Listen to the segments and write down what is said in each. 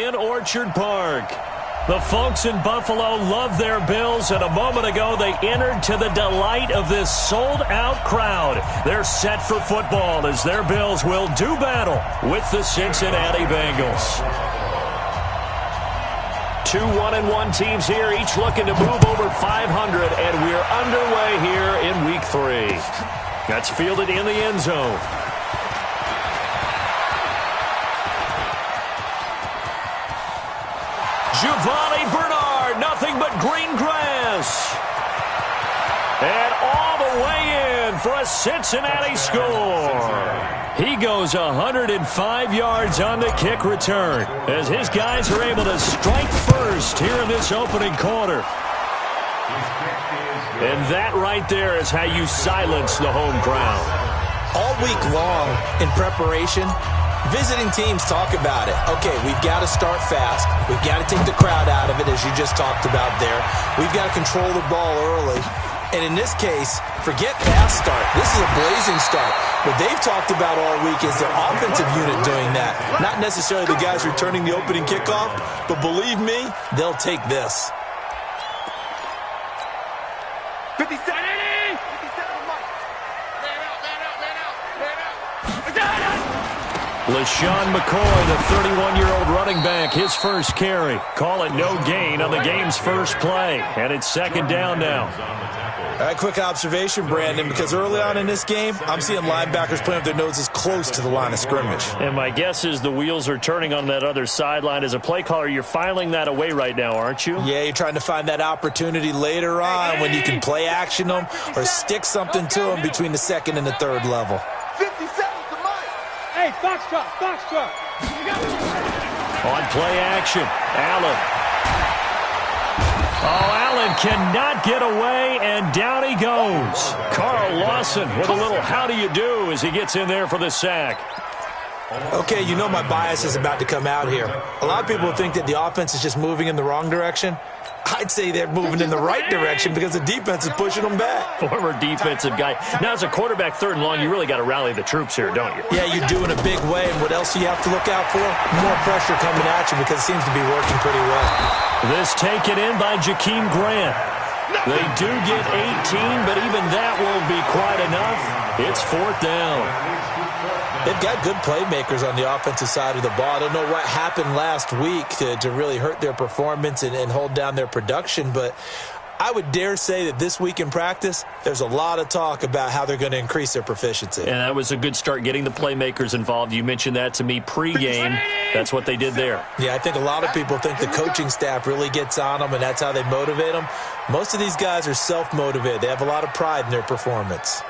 in Orchard Park. The folks in Buffalo love their Bills, and a moment ago they entered to the delight of this sold-out crowd. They're set for football as their Bills will do battle with the Cincinnati Bengals. Two 1-1 teams here, each looking to move over 500, and we're underway here in Week 3. That's fielded in the end zone. Giovanni Bernard, nothing but green grass. And all the way in for a Cincinnati score. He goes 105 yards on the kick return as his guys are able to strike first here in this opening quarter. And that right there is how you silence the home crowd. All week long in preparation, visiting teams talk about it. Okay, we've got to start fast. We've got to take the crowd out of it, as you just talked about there. We've got to control the ball early. And in this case, forget fast start. This is a blazing start. What they've talked about all week is their offensive unit doing that. Not necessarily the guys returning the opening kickoff, but believe me, they'll take this. 57. LaShawn McCoy, the 31-year-old running back, his first carry. Call it no gain on the game's first play. And it's second down now. All right, quick observation, Brandon, because early on in this game, I'm seeing linebackers playing with their noses close to the line of scrimmage. And my guess is the wheels are turning on that other sideline. As a play caller, you're filing that away right now, aren't you? Yeah, you're trying to find that opportunity later on when you can play action them or stick something to them between the second and the third level. 57 to Mike. Hey, Foxtrot. On play action, Allen. Oh, Allen cannot get away, and down he goes. Carl Lawson with a little how do you do as he gets in there for the sack. Okay, you know my bias is about to come out here. A lot of people think that the offense is just moving in the wrong direction. I'd say they're moving in the right direction because the defense is pushing them back. Former defensive guy. Now, as a quarterback, third and long, you really got to rally the troops here, don't you? Yeah, you do in a big way. And what else do you have to look out for? More pressure coming at you because it seems to be working pretty well. This taken in by Jakeem Grant. They do get 18, but even that won't be quite enough. It's fourth down. They've got good playmakers on the offensive side of the ball. I don't know what happened last week to really hurt their performance and hold down their production, but I would dare say that this week in practice, there's a lot of talk about how they're going to increase their proficiency. And that was a good start getting the playmakers involved. You mentioned that to me pregame. That's what they did there. Yeah, I think a lot of people think the coaching staff really gets on them, and that's how they motivate them. Most of these guys are self-motivated. They have a lot of pride in their performance.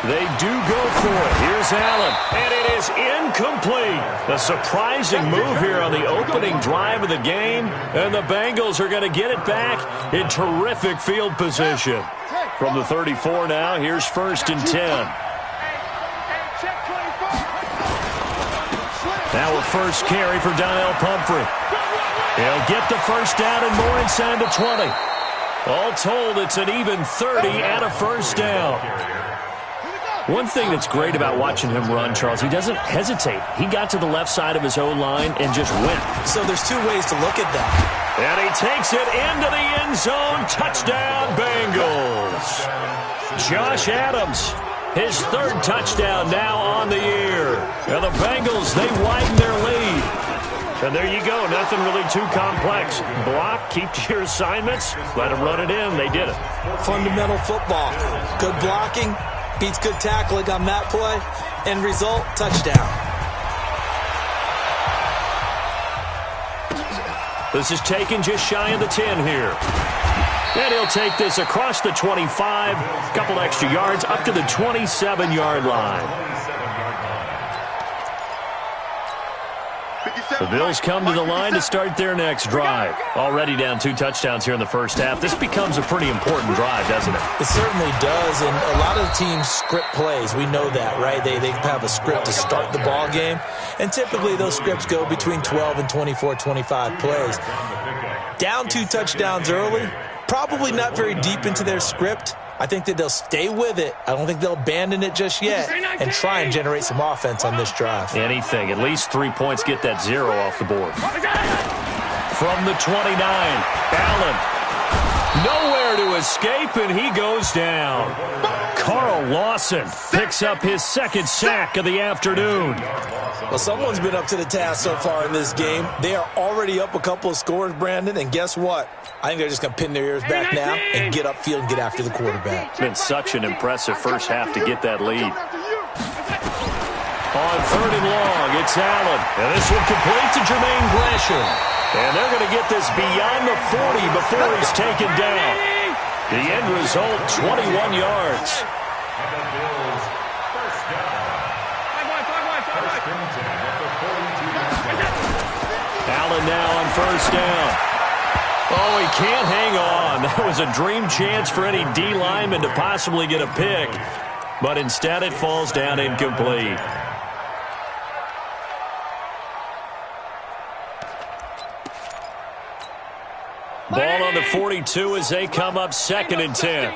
They do go for it. Here's Allen, and it is incomplete. A surprising move here on the opening drive of the game, and the Bengals are going to get it back in terrific field position. From the 34 now, here's first and 10. Now a first carry for Donnell Pumphrey. He'll get the first down and more inside the 20. All told, it's an even 30 and a first down. One thing that's great about watching him run, Charles, he doesn't hesitate. He got to the left side of his O-line and just went. So there's two ways to look at that. And he takes it into the end zone. Touchdown, Bengals. Josh Adams, his third touchdown now on the year. And the Bengals, they widen their lead. And there you go. Nothing really too complex. Block, keep to your assignments, let them run it in. They did it. Fundamental football. Good blocking. Beats good tackling on that play. End result, touchdown. This is taken just shy of the 10 here. And he'll take this across the 25. A couple extra yards up to the 27-yard line. The Bills come to the line to start their next drive. Already down 2 touchdowns here in the first half. This becomes a pretty important drive, doesn't it? It certainly does, and a lot of the teams script plays. We know that, right? They have a script to start the ball game, and typically those scripts go between 12 and 24, 25 plays. Down 2 touchdowns early, probably not very deep into their script, I think that they'll stay with it. I don't think they'll abandon it just yet and try and generate some offense on this drive. Anything. At least 3 points, get that 0 off the board. From the 29, Allen. Nowhere to escape, and he goes down. Carl Lawson picks up his second sack of the afternoon. Well, someone's been up to the task so far in this game. They are already up a couple of scores, Brandon, and guess what? I think they're just going to pin their ears back now and get upfield and get after the quarterback. It's been such an impressive first half to get that lead. On 3rd and long, it's Allen. And this will complete to Jermaine Gresham. And they're going to get this beyond the 40 before he's taken down. The end result, 21 yards. Allen now on 1st down. Oh, he can't hang on. That was a dream chance for any D lineman to possibly get a pick. But instead it falls down incomplete. Ball on the 42 as they come up 2nd and 10.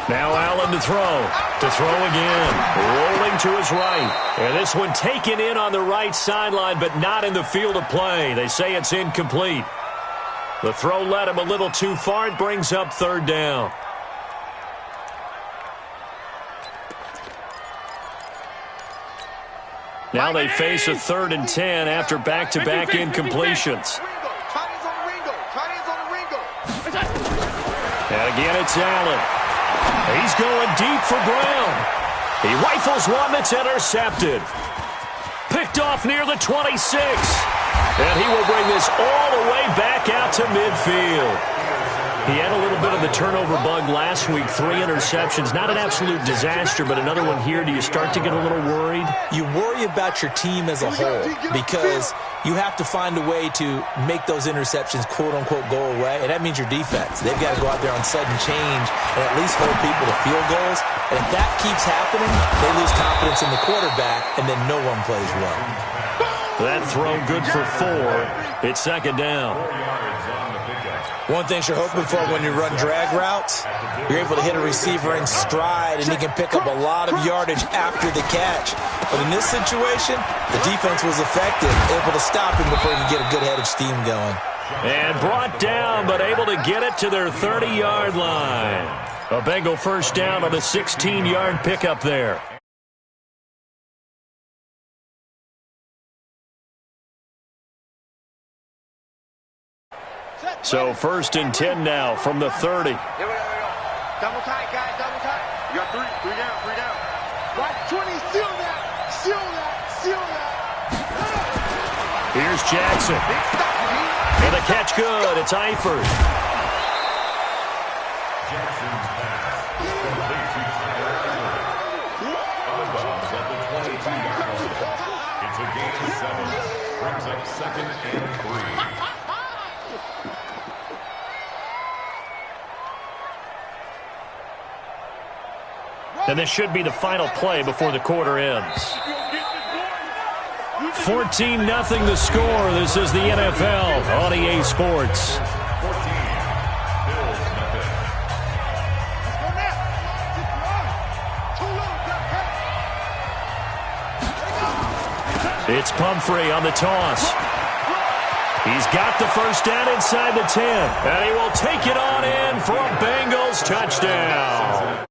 Now Allen to throw. To throw again. Rolling to his right. And this one taken in on the right sideline, but not in the field of play. They say it's incomplete. The throw led him a little too far. It brings up 3rd down. Now they face a 3rd and 10 after back-to-back incompletions. And again, it's Allen. He's going deep for Brown. He rifles one that's intercepted. Picked off near the 26. And he will bring this all the way back out to midfield. He had a little bit of the turnover bug last week, 3 interceptions. Not an absolute disaster, but another one here. Do you start to get a little worried? You worry about your team as a whole because you have to find a way to make those interceptions, quote-unquote, go away, and that means your defense. They've got to go out there on sudden change and at least hold people to field goals. And if that keeps happening, they lose confidence in the quarterback, and then no one plays well. That throw good for 4. It's 2nd down. One thing you're hoping for when you run drag routes, you're able to hit a receiver in stride, and he can pick up a lot of yardage after the catch. But in this situation, the defense was effective, able to stop him before he could get a good head of steam going. And brought down, but able to get it to their 30-yard line. A Bengal 1st down on a 16-yard pickup there. So 1st and 10 now from the 30. Here we go. Double tight, guys. Double tight. You got 3 down, 3 down. Right, 20, seal that. Seal that. Seal that. Here's Jackson. And the catch good. It's Eifert. Jackson's pass is complete to Tyler Eifert. Bugs at the 22-yard line. It's a gain of 7. Brings up 2nd and 3. And this should be the final play before the quarter ends. 14-0 the score. This is the NFL on EA Sports. 14. Bills nothing. It's Pumphrey on the toss. He's got the 1st down inside the 10. And he will take it on in for a Bengals touchdown.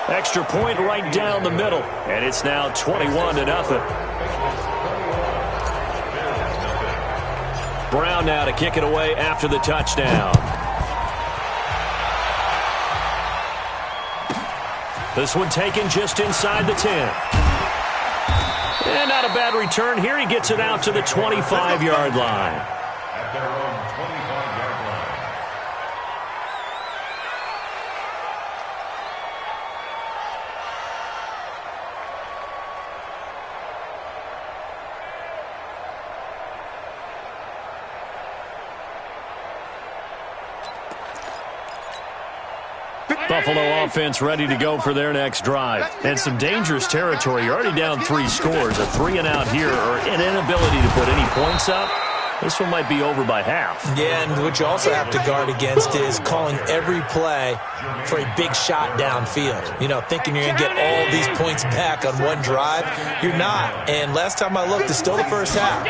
Extra point right down the middle, and it's now 21-0. Brown now to kick it away after the touchdown. This one taken just inside the 10. And not a bad return here. He gets it out to the 25-yard line. At their own 25-yard line. Buffalo offense ready to go for their next drive. And some dangerous territory. You're already down 3 scores. A 3-and-out here or an inability to put any points up. This one might be over by half. Yeah, and what you also have to guard against is calling every play for a big shot downfield. You know, thinking you're going to get all these points back on one drive. You're not. And last time I looked, it's still the first half.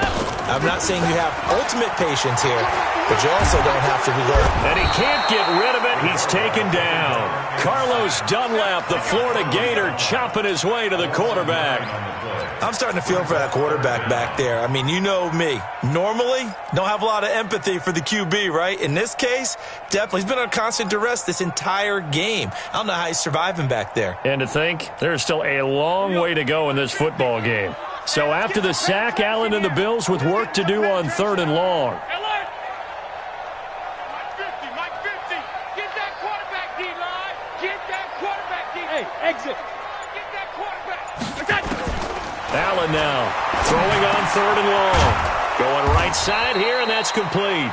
I'm not saying you have ultimate patience here, but you also don't have to be going. And he can't get rid of it. He's taken down. Carlos Dunlap, the Florida Gator, chopping his way to the quarterback. I'm starting to feel for that quarterback back there. I mean, you know me. Normally, don't have a lot of empathy for the QB, right? In this case, definitely. He's been under constant duress this entire game. I don't know how he's surviving back there. And to think, there's still a long way to go in this football game. So after the sack, Allen and the Bills with work to do on 3rd and long. Exit. Get that quarterback. Allen now throwing on 3rd and long. Going right side here, and that's complete.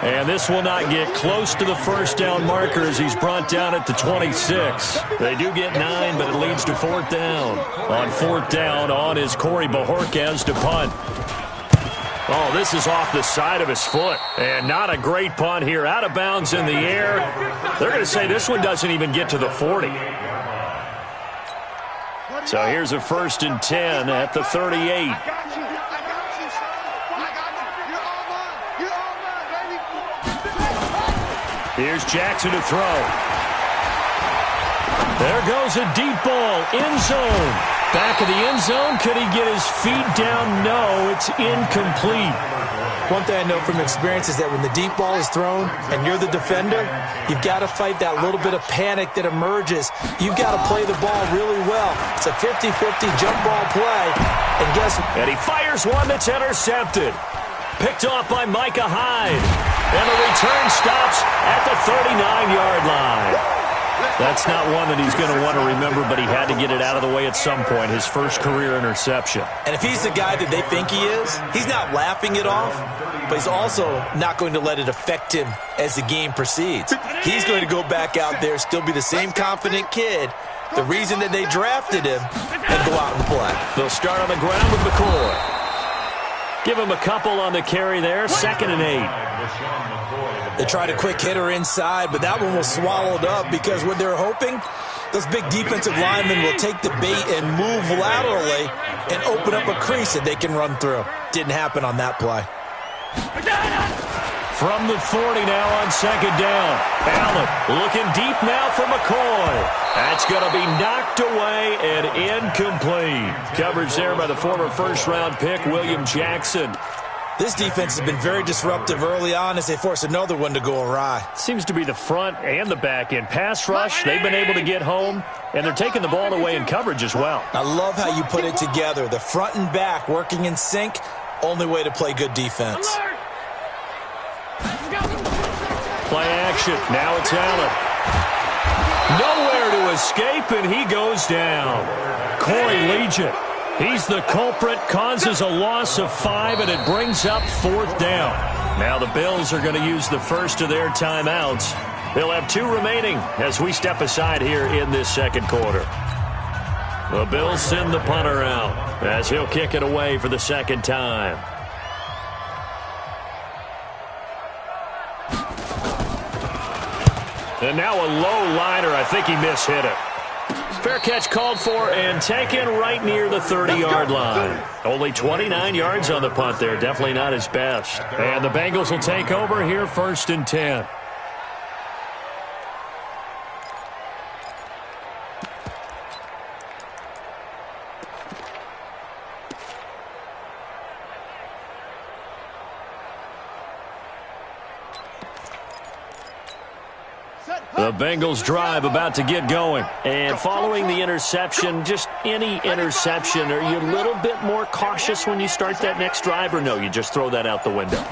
And this will not get close to the first down marker as he's brought down at the 26. They do get 9, but it leads to 4th down. On 4th down, on is Corey Bojorquez to punt. Oh, this is off the side of his foot. And not a great punt here. Out of bounds in the air. They're going to say this one doesn't even get to the 40. So here's a 1st and 10 at the 38. Here's Jackson to throw. There goes a deep ball, end zone. Back of the end zone, could he get his feet down? No, it's incomplete. One thing I know from experience is that when the deep ball is thrown and you're the defender, you've got to fight that little bit of panic that emerges. You've got to play the ball really well. It's a 50-50 jump ball play. And guess what? And he fires one that's intercepted. Picked off by Micah Hyde. And the return stops at the 39-yard line. That's not one that he's going to want to remember, but he had to get it out of the way at some point, his first career interception. And if he's the guy that they think he is, he's not laughing it off, but he's also not going to let it affect him as the game proceeds. He's going to go back out there, still be the same confident kid, the reason that they drafted him, and go out and play. They'll start on the ground with McCoy. Give him a couple on the carry there, 2nd and 8. They tried a quick hitter inside, but that one was swallowed up because what they're hoping, those big defensive linemen will take the bait and move laterally and open up a crease that they can run through. Didn't happen on that play. From the 40 now on 2nd down. Allen looking deep now for McCoy. That's going to be knocked away and incomplete. Coverage there by the former first-round pick, William Jackson. This defense has been very disruptive early on as they force another one to go awry. Seems to be the front and the back end. Pass rush, they've been able to get home, and they're taking the ball away in coverage as well. I love how you put it together. The front and back working in sync, only way to play good defense. Play action. Now it's Allen. Nowhere to escape, and he goes down. Corey Legion. He's the culprit, causes a loss of 5, and it brings up 4th down. Now the Bills are going to use the first of their timeouts. They'll have 2 remaining as we step aside here in this 2nd quarter. The Bills send the punter out as he'll kick it away for the 2nd time. And now a low liner. I think he mishit it. Fair catch called for and taken right near the 30-yard line. Only 29 yards on the punt there. Definitely not his best. And the Bengals will take over here 1st and 10. The Bengals drive about to get going. And following the interception, just any interception, are you a little bit more cautious when you start that next drive, or no, you just throw that out the window?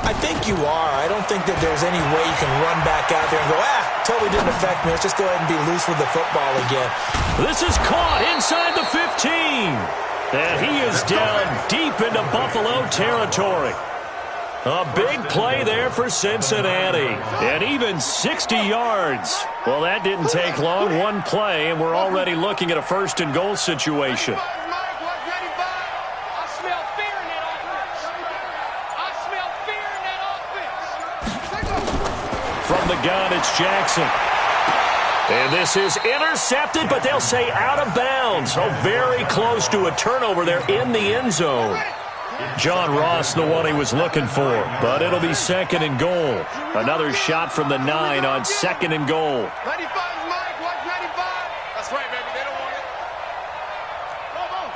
I think you are. I don't think that there's any way you can run back out there and go, totally didn't affect me. Let's just go ahead and be loose with the football again. This is caught inside the 15. And he is down deep into Buffalo territory. A big play there for Cincinnati. And even 60 yards. Well, that didn't take long. One play, and we're already looking at a first and goal situation. From the gun, it's Jackson. And this is intercepted, but they'll say out of bounds. Oh, very close to a turnover there in the end zone. John Ross, the one he was looking for, but it'll be second and goal. Another shot from the 9 on second and goal. 95, Mike. Watch 95. That's right, baby. They don't want it. Go.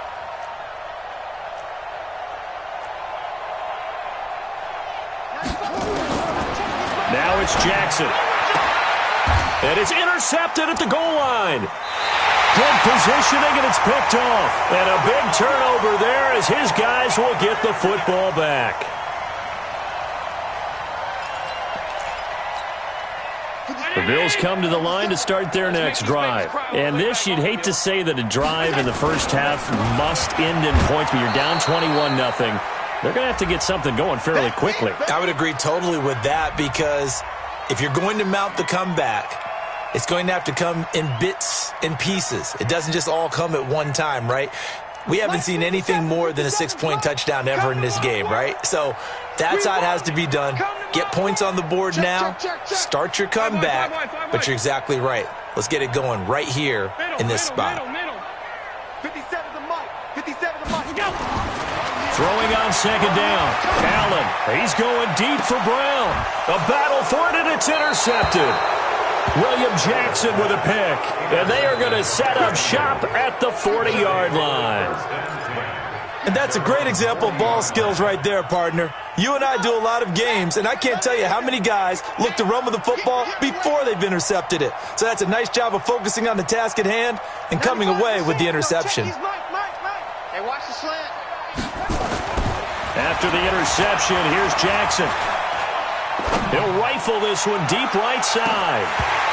Now it's Jackson. And it's intercepted at the goal line. Good positioning, and it's picked off. And a big turnover there as his guys will get the football back. The Bills come to the line to start their next drive. And this, you'd hate to say that a drive in the first half must end in points, but you're down 21-0. They're going to have to get something going fairly quickly. I would agree totally with that, because if you're going to mount the comeback, it's going to have to come in bits and pieces. It doesn't just all come at one time, right? We haven't seen anything more than a 6-point touchdown ever in this game, right? So that's how it has to be done. Get points on the board now. Start your comeback. But you're exactly right. Let's get it going right here in this spot. 57 to Mike. 57 to Mike. Go. Throwing on second down. Allen, he's going deep for Brown. A battle for it, and it's intercepted. William Jackson with a pick. And they are going to set up shop at the 40-yard line. And that's a great example of ball skills right there, partner. You and I do a lot of games, and I can't tell you how many guys look to run with the football before they've intercepted it. So that's a nice job of focusing on the task at hand and coming away with the interception. Hey, watch the slant. After the interception, here's Jackson. He'll rifle this one deep right side.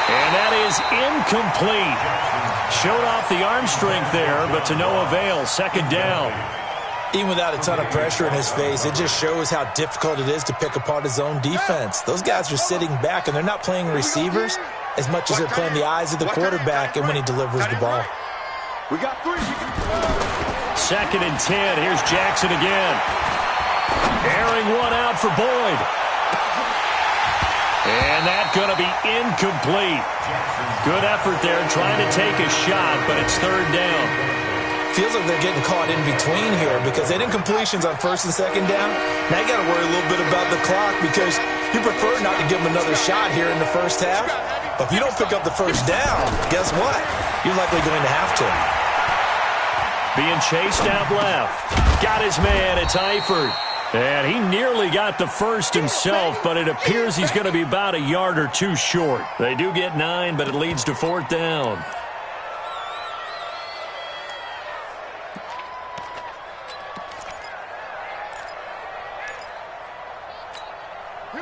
And that is incomplete. Showed off the arm strength there, but to no avail. Second down. Even without a ton of pressure in his face, it just shows how difficult it is to pick apart his own defense. Those guys are sitting back, and they're not playing receivers as much as they're playing the eyes of the quarterback and when he delivers the ball. We got 3. Second and 10. Here's Jackson again. Airing one out for Boyd. And that's going to be incomplete. Good effort there trying to take a shot, but it's third down. Feels like they're getting caught in between here because they did incompletions on first and second down. Now you got to worry a little bit about the clock because you prefer not to give them another shot here in the first half. But if you don't pick up the first down, guess what? You're likely going to have to. Being chased out left. Got his man. It's Eifert. And he nearly got the first himself, but it appears he's going to be about a yard or two short. They do get 9, but it leads to fourth down.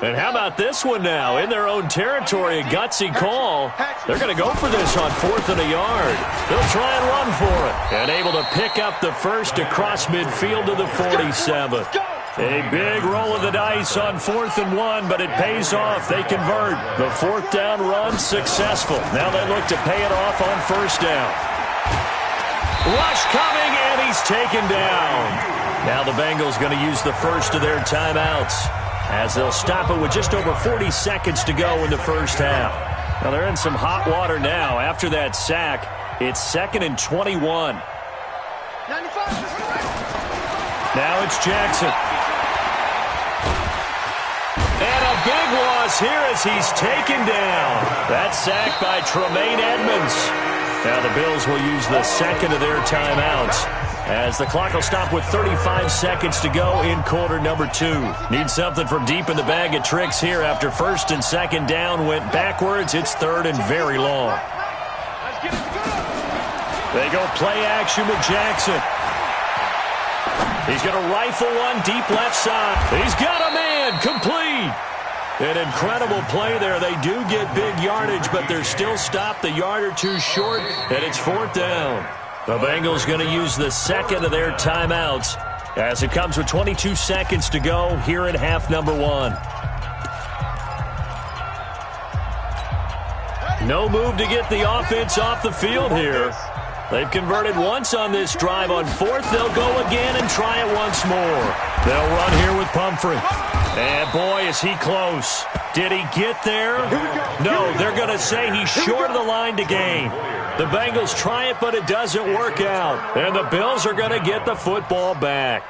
And how about this one now? In their own territory, a gutsy call. They're going to go for this on fourth and a yard. They'll try and run for it. And able to pick up the first across midfield to the 47. A big roll of the dice on 4th and 1, but it pays off. They convert. The fourth down run successful. Now they look to pay it off on first down. Rush coming, and he's taken down. Now the Bengals going to use the first of their timeouts as they'll stop it with just over 40 seconds to go in the first half. Now they're in some hot water now. After that sack, it's 2nd and 21. 95. Now it's Jackson. And a big loss here as he's taken down. That's sacked by Tremaine Edmonds. Now the Bills will use the second of their timeouts as the clock will stop with 35 seconds to go in quarter number 2. Need something from deep in the bag of tricks here after first and second down went backwards. It's third and very long. They go play action with Jackson. He's going to rifle one deep left side. He's got a man complete. An incredible play there. They do get big yardage, but they're still stopped a yard or two short, and it's fourth down. The Bengals going to use the second of their timeouts as it comes with 22 seconds to go here in half number 1. No move to get the offense off the field here. They've converted once on this drive. On fourth, they'll go again and try it once more. They'll run here with Pumphrey. And boy, is he close. Did he get there? No, they're going to say he's short of the line to gain. The Bengals try it, but it doesn't work out. And the Bills are going to get the football back.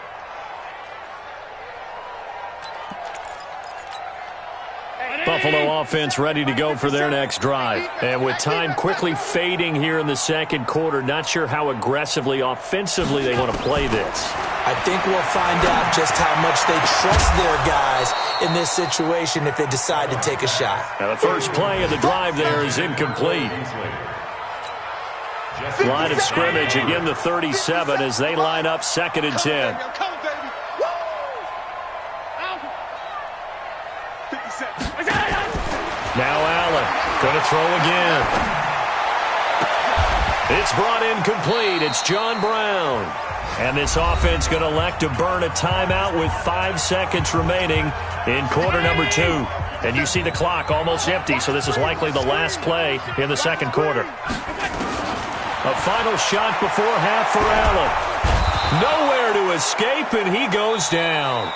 Buffalo offense ready to go for their next drive. And with time quickly fading here in the second quarter, not sure how aggressively, offensively they want to play this. I think we'll find out just how much they trust their guys in this situation if they decide to take a shot. Now the first play of the drive there is incomplete. Line of scrimmage again the 37 as they line up second and 10. Now Allen going to throw again. It's brought in complete. It's John Brown. And this offense going to elect to burn a timeout with 5 seconds remaining in quarter number 2. And you see the clock almost empty, so this is likely the last play in the second quarter. A final shot before half for Allen. Nowhere to escape, and he goes down.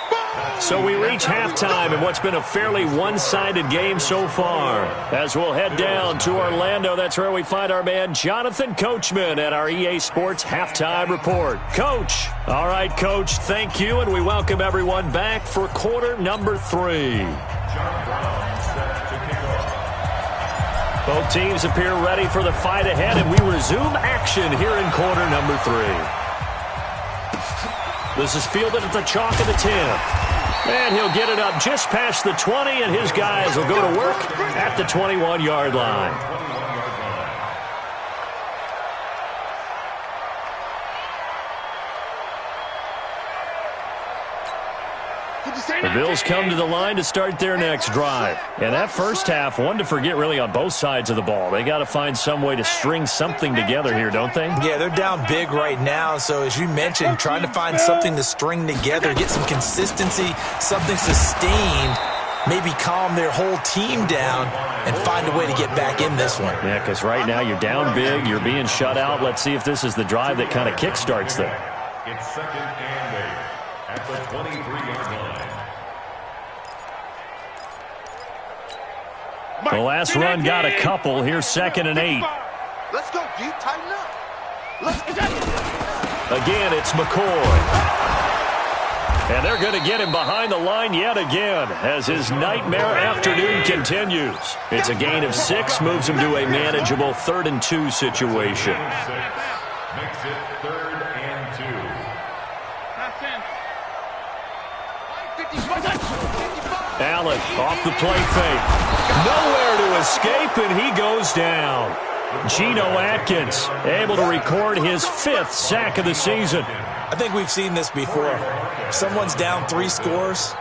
So we reach halftime in what's been a fairly one-sided game so far. As we'll head down to Orlando, that's where we find our man Jonathan Coachman at our EA Sports Halftime Report. Coach. All right, Coach, thank you, and we welcome everyone back for quarter number 3. Both teams appear ready for the fight ahead, and we resume action here in quarter number 3. This is fielded at the chalk of the 10. And he'll get it up just past the 20, and his guys will go to work at the 21-yard line. The Bills come to the line to start their next drive. And that first half, one to forget really on both sides of the ball. They got to find some way to string something together here, don't they? Yeah, they're down big right now. So as you mentioned, trying to find something to string together, get some consistency, something sustained, maybe calm their whole team down and find a way to get back in this one. Yeah, because right now you're down big, you're being shut out. Let's see if this is the drive that kind of kickstarts them. It's second and 8 at the 23-yard line. The last run got a couple. Here's second and 8. Let's go deep, tighten up. Let's go. Again, it's McCoy. And they're going to get him behind the line yet again as his nightmare afternoon continues. It's a gain of 6, moves him to a manageable 3rd and 2 situation. Makes it 3rd and 2. Allen off the play fake. Nowhere to escape, and he goes down. Geno Atkins able to record his 5th sack of the season. I think we've seen this before. If someone's down 3 scores,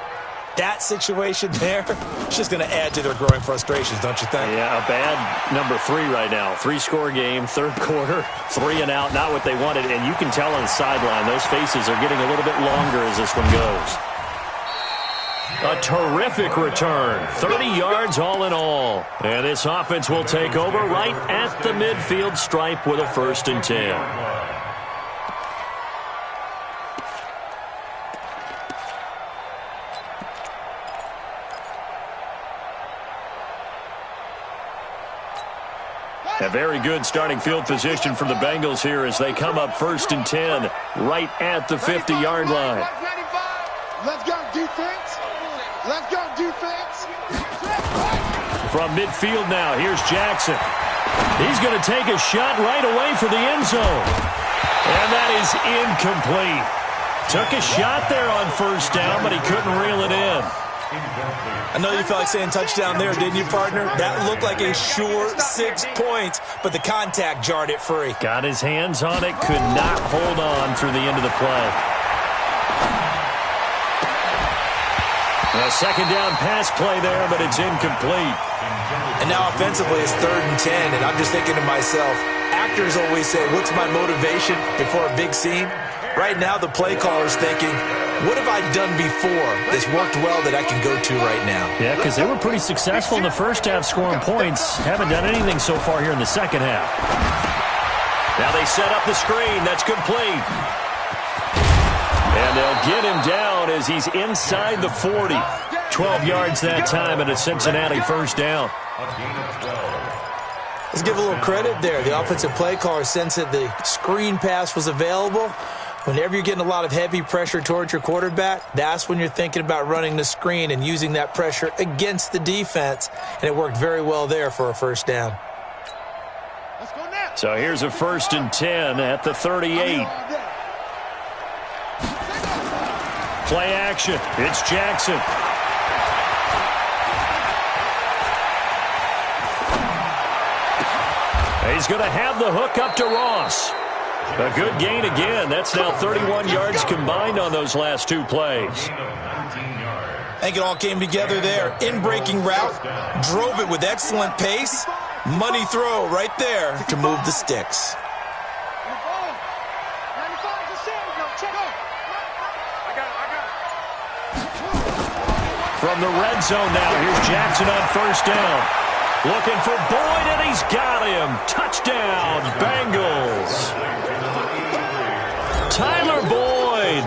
that situation there, it's just going to add to their growing frustrations, don't you think? Yeah, a bad number 3 right now. 3-score game, 3rd quarter, 3 and out, not what they wanted. And you can tell on the sideline, those faces are getting a little bit longer as this one goes. A terrific return, 30 yards all in all. And this offense will take over right at the midfield stripe with a 1st and 10. A very good starting field position for the Bengals here as they come up 1st and 10 right at the 50-yard line. Let's go, defense. Let's go, defense. From midfield now, here's Jackson. He's going to take a shot right away for the end zone. And that is incomplete. Took a shot there on first down, but he couldn't reel it in. I know you felt like saying touchdown there, didn't you, partner? That looked like a sure 6 points, but the contact jarred it free. Got his hands on it, could not hold on through the end of the play. A second down pass play there, but it's incomplete. And now offensively it's 3rd and 10, and I'm just thinking to myself, actors always say, what's my motivation before a big scene? Right now the play caller's thinking, what have I done before that's worked well that I can go to right now? Yeah, because they were pretty successful in the first half scoring points. Haven't done anything so far here in the second half. Now they set up the screen. That's complete. And they'll get him down as he's inside the 40. 12 yards that time and a Cincinnati first down. Let's give a little credit there. The offensive play caller sensed that the screen pass was available. Whenever you're getting a lot of heavy pressure towards your quarterback, that's when you're thinking about running the screen and using that pressure against the defense. And it worked very well there for a first down. Let's go now. So here's a 1st and 10 at the 38. Play action. It's Jackson. He's going to have the hook up to Ross. A good gain again. That's now 31 yards combined on those last 2 plays. I think it all came together there. In-breaking route, drove it with excellent pace. Money throw right there to move the sticks. From the red zone now, here's Jackson on first down. Looking for Boyd, and he's got him. Touchdown, Bengals. Tyler Boyd,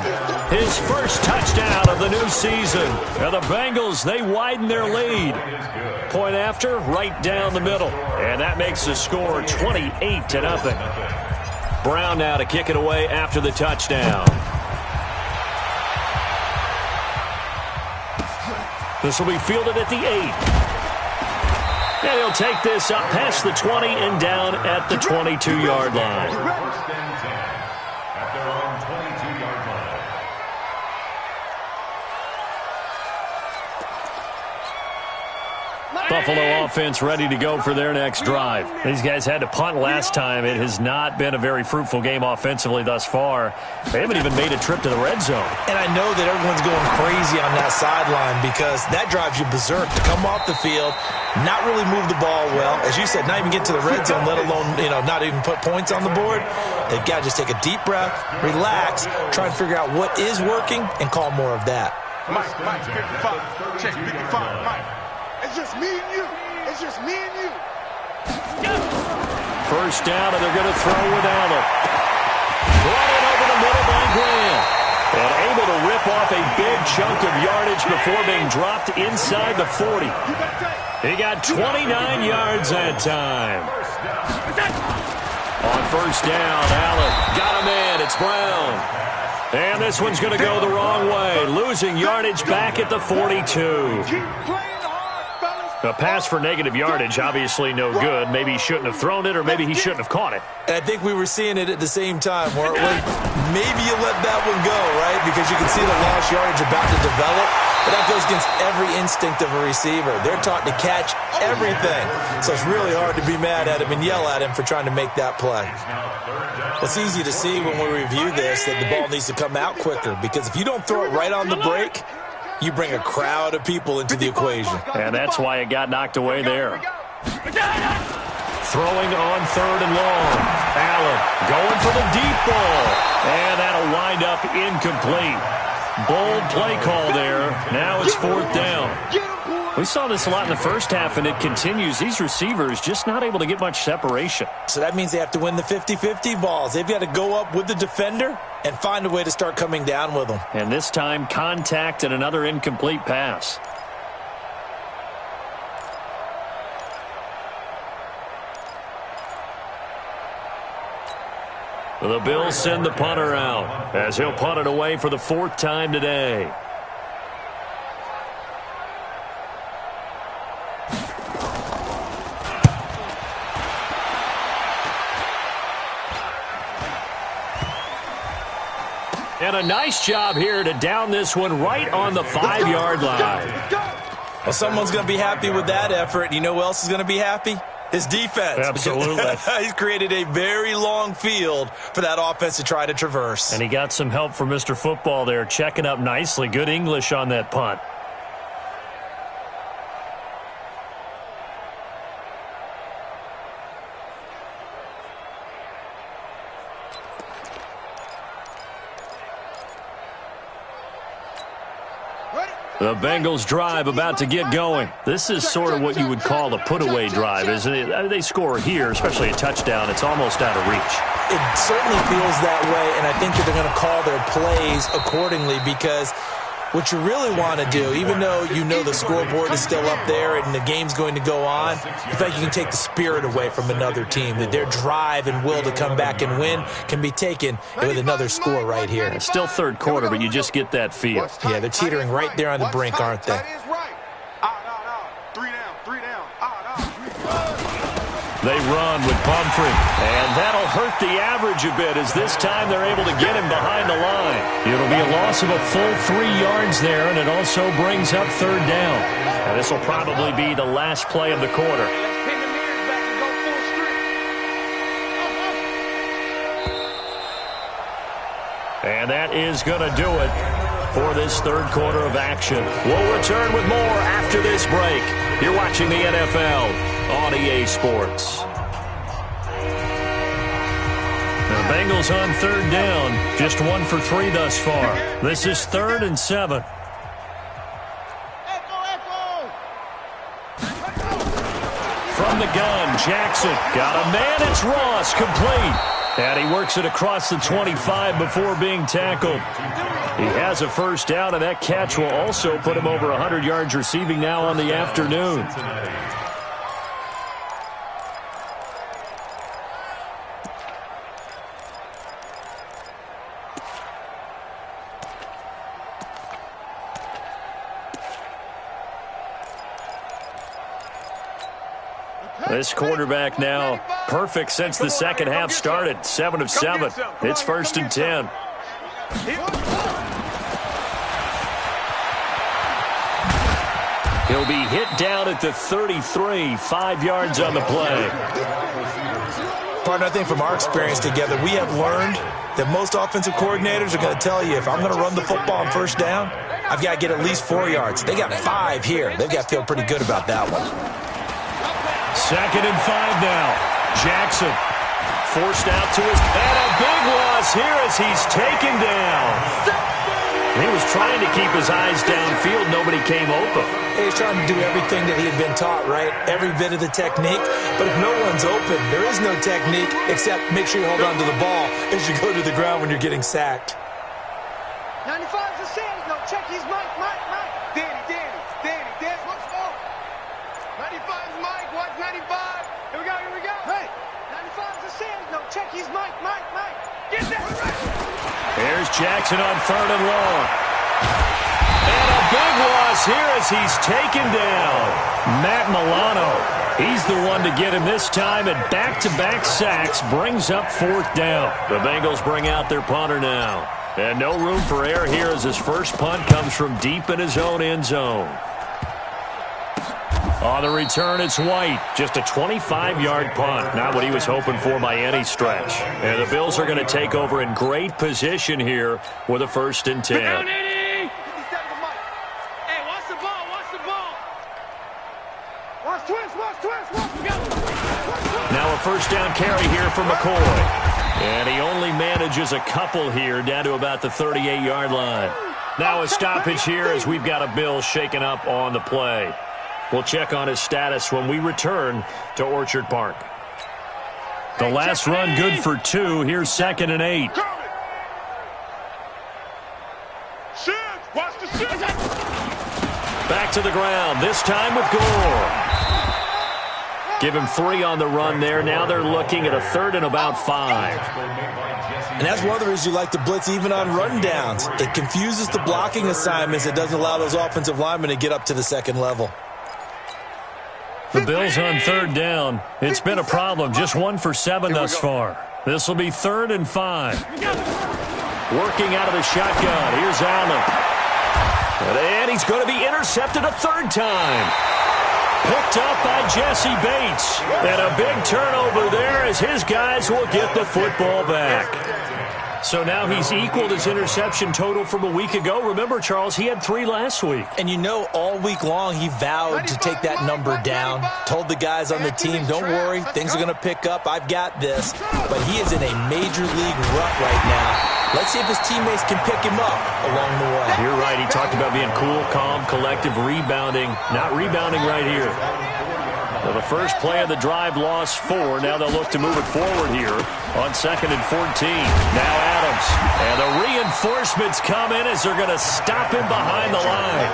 his first touchdown of the new season. And the Bengals, they widen their lead. Point after, right down the middle. And that makes the score 28-0. Brown now to kick it away after the touchdown. This will be fielded at the 8. And he'll take this up past the 20 and down at the 22-yard line. First and 10 at their own 22-yard line. Buffalo offense ready to go for their next drive. These guys had to punt last time. It has not been a very fruitful game offensively thus far. They haven't even made a trip to the red zone. And I know that everyone's going crazy on that sideline because that drives you berserk to come off the field, not really move the ball well. As you said, not even get to the red zone, let alone, not even put points on the board. They've got to just take a deep breath, relax, try and figure out what is working, and call more of that. Mike, 55. Check 55, Mike. It's just me and you. It's just me and you. First down, and they're going to throw with Allen. Brought in over the middle by Graham. And able to rip off a big chunk of yardage before being dropped inside the 40. He got 29 yards that time. On first down, Allen got him in. It's Brown. And this one's going to go the wrong way. Losing yardage back at the 42. A pass for negative yardage, obviously no good. Maybe he shouldn't have thrown it, or maybe he shouldn't have caught it. And I think we were seeing it at the same time, weren't we? Maybe you let that one go, right? Because you can see the lost yardage about to develop. But that goes against every instinct of a receiver. They're taught to catch everything. So it's really hard to be mad at him and yell at him for trying to make that play. It's easy to see when we review this that the ball needs to come out quicker. Because if you don't throw it right on the break, you bring a crowd of people into the equation. And that's why it got knocked away there. Throwing on 3rd and long. Allen going for the deep ball. And that'll wind up incomplete. Bold play call there. Now it's 4th down. We saw this a lot in the first half, and it continues. These receivers just not able to get much separation. So that means they have to win the 50-50 balls. They've got to go up with the defender and find a way to start coming down with them. And this time, contact and another incomplete pass. The Bills send the punter out as he'll punt it away for the 4th time today. And a nice job here to down this one right on the 5-yard line. Well, someone's going to be happy with that effort. You know who else is going to be happy? His defense. Absolutely. He's created a very long field for that offense to try to traverse. And he got some help from Mr. Football there, checking up nicely. Good English on that punt. The Bengals drive about to get going. This is sort of what you would call a put-away drive, isn't it? I mean, they score here, especially a touchdown. It's almost out of reach. It certainly feels that way, and I think that they're going to call their plays accordingly because what you really want to do, even though you know the scoreboard is still up there and the game's going to go on, in fact, you can take the spirit away from another team, that their drive and will to come back and win can be taken with another score right here. It's still third quarter, but you just get that feel. Yeah, they're teetering right there on the brink, aren't they? They run with Pumphrey, and that'll hurt the average a bit as this time they're able to get him behind the line. It'll be a loss of a full 3 yards there, and it also brings up third down. And this will probably be the last play of the quarter. And that is going to do it for this third quarter of action. We'll return with more after this break. You're watching the NFL on EA Sports. The Bengals on third down, just 1 for 3 thus far. This is 3rd and 7. From the gun, Jackson got a man. It's Ross, complete. And he works it across the 25 before being tackled. He has a first down, and that catch will also put him over 100 yards receiving now on the afternoon. This quarterback now perfect since the second half started. 7 of 7. It's 1st and 10. He'll be hit down at the 33, 5 yards on the play. Partner, I think from our experience together, we have learned that most offensive coordinators are going to tell you, if I'm going to run the football on first down, I've got to get at least 4 yards. They got 5 here. They've got to feel pretty good about that one. 2nd and 5 now. Jackson forced out to his, and a big loss here as he's taken down. He was trying to keep his eyes downfield. Nobody came open. He's trying to do everything that he had been taught, right? Every bit of the technique. But if no one's open, there is no technique except make sure you hold on to the ball as you go to the ground when you're getting sacked. 95's a Sandy. No, check his Mike. Danny. What's up? 95's Mike. Watch 95. Here we go. Hey, 95's a Sandy. No, check his Mike. Get that right. There's Jackson on 3rd and long. And a big loss here as he's taken down. Matt Milano, he's the one to get him this time, and back-to-back sacks brings up 4th down. The Bengals bring out their punter now. And no room for error here as his first punt comes from deep in his own end zone. On the return, it's White. Just a 25-yard punt. Not what he was hoping for by any stretch. And the Bills are going to take over in great position here with a 1st and 10. Hey, watch the ball. Watch twist. Now a first down carry here for McCoy. And he only manages a couple here down to about the 38-yard line. Now a stoppage here as we've got a Bill shaken up on the play. We'll check on his status when we return to Orchard Park. The last run good for 2. Here's 2nd and 8. Back to the ground, this time with Gore. Give him 3 on the run there. Now they're looking at a 3rd and about 5. And that's one of the reasons you like to blitz even on rundowns. It confuses the blocking assignments. It doesn't allow those offensive linemen to get up to the second level. The Bills on 3rd down. It's been a problem. Just 1 for 7 thus far. This will be 3rd and 5. Working out of the shotgun. Here's Allen. And he's going to be intercepted a third time. Picked up by Jesse Bates. And a big turnover there as his guys will get the football back. So now he's equaled his interception total from a week ago. Remember, Charles, he had 3 last week. And you know, all week long he vowed to take that number down. Told the guys on the team, don't worry, things are going to pick up. I've got this. But he is in a major league rut right now. Let's see if his teammates can pick him up along the way. You're right. He talked about being cool, calm, collective, rebounding. Not rebounding right here. Well, the first play of the drive lost 4. Now they'll look to move it forward here on 2nd and 14. Now Adams. And the reinforcements come in as they're going to stop him behind the line.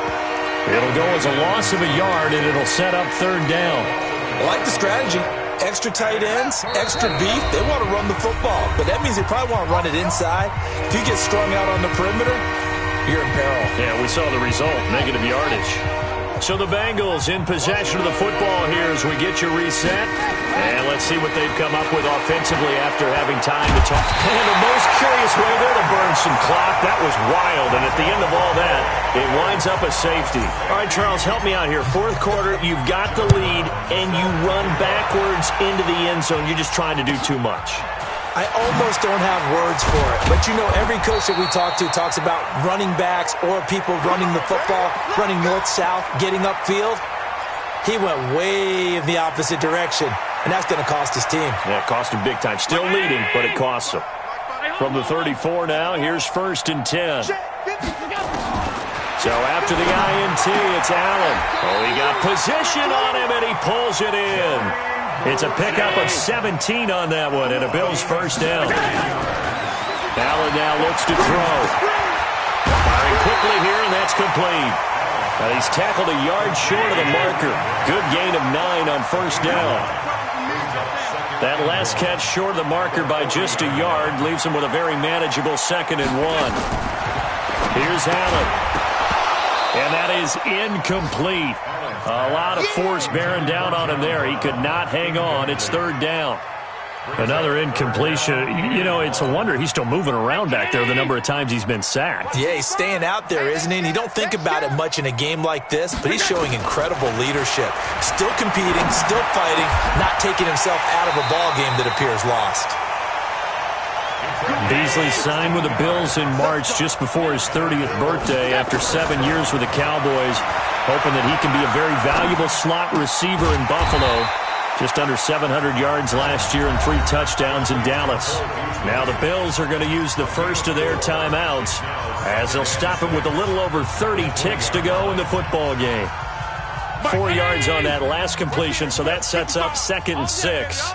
It'll go as a loss of a yard, and it'll set up 3rd down. I like the strategy. Extra tight ends, extra beef. They want to run the football, but that means they probably want to run it inside. If you get strung out on the perimeter, you're in peril. Yeah, we saw the result, negative yardage. So the Bengals in possession of the football here as we get you reset. And let's see what they've come up with offensively after having time to talk. And the most curious way there to burn some clock. That was wild. And at the end of all that, it winds up a safety. All right, Charles, help me out here. 4th quarter, you've got the lead, and you run backwards into the end zone. You're just trying to do too much. I almost don't have words for it. But, you know, every coach that we talk to talks about running backs or people running the football, running north-south, getting upfield. He went way in the opposite direction, and that's going to cost his team. Yeah, it cost him big time. Still leading, but it costs him. From the 34 now, here's 1st and 10. So after the INT, it's Allen. Oh, he got position on him, and he pulls it in. It's a pickup of 17 on that one, and a Bills 1st down. Allen now looks to throw. Firing quickly here, and that's complete. Now he's tackled a yard short of the marker. Good gain of 9 on 1st down. That last catch short of the marker by just a yard leaves him with a very manageable 2nd and 1. Here's Allen. And that is incomplete. A lot of force bearing down on him there. He could not hang on. It's 3rd down. Another incompletion. You know, it's a wonder he's still moving around back there the number of times he's been sacked. Yeah, he's staying out there, isn't he? And you don't think about it much in a game like this, but he's showing incredible leadership. Still competing, still fighting, not taking himself out of a ball game that appears lost. Beasley signed with the Bills in March just before his 30th birthday after 7 years with the Cowboys, hoping that he can be a very valuable slot receiver in Buffalo. Just under 700 yards last year and 3 touchdowns in Dallas. Now the Bills are going to use the first of their timeouts as they'll stop him with a little over 30 ticks to go in the football game. 4 yards on that last completion, so that sets up 2nd and 6.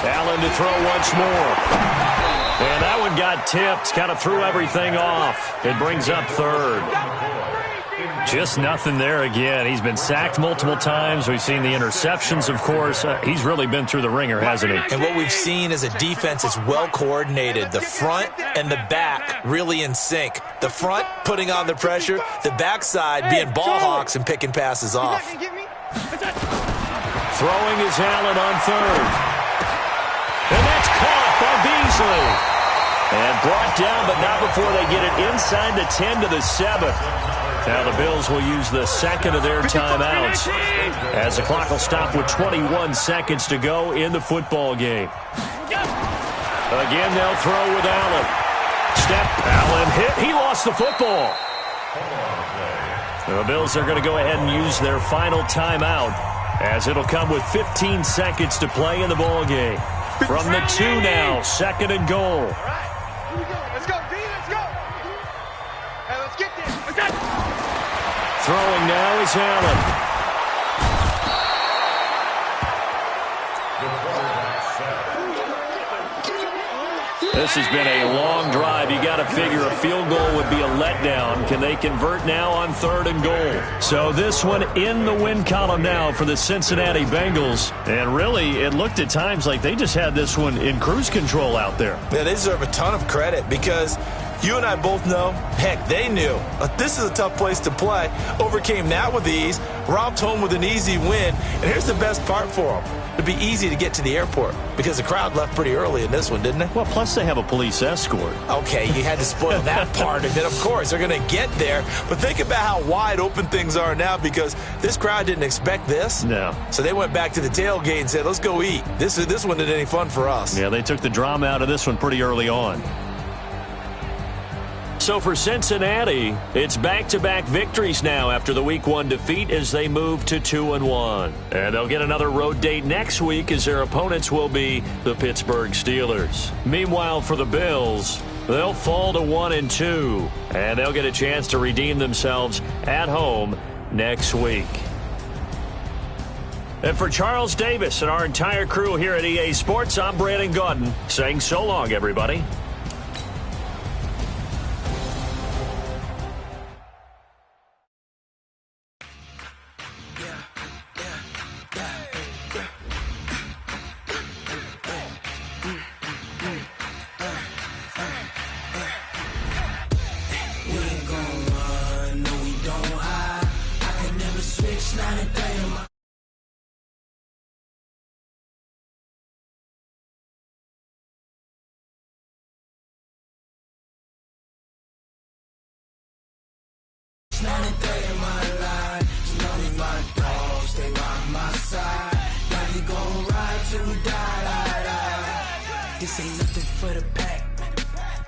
Allen to throw once more. And that one got tipped. Kind of threw everything off. It brings up 3rd. Just nothing there again. He's been sacked multiple times. We've seen the interceptions, of course. He's really been through the ringer, hasn't he? And what we've seen is a defense that's well coordinated. The front and the back really in sync. The front putting on the pressure. The backside being ball hawks and picking passes off. Throwing is Allen on 3rd. And that's caught by Beasley. And brought down, but not before they get it inside the 10 to the 7. Now the Bills will use the 2nd of their timeouts as the clock will stop with 21 seconds to go in the football game. Again, they'll throw with Allen. Allen hit. He lost the football. The Bills are going to go ahead and use their final timeout as it'll come with 15 seconds to play in the ball game. From the 2 now, 2nd and goal. Let's go, D, let's go. Hey, let's get this. Throwing now is Allen. This has been a long drive. You got to figure a field goal would be a letdown. Can they convert now on 3rd and goal? So this one in the win column now for the Cincinnati Bengals. And really, it looked at times like they just had this one in cruise control out there. Yeah, they deserve a ton of credit because You and I both know, heck, they knew. This is a tough place to play. Overcame that with ease, robbed home with an easy win. And here's the best part for them. It'd be easy to get to the airport because the crowd left pretty early in this one, didn't it? Well, plus they have a police escort. Okay, you had to spoil that part of it. Of course, they're going to get there. But think about how wide open things are now because this crowd didn't expect this. No. So they went back to the tailgate and said, let's go eat. This one isn't any fun for us. Yeah, they took the drama out of this one pretty early on. So for Cincinnati, it's back-to-back victories now after the Week 1 defeat as they move to 2-1. And they'll get another road date next week as their opponents will be the Pittsburgh Steelers. Meanwhile, for the Bills, they'll fall to 1-2, and they'll get a chance to redeem themselves at home next week. And for Charles Davis and our entire crew here at EA Sports, I'm Brandon Gaudin saying so long, everybody. This ain't nothing for the pack.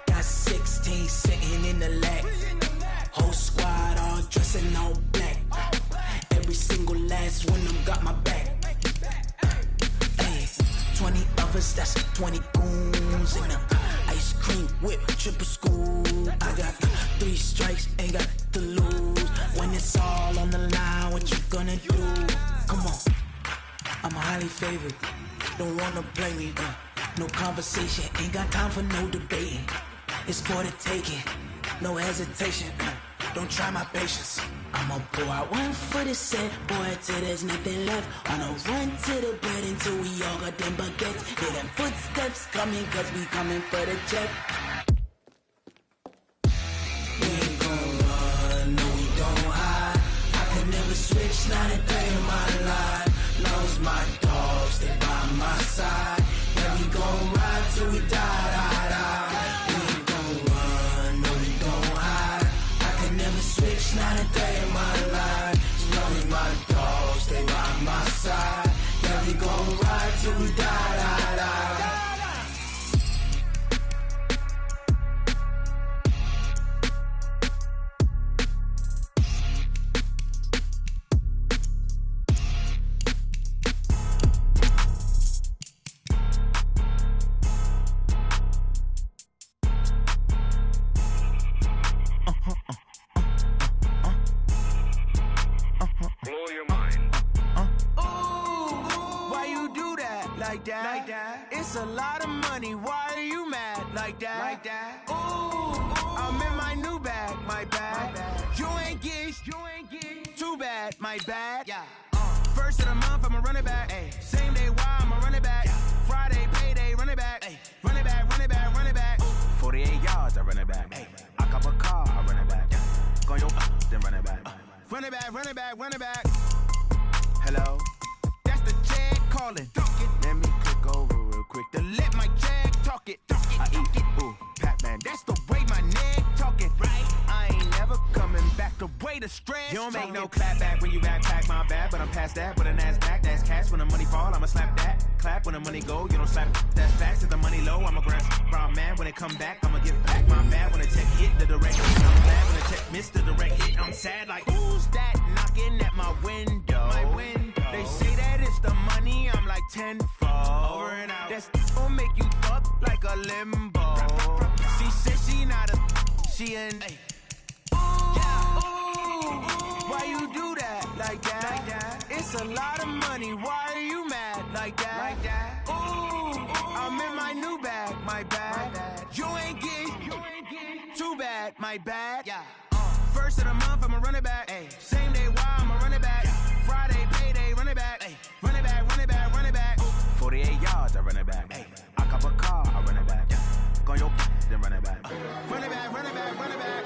Got 16 sitting in the lap. Whole squad all dressing all black. Every single last one of them got my back. Hey, 20 of us, that's 20 goons in a ice cream whip, triple school. I got 3 strikes, ain't got to lose. When it's all on the line, what you gonna do? Come on, I'm highly favored. Don't wanna play me, no conversation, ain't got time for no debating. It's for the taking, no hesitation. Don't try my patience. I'ma pull out one for the set, boy, till there's nothing left. On a run to the bed until we all got them baguettes. Hear them footsteps coming, cause we coming for the check. We ain't gon' run, no we don't hide. I could never switch, not a day in my life. Lost my dogs, they by my side. Yeah, we gon' ride till we die. We ain't gon' run, no we don't hide. I could never switch, not a day in my life. As long as my dogs stay by my side. Yeah, we gon' ride till we die. Like that. It's a lot of money. Why are you mad like that? Ooh, I'm in my new bag, my bag. You ain't get too bad, my bad. Yeah. First of the month, I'ma run it back. Ay. Same day, why I'ma run it back. Yeah. Friday, payday, run it back. Ay. Run it back, run it back, run it back. 48 yards, I run it back. Ay. I cop a car, I run it back. Yeah. Go yo, then run it back. Run it back, run it back, run it back. Hello, that's the check calling. Let me click over real quick to let my check talk it. I eat it, ooh, Pat-Man. That's the way my neck talking. Right, I ain't never coming back. The way the stress. You don't make no clap back when you backpack my bad, but I'm past that. With an ass back, that's cash. When the money fall, I'ma slap that. Clap when the money go, you don't slap. That's facts. If the money low, I'ma grab brown man. When it come back, I'ma give back my bad. When the check hit the direct hit, I'm glad. When the check missed the direct hit, I'm sad. Like who's that knocking at my window? My window. They say that it's the money. I'm like tenfold. Over and out. That's gon' make you up like a limbo. She said she not a, she an. Ay. Why you do that like that? It's a lot of money. Why are you mad like that? Ooh, I'm in my new bag, my bag. You ain't get too bad, my bad. Yeah. First of the month, I'ma run it back. Ay. Same day, why I'ma run it back. Friday, payday, run it back. Ay. Run it back, run it back, run it back. 48 yards, I run it back. Ay. I cop a car, I run it back. Yeah. on your then run it back. Run it back, run it back, run it back.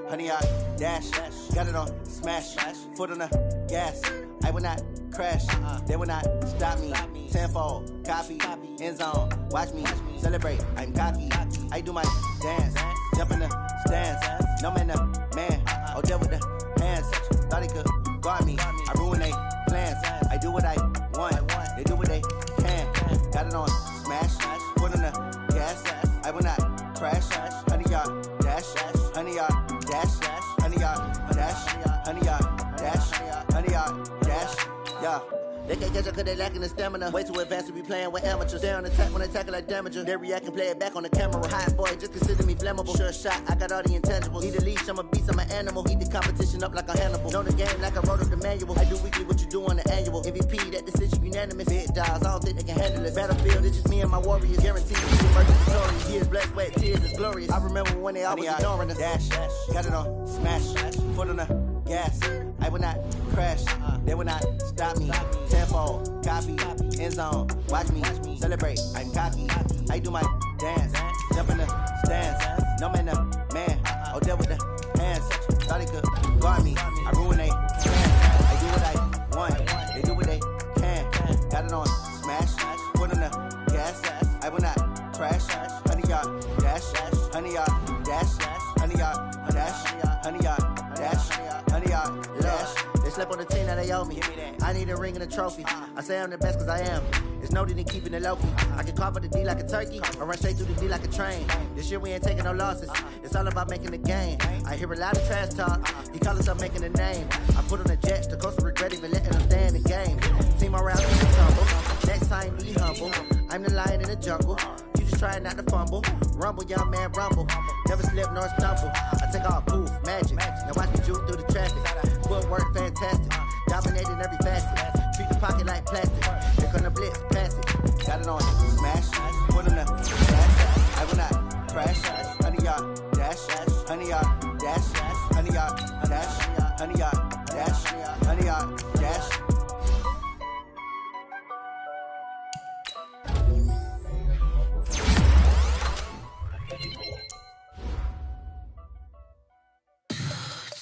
Honey, I dash, got it on smash, foot on the gas. I will not crash, they will not stop me. Tenfold, copy, end zone, watch me celebrate. I'm cocky, I do my dance, jump in the stands. No man, the man, oh, deal with the hands. Thought he could guard me, I ruin they plans. I do what I want, they do what they can. Got it on smash, foot on the gas. I will not crash, honey, y'all dash, honey, y'all dash, honey, y'all dash, honey, y'all dash, honey, y'all dash, yeah. They can't catch up cause they lacking the stamina. Way too advanced to be playing with amateurs. Stay on attack when they tackle like damager. They react and play it back on the camera. Hot boy, just consider me flammable. Sure shot, I got all the intangibles. Need a leash, I'm a beast, I'm an animal. Heat the competition up like a Hannibal. Know the game like I wrote up the manual. I do weekly what you do on the annual. MVP, that decision unanimous. Big dogs, I don't think they can handle it. Battlefield, it's just me and my warriors. Guaranteed to be emerging victorious. Years, blood, sweat, tears, it's glorious. I remember when they always ignoring us. Dash, got it on smash, foot on the gas. I will not crash, they will not stop me. Tenfold, copy, end zone, watch me celebrate. I'm cocky, I do my dance, jump in the stands. No man, the man, oh, deal with the hands. Thought he could guard me, I ruin they plans. I do what I want, they do what they can. Got it on smash, foot on the gas. I will not crash, honey, y'all dash, honey, y'all dash, honey, y'all dash, honey, y'all dash, honey, y'all dash. They slept on the team, now they they owe me. I need a ring and a trophy. I say I'm the best cause I am. There's no need in keeping it low-key. I can carve up the D like a turkey, or run straight through the D like a train. This year we ain't taking no losses. It's all about making the game. I hear a lot of trash talk. He call himself making a name. I put on the Jets, the coach will regret even letting them stay in the game. Team around in the tumble. Next time be humble. I'm the lion in the jungle. You just trying not to fumble. Rumble, young man, rumble. Never slip nor stumble. I take off, poof, magic. Now watch me juke through the traffic. Footwork fantastic. Dominating every facet. Treat the pocket like plastic. Here come the blitz, pass it. Got it on, smash. Put in the dash. I will not crash. 100-yard dash. 100-yard dash. 100-yard dash. 100-yard dash. 100-yard dash.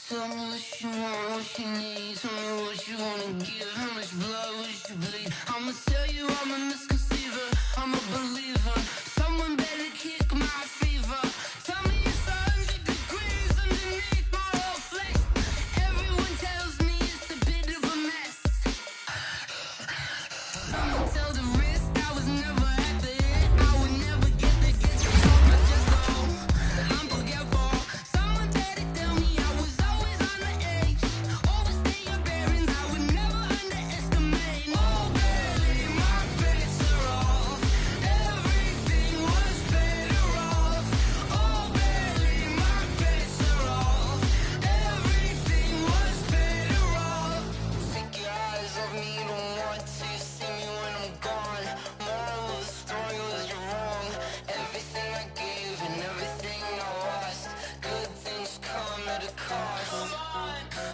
Tell me what you want, what you need. Tell me what you wanna give. How much blood would you bleed? I'ma tell you I'm a misconceiver. I'm a believer. Someone better kick my fever. Tell me it's 100 degrees underneath my whole flesh. Everyone tells me it's a bit of a mess. I'ma tell the risk I was never at the hit. I would never get the gist off my chest. I'm forgetful. Someone better tell me I was always on the edge. Overstay your bearings, I would never underestimate. Oh baby, my bets are off. Everything was better off. Oh baby, my bets are off. Everything was better off. Take your eyes off me, you don't want to see me when I'm gone. Moral of the story was you're wrong. Everything I gave and everything I lost. Good things come at a cost.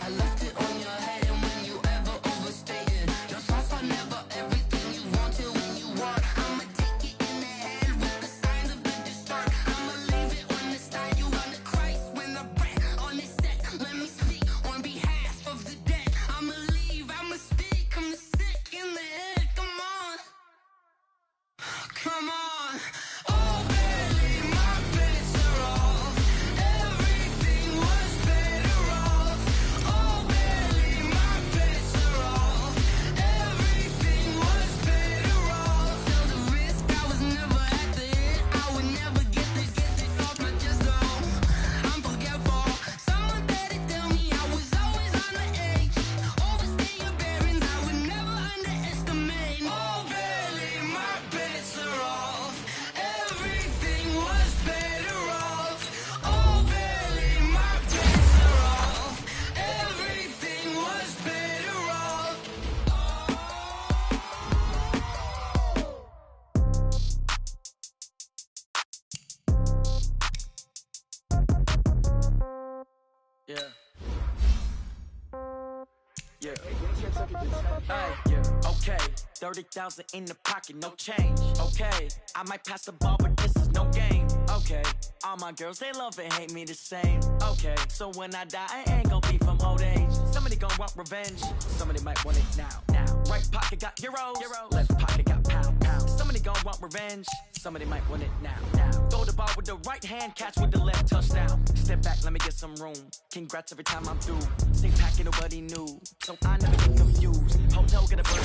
I left it on your head, and when you ever overstated, your thoughts are never everything you wanted when you want. I'ma take it in the head with the signs of the distort. I'ma leave it on the side. You on the Christ when the breath on this set. Let me speak on behalf of the dead. I'ma leave, I'ma speak. I'm the sick in the head. Come on, come on. Oh baby, my bets are off. Everything was better off. Oh baby, my bets are off. Everything was better off. Tell the risk I was never at the hit. I would never get it off my chest. I'm forgetful. Someone better tell me I was always on the edge. Overstay your bearings, I would never underestimate. Oh baby, my bets are off. Everything was better off. Oh baby, my bets are off. Everything was better off. Yeah. Yeah. Hey, yeah. Okay. 30,000 in the pocket, no change. Okay. I might pass the ball, but this is no game. Okay. All my girls, they love and hate me the same. Okay. So when I die, I ain't gon' be from old age. Somebody gon' want revenge. Somebody might want it now. Right pocket got euros. Left pocket got pound. Somebody gon' want revenge. Somebody might want it now. Throw the ball with the right hand, catch with the left, touchdown. Step back, let me get some room. Congrats every time I'm through. Same packet, nobody knew. So I never get confused. Hotel got a bird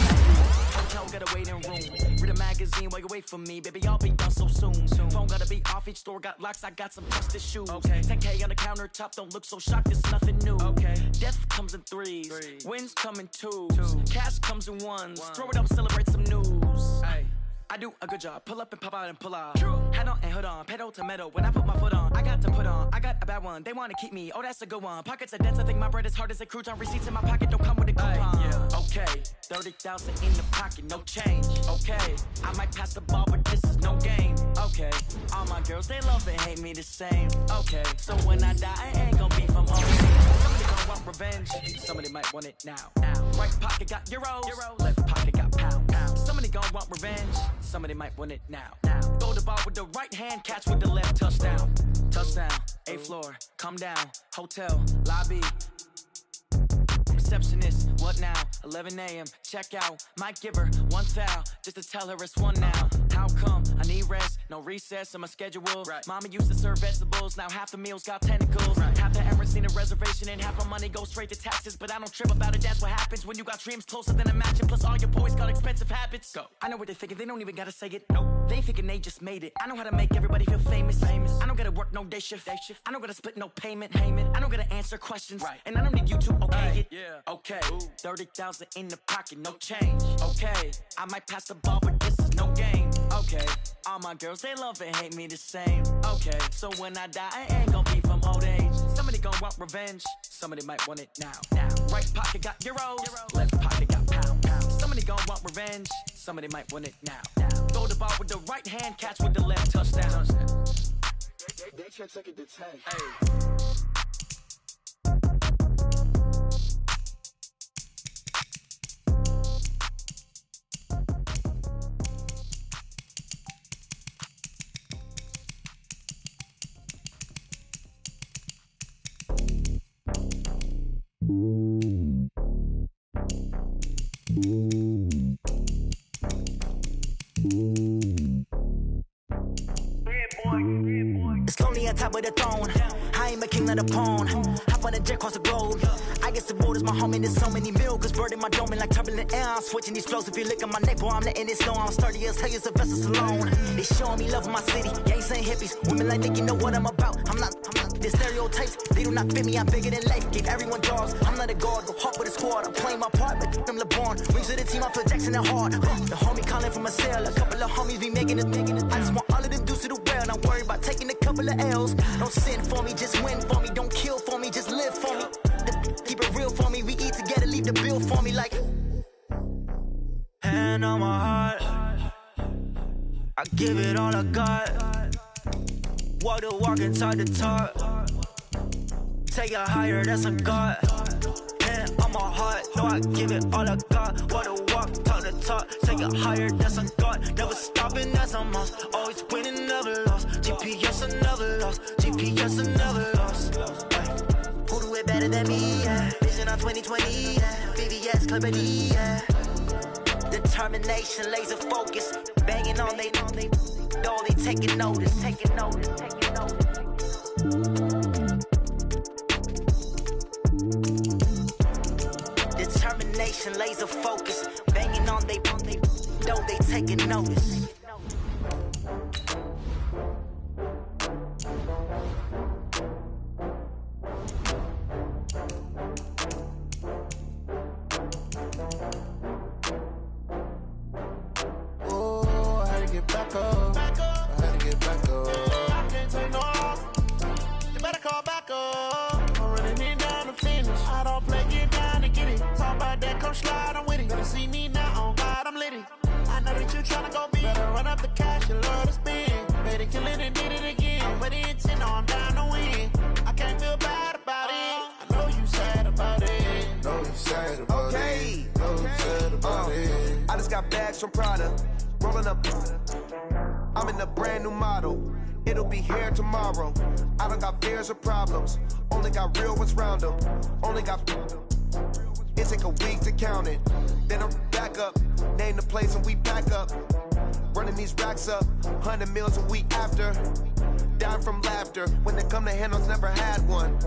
hotel got a waiting room. Read a magazine while you wait for me. Baby, I'll be done so soon. Phone gotta be off, each store got locks. I got some busted shoes. Okay. 10K on the countertop, don't look so shocked, it's nothing new. Okay. Death comes in threes. Wins come in twos. Cash comes in ones. Throw it up, celebrate some news. Ay. I do a good job. Pull up and pop out and pull out. True. Head on and hood on. Pedal to metal. When I put my foot on, I got to put on. I got a bad one. They want to keep me. Oh, that's a good one. Pockets are dense. I think my bread is hard as a crouton. Receipts in my pocket don't come with a coupon. Yeah. Okay. 30,000 in the pocket. No change. Okay. I might pass the ball, but this is no game. Okay. All my girls, they love and hate me the same. Okay. So when I die, I ain't gonna be from home. Somebody gon' want revenge. Somebody might want it now. Right pocket got euros. Left pocket got pound. Somebody gon' want revenge. Somebody might want it now. Throw the ball with the right hand, catch with the left, touchdown. Touchdown, 8th floor, come down, hotel, lobby. Receptionist, what now? 11 a.m., check out. Might give her one foul, just to tell her it's one now. How come? I need rest, no recess in my schedule. Right. Mama used to serve vegetables, now half the meals got tentacles. Right. Half the errands need a reservation and half my money goes straight to taxes. But I don't trip about it, that's what happens when you got dreams closer than a mansion. Plus all your boys got expensive habits. Go. I know what they're thinking, they don't even gotta say it. No, they ain't thinking they just made it. I know how to make everybody feel famous. I don't gotta work no day shift. I don't gotta split no payment. I don't gotta answer questions. Right. And I don't need you to okay it. Yeah. Okay. 30,000 in the pocket, no change. Okay. I might pass the ball, but this is no game. Okay. All my girls, they love and hate me the same. Okay. So when I die, I ain't gonna be from old age. Somebody gon' want revenge. Somebody might want it now. Right pocket got euros. Left pocket got pound. Somebody gon' want revenge. Somebody might want it now. Throw the ball with the right hand, catch with the left, touchdown. They check second to 10. Hey. It's lonely on top of the throne. I ain't a king of the pawn. Hop on a jet across the globe. I guess the road is my home and there's so many milk. Bird in my dome and like turbulent air. I'm switching these flows. If you look at my neck, boy, I'm letting it slow. I'm sturdy as hell as a vessel alone. They showing me love in my city. Gangs and hippies. Women like Nick, you know what I'm about. I'm not the stereotypes. They do not fit me. I'm bigger than life. Give everyone jobs. I'm not a guard. Go hard with a squad. I'm playing my part, but I'm LeBron. Rings of the team. I feel Jackson and hard. The homie calling from a cell. A couple of homies be making it. I just want all of them dudes to the well. Don't worry about taking a couple of L's. Don't sin for me, just win for me. Don't kill for me, just live for me. Keep it real for me. We eat together, leave the bill for me like. Hand on my heart, I give it all I got. Walk the walk and talk the talk. Take it higher, that's a God. Hand on my heart, no, I give it all I got. Walk the walk, talk the talk. Take it higher, that's a God. Never stopping, that's a must. Always winning, never lost. GPS, I never lost. GPS, I never lost. Who do it better than me? Yeah. Vision on 2020. Yeah. VVS, Clarity. Yeah. Determination, laser focus. Banging on they door, they taking notice. Taking notice. Determination, laser focus. Banging on they door, they taking notice. Back up. I had to get back up. I can't take no off. You better call back up. I'm running it down to finish. I don't play, get down to get it. Talk about that, come slide, I'm with it. Better see me now, on God, I'm litty. I know that you tryna go big. Better run up the cash, you love to spend. Better kill it and did it again. I'm with the intent, no, I'm down to win. I can't feel bad about it. I know you sad about it. Know you sad about it. Know you sad about it. I just got bags from Prada. Rolling up, I'm in a brand new model. It'll be here tomorrow. I don't got fears or problems. Only got real ones round them. Only got. It take a week to count it. Then I'm back up. Name the place and we back up. Running these racks up. 100 meals a week after. Down from laughter. When they come to handles, never had one.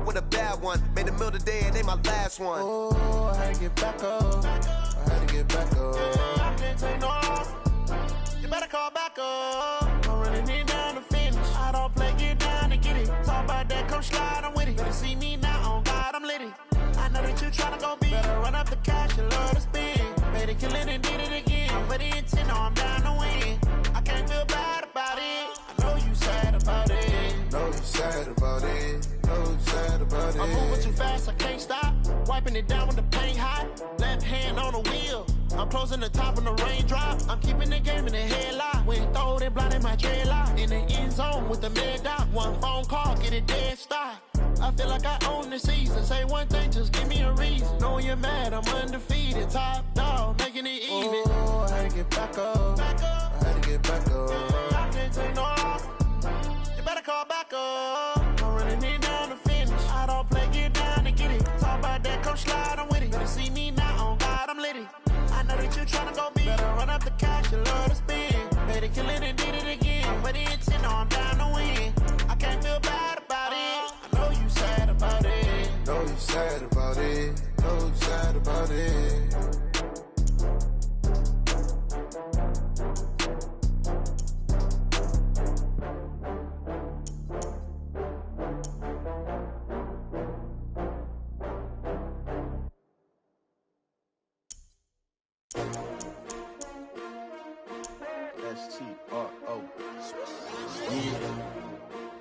With a bad one. Made a meal today and ain't my last one. Oh, I had to get back up. I had to get back up. I can't take no off. You better call back up. I'm running it down to finish. I don't play, get down to get it. Talk about that, come slide, I'm with it. Better see me now, on God, I'm litty. I know that you tryna go big. Better run up the cash, you love to spend. Better kill it and did it again. I'm with the intent, no, I'm down to win. I can't feel bad about it. I know you sad about it. Know you sad about it. Know you sad about it. I'm moving too fast, I can't stop. Wiping it down when the paint hot. Left hand on the wheel. I'm closing the top when the raindrop. I'm keeping the game in the headlock. When throw it blind in my dreadlock. In the end zone with the mid dot. One phone call, get it dead stop. I feel like I own the season. Say one thing, just give me a reason. Knowing you're mad, I'm undefeated. Top dog, making it even. Oh, I had to get back up. I had to get back up. I can't take no off. You better call back up. I'm running it down to finish. I don't play, get down to get it. Talk about that, come slide, I'm with it. Better see me now, on God, I'm litty. I know that you tryna go big. Better run up the cash, you love to spend. way to kill it and did it again. But the intent, no, I'm down to win. I can't feel bad about it. I know you sad about it. Know you sad about it. Know you sad about it. S-T-R-O. Yeah.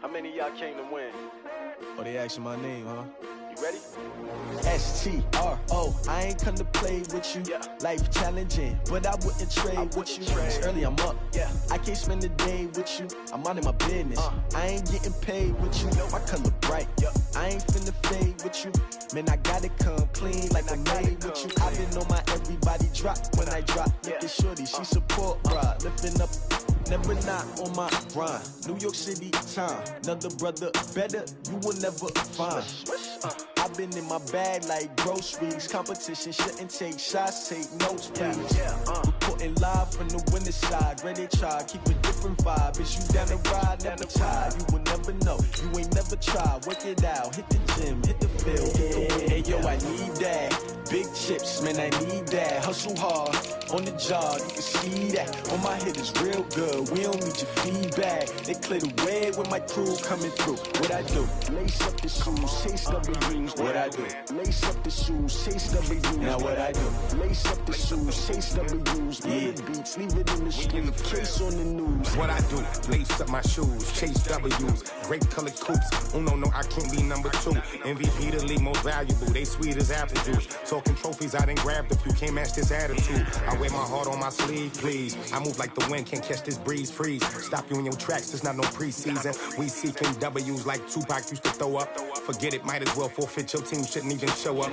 How many of y'all came to win? Oh, they asking my name, huh? You ready? S-T-R-O. I ain't come to play with you. Yeah. Life challenging, but I wouldn't trade with you. It's early, I'm up. Yeah. I can't spend the day with you. I'm minding my business. I ain't getting paid with you. My color bright. I ain't finna fade with you. Man, I gotta come clean like I made with you. I been on my everybody drop when I drop. Look at shorty, she support ride. Lifting up, never not on my grind. New York City time. Another brother better, you will never find. I've been in my bag like groceries. Competition shouldn't take shots, take notes, please. Reporting live from the winning side. Ready to try, keep a different vibe. Is you down the ride, never tired. You will never know, you ain't never tried. Work it out, hit the gym, hit the field, hit the win. Hey yo, I need that. Big chips, man, I need that. Hustle hard, on the job, you can see that. On my hit is real good, we don't need your feedback. They clear the way when my crew coming through. What I do? Lace up the shoes, chase W's. What I do? Lace up the shoes, chase W's. Now what I do? Lace up the shoes, chase W's. Yeah. Beats, leave it in the street, case on the news. What I do? Lace up my shoes, chase W's. Great colored coops. Oh no, I can't be number 2. MVP the league most valuable. They sweet as apple juice. Talking trophies, I done grabbed a few. Can't match this attitude. I wear my heart on my sleeve, please. I move like the wind, can't catch this breeze. Freeze. Stop you in your tracks, there's not no preseason. We seeking W's like Tupac used to throw up. Forget it, might as well forfeit. Your team shouldn't even show up.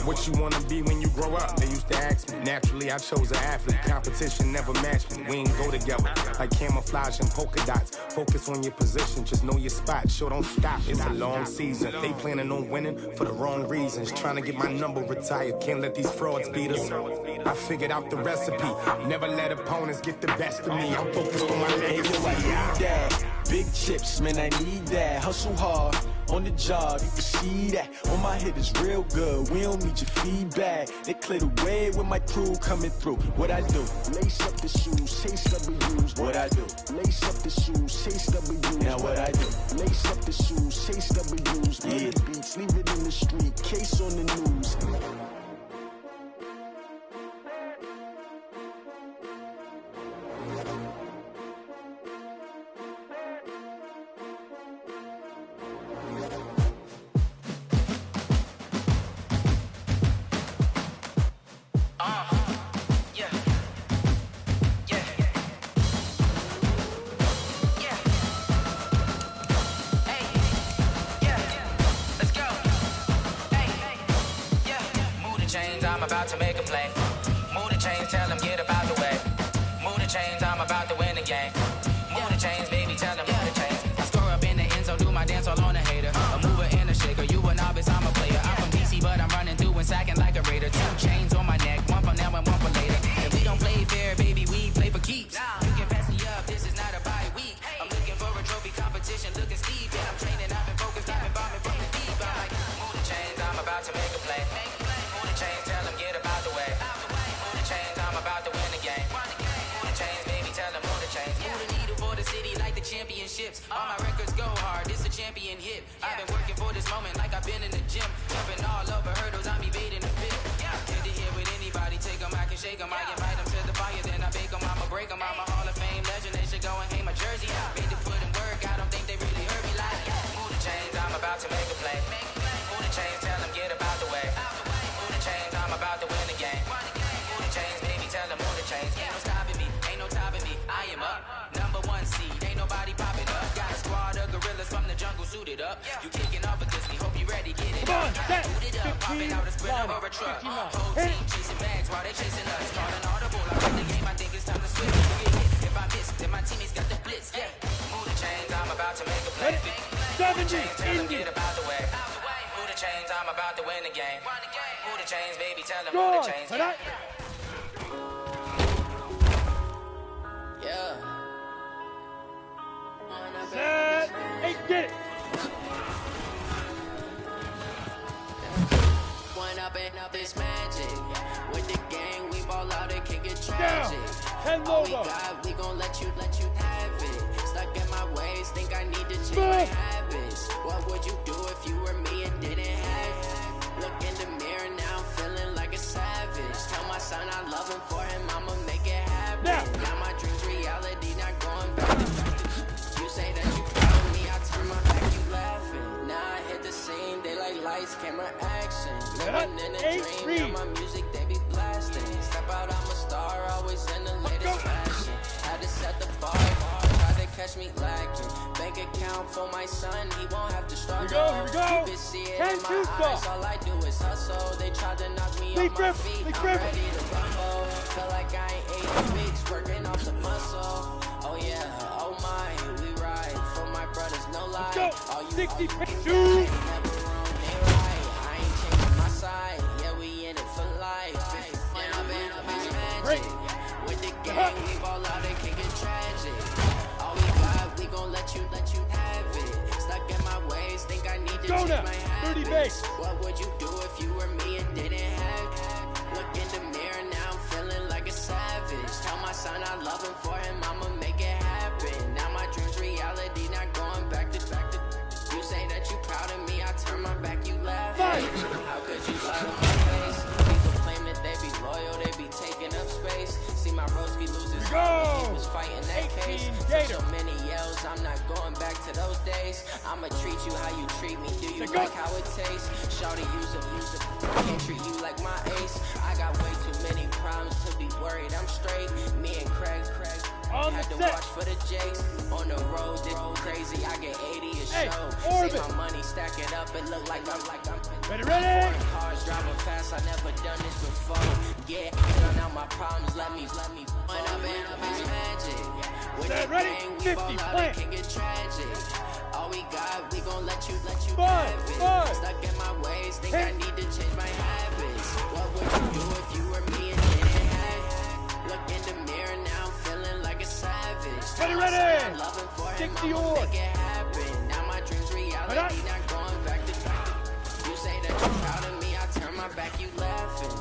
What you wanna be when you grow up? They used to ask me. Naturally, I chose an athlete. Competition never matched me. We ain't go together like camouflage and polka dots. Focus on your position, just know your spot. Sure, don't stop. It's a long season. They planning on winning for the wrong reasons. Trying to get my number retired. Can't let these frauds beat us. I figured out the recipe. Never let opponents get the best of me. I'm focused on my legacy. I need that. Big chips, man, I need that. Hustle hard, on the job, you can see that. On my hit is real good, we don't need your feedback. They clear the way when my crew coming through. What I do? Lace up the shoes, chase W's. What I do? Lace up the shoes, chase W's. Now what I do? Lace up the shoes, chase W's. Yeah. Beats, leave it in the street, case on the news. I'm about to make a play. Move the chains, tell them get about the way. Move the chains, I'm about to win the game. Move the chains, baby, tell them move the chains. I score up in the end zone, do my dance all on a hater. A mover and a shaker, you a novice, I'm a player. I'm from DC, but I'm running through and sacking like a raider. 2 chains on my neck, one for now and one for later. And we don't play fair, baby, we play for keeps. You can pass me up, this is not a bye week. I'm looking for a trophy competition, looking steep. Yeah, I'm training, I've been focused, I've been bombing from the deep. I'm like, move the chains, I'm about to make a play. Move the chains, tell them get about the way. Move the chains, I'm about to win the game. Move the chains, baby, tell them move the chains. Move the needle for the city like the championships. All my records go hard, this a champion hit. I've been working for this moment like I've been in the gym. Jumping all over hurdles, I'm evading the pit. Good to hear with anybody, take them, I can shake them. I invite them to the fire, then I bake them, I'ma break them. I'm a Hall of Fame legend, they should go and hang my jersey. Made to put in work, I don't think they really heard me like. Move the chains, I'm about to make a play. Move the chains, tell them get about the way. Move the chains, I'm about to win the game. Move the chains, baby, tell them move the chains. Ain't no stopping me, ain't no topping me. I am up, number 1 seed, ain't nobody popping up. Got a squad of gorillas from the jungle suited up. You kicking off against me, hope you ready, get it up. Boot it up, popping out a sprinter or a truck. Whole team chasing bags while they chasing us. Calling audible, I win the game, I think it's time to switch. Get hit, if I miss, then my teammates got the blitz. Yeah, move the chains, I'm about to make a play. Move the chains, tell them get about the way. Move the chains, I'm about to win the game. Move the chains, baby, tell them move the chains. Yeah. Get it. One up and up is magic. With the gang, we ball out and kick it tragic. All we got, we gon' let you have it. Stuck in my ways, think I need to change my habits. What would you do if you were me and didn't have it? Look in the mirror now, I'm feeling like a savage. Tell my son I love him, for him I'ma make it happen. Now my dreams reality, not going back. You say that you proud of me, I turn my back, you laughing. Now I hit the scene, they like lights, camera, action. Living in a dream, now my music they be blasting. Step out, I'm a star, always in the latest fashion. Had to set the bar, try to catch me lacking. Bank account for my son, he won't have to struggle. Here we go. You can see it in my eyes, all I do is hustle. They tried to knock me off my feet, I'm ready to rumble. Feel like I ain't 8 weeks, working off the muscle. Oh yeah, oh my, we ride for my brothers, no lie. All you 60 never wrong, they right. I ain't changing my side, yeah, we in it for life. When I've been up is magic. With the gang, we ball out and kick it tragic. All we got, we gon' let you have it. Stuck in my ways, think I need to change my habits. What would you do if you were me and didn't have it? Look in the mirror, now I'm feeling like a savage. Tell my son I love him, for him I'ma make it happen. Now my dreams reality, not going back to. You say that you proud of me, I turn my back, you laugh. How could you lie to my face? People claim that they be loyal, they be taking up space. See my Roski lose his heart, he was fighting that case. So many yells, I'm not going back to those days. I'ma treat you how you treat me, do you like how it tastes? Shawty, use a, can't treat you like my ace. I got way too many problems to be worried, I'm straight. Me and Craig, had to watch for the Jakes. On the road, this crazy, I get 80 a show. See my money, stack it up, it look like I'm ready. Foreign cars, driving fast, I never done this before. Yeah, run out my problems, let me. When I've been up is magic. With the gang, we ball out and can get tragic. All we got, we gon' let you have it. Stuck in my ways, think I need to change my habits. What would you do if you were me and didn't have it? Look in the mirror, now I'm feeling like a savage. Ready. 60 or make it happen. Now my dreams reality, not going back to. You say that you're proud of me, I turn my back, you laughing.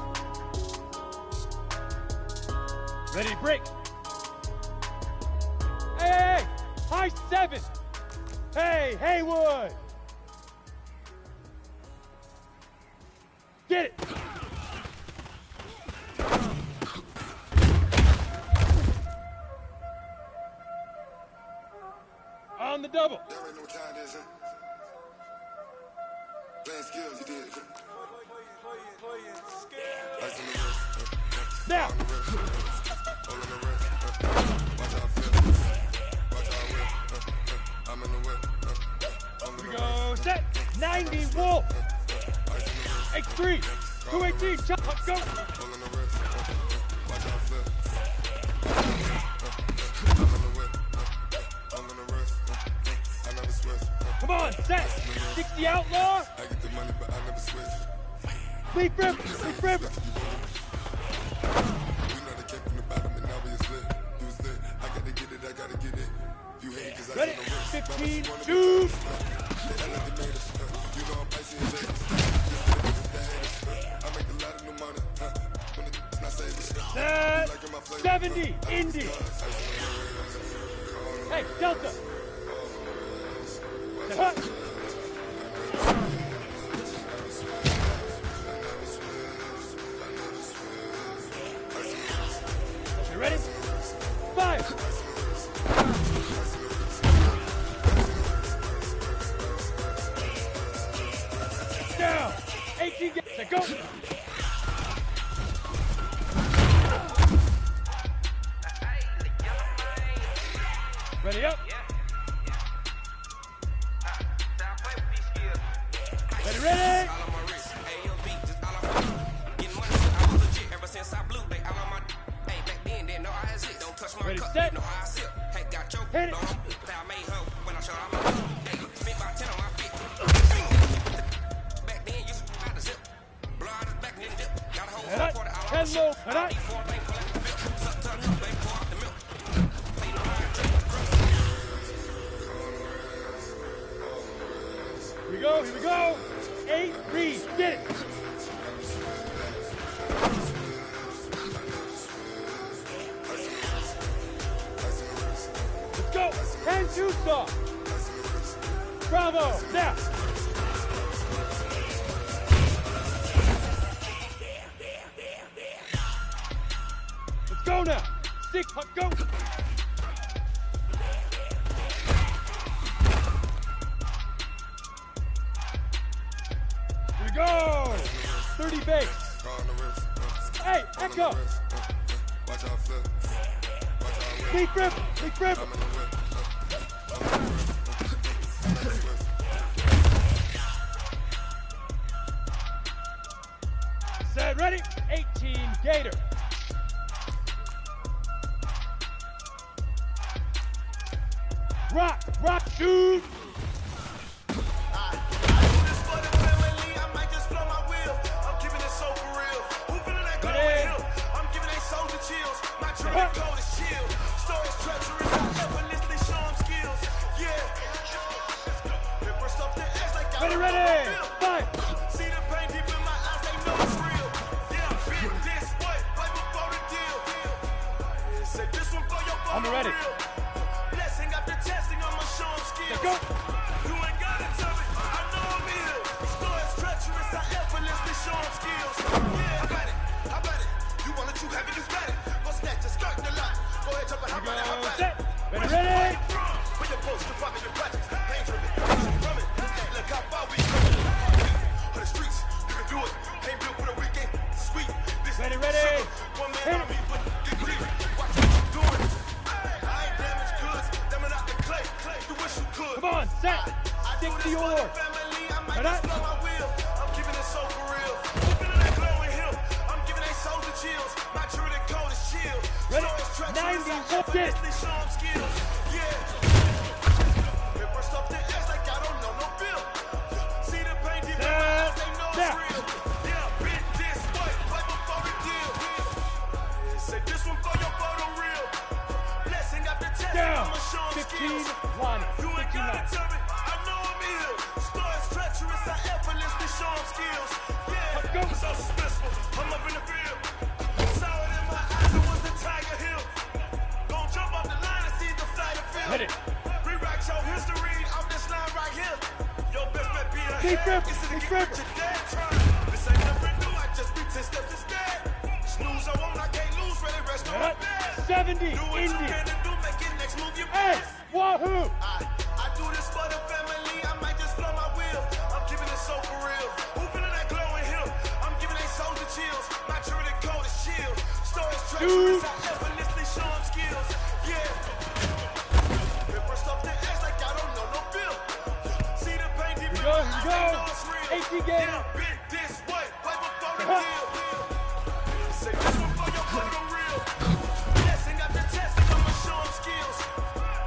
Ready to break. Hey, high 7. Hey, Haywood. Get it. On the double. Playing skills, you did. Now. Here we go. Set. 90 Wolf. X3. 218. Chop. Go. Come on, set. 60 Outlaw. I get the money, but I never switch. Leaf River. You know they came from the bottom and now we is lit. You was lit. I gotta get it, I gotta get it. You hate cause I ready. got no 15, 2. You know I'm icy and jaded. I make a lot of new money. When it's not saving. 70, Indy. Hey, Delta. You ready? 5. Down. 18. Go. Ready up. Ready, ready. Ready, set. Hit it. Hello. go, here we go. 8-3, get it. Let's go, 10-2 stop. Bravo, now. Let's go now. 6, go. Here we go. 30 base. Hey, echo. Big grip, big grip. Set, ready? 18, Gator. Rock, rock, dude. Ready, fight! See the pain deep in my eyes, they know it's real. Yeah, big this, what? Right before the deal. Say this one for your phone. I'm ready. Blessing after testing, I'ma show them skills. Let's go. You ain't gotta tell me, I know I'm ill. Stories treacherous, I effortlessly show them skills. Yeah, I got it, I got it. You want it, you have it, you got it. Go snatch it, start the lot. Go ahead, jump it, how about it, how about it? Ready? When you're supposed to pop in your projects, pain driven, from it. Look how far we come. On the streets, you can do it. Ain't built for the weekend. Sweet. This ready. One man on me, but degree. Watch what you doing. I ain't damaged goods. Them are not the clay. You wish you could. Come on, set. Stick to your oar. I might just blow my wheel. I'm keeping it so for real. Feeling that glowing hill. I'm giving they souls the chills. My true the cold is chill. Ready? 90, whoop it. Show them skills. Yeah. Up the edge like I don't know no bill. See the pain deep in my eyes, they know it's real. Yeah, bit this, what? Right before the deal. Say this one for your photo real. Blessing after testing, I'ma show them skills. You ain't gotta tell me, I know I'm ill. Stories treacherous, I effortlessly show them skills. Yeah, I'm so suspenseful, I'm up in the field. Saw it in my eyes, it was the Tiger Hill. Gon' jump off the line and see the flight of field. Hit it. Rewrite your history. Right here. Your best bet be ahead. It's in the get rich or dead trying. This ain't nothing new, I just be 10 steps instead. Snooze I won't, I can't lose, ready, rest on my bed. 70, do what you can to do, make it next move you best. Wahoo! I do this for the family, I might just blow my wheel. I'm keeping it so for real. Who feeling that glowing hill? I'm giving they souls the chills. My true the cold is chill. Stories treacherous, I effortlessly show them skills. Yeah. First off the edge like I don't know no bill. Go, 18 games. Yeah, big this way, right before the deal. Say this one for your photo real. Blessing after testing, I'ma show them skills.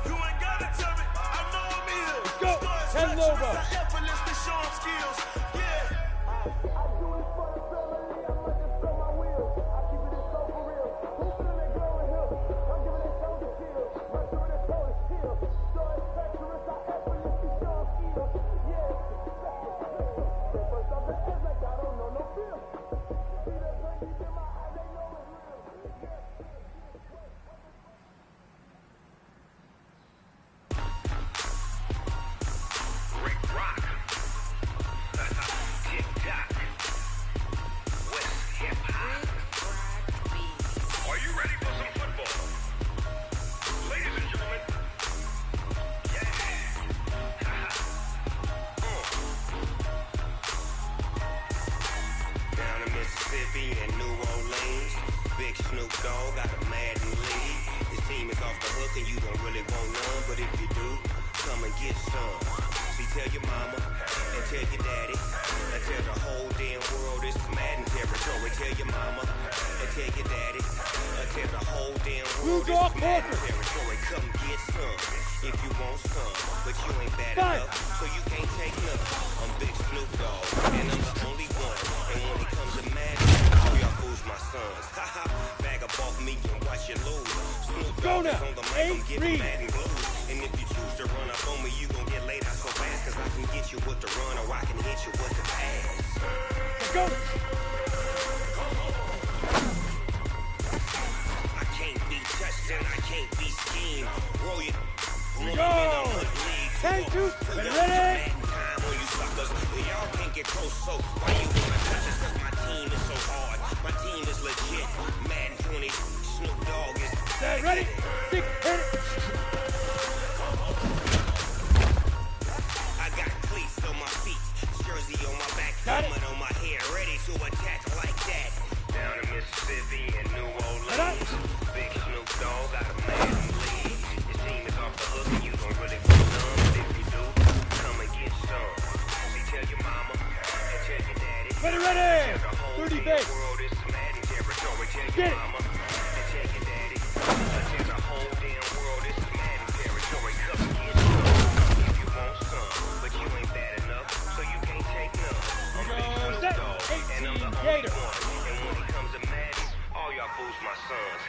You ain't gotta tell me, I know I'm ill. Let's go, hello, bro. I effortlessly show them skills. Yeah. I do it for the family, I might just blow my wheel. I keep it so for real. Who feeling that glowing hill? I'm giving it so to chill. My true the cold is chill. Stories treacherous, I effortlessly show them skills. Yeah. Go now. 8-3. And if you choose to run up on me, you gon' get laid out so fast, cause I can get you with the run or I can hit you with the pass. Let's go. I can't be touched and I can't be schemed. Roll you. Here we go. 10, 2, ready? When you suckers, y'all can't get close, so why you wanna touch us? Cause my team is so hard. My team is legit. Madden 20, Snoop Dogg is. Set, ready? 6, hit it. I got cleats on my feet, jersey on my back, helmet on my head, ready to attack like that. Down in Mississippi and New Orleans, Big Snoop Dogg got a man in lead. Your team is off the hook and you don't really want none, but if you do, come and get some. See, tell your mama and tell your daddy. Ready? 30 base. World is Madden territory. Tell your mama and tell your daddy. Tell the whole damn world is Madden territory. Come and get some if you want some, but you ain't bad enough, so you can't take none. I'm Big Snoop Dogg, and I'm the only one. And when it comes to Madden, all y'all fools my sons.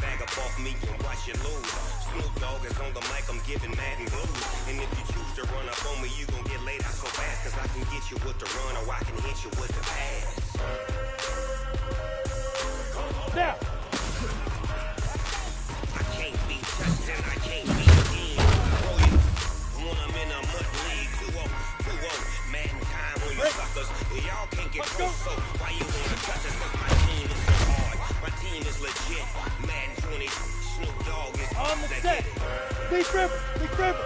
Bag up off me and watch you lose. Snoop Dogg is on the mic, I'm giving Madden blues. And if you choose to run up on me, you gon' get laid out so fast, cause I can get you with the run or I can hit you with the pass. Now. I can't be touched and I can't be schemed. Roll you. When I'm in a mud league, 2-0, Madden time when you suckers. Y'all can't get close, so why you wanna touch us? Cause my team is so hard. My team is legit. Madden 20, Snoop Dogg is on the set. Big River, Big River.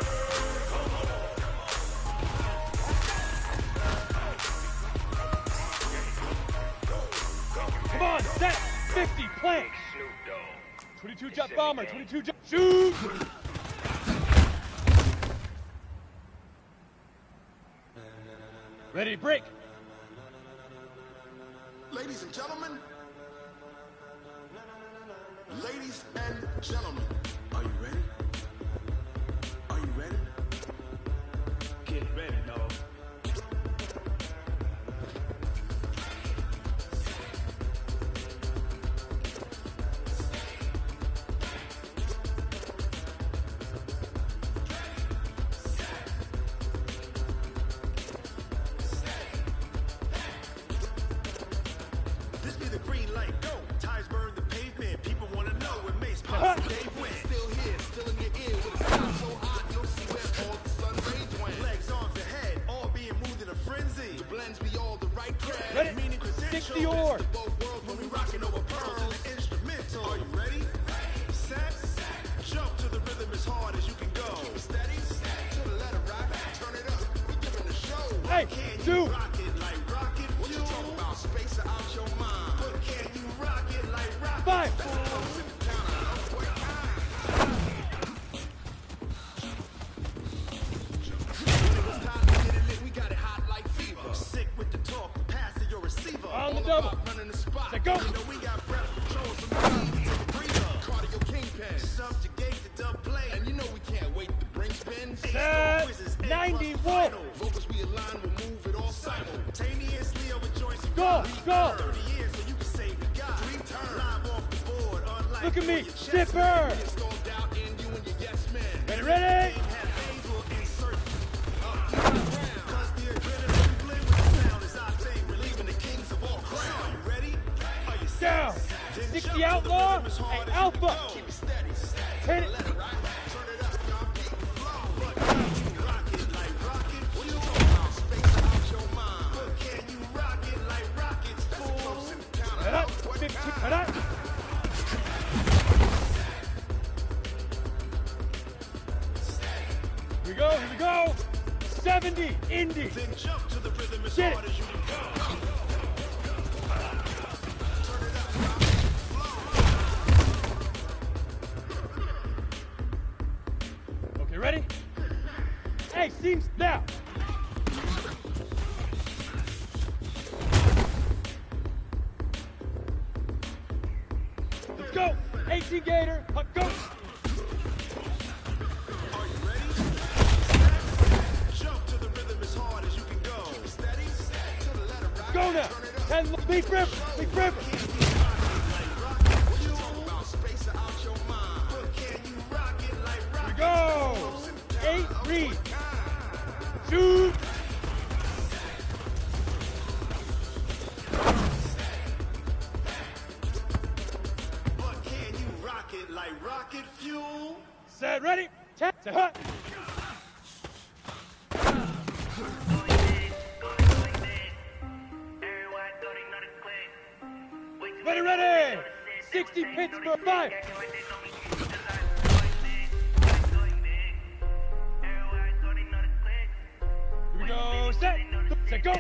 Come on, set. 50, plant. 22 jet bomber, 22 jet. Shoot! Ready to break. Ladies and gentlemen. Ladies and gentlemen. Are you ready? Are you ready? Get ready, dog. This be the green light, go. Ties burn the pavement. People wanna know when Mace pops. They win. Still here, still in your ear with a sound so hot you'll see where all the sun rays went. Legs on the head, all being moved in a frenzy. The blends be all the right cred. Ready? Meaning credentials. 60 or. Both worlds when we rockin' over pearls and the instrumental. Are you ready? Set. Jump to the rhythm as hard as you can go. Keep it steady. To the letter rock. Turn it up. We giving the show. Hey, can two. you rock it like rocket fuel? What you talking about? Space out your mind. But can you rock it like rocket 5. Sick with the talk, pass to your receiver. On the double. Running the spot. Set, go. You know we got breath control from the take a breather. Cardio kingpin. Subjugate the dub play. And you know we can't wait to bring spin. Set. 91. Vocals we align, we'll move it all simultaneously over joints. Go, go. 30 years so you can say we got 3 turns. Live off the board, unlike Look at me, your chest zipper. man. We installed doubt in you and your yes man. Ready? Down. 60 outlaw and alpha. Hit it. Head up. 15. Head up. Here we go. Here we go. 70. Indy. Then jump to the rhythm as Get hard it. as you can go. Okay, ready? Hey, seams now. Let's go. 18 Gator. Huck, go. Are you ready? Jump to the rhythm as hard as you can go. Steady, to the letter rock. Go now. 10. Big River. Big River. What you talking about? Space out your mind. But can you rock it like rock? Here we go. 8 read. Shoot. like rocket fuel. Set, ready, set, hut. Ready, ready! 60 pits for 5. Here we go, set, go!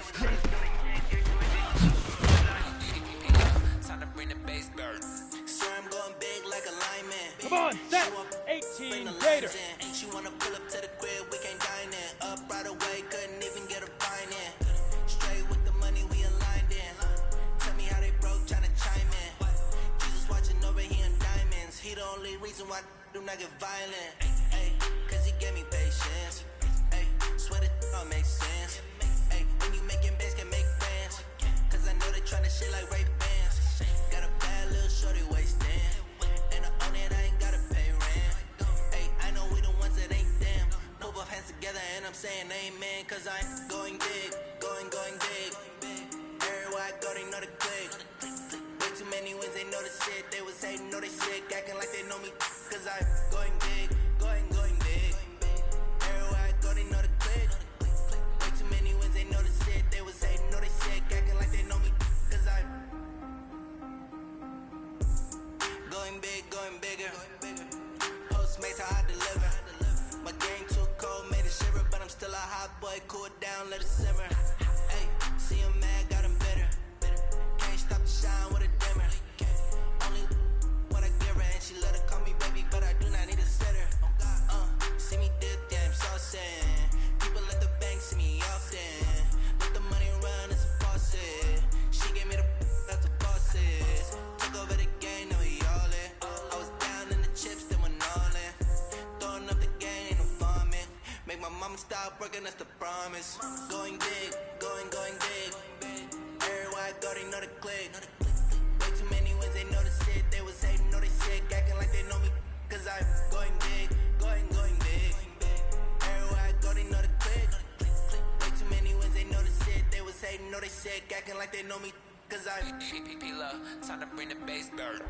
Time to bring the bass burn. So I'm going big like a lineman. Come on, set, 18 Gator. She wanna pull up to the crib, we can't dine in. Up right away, couldn't even get a fine in. Straight with the money, we aligned in. Tell me how they broke, tryna chime in. Jesus watching over here in diamonds. He the only reason why I do not get violent. Ay, cause he gave me patience. Ay, swear that all makes sense. Ay, when you making bands, can make friends. Cause I know they tryna shit like Ray Bans. Got a bad little shorty wasting. And I own it, I ain't gotta pay rent. Ay, I know we the ones that ain't them. Put both hands together and I'm saying amen. Cause I'm going big, going big. Everywhere I go, they know the click. Way too many wins, they know the shit. They was hating, know they sick, acting like they know me. Cause I'm going big, going big. Everywhere I go, they know the click. Way too many wins, they know the shit. They was hating, know they sick, acting like they know me. Cause I'm going big, going bigger. Postmates how I deliver. My game too cold, made it shiver, but I'm still a hot boy. Cool it down, let it simmer. Hey, see him mad, got him bitter. Can't stop the shine with a dimmer. Only what I give her, and she let her call me baby, but I do not need a sitter. See me dip, damn saucy. People at the bank see me often. Let the money run, it's a faucet. She gave me the that's the bosses. Took over the game, now we all in. I was down in the chips, then went all in. Throwing up the game, ain't no farming. Make my mama stop working, that's the promise. Going big, going big. Everywhere I go, they know the click. Way too many wins, they know the shit. They was hating, know they sick, acting like they know me. Cause I'm going big, going big. Everywhere I go, they know the click. Way too many wins, they know the shit. They was hating, know they sick, acting like they know me. Cause I'm love, time to bring the bass burn.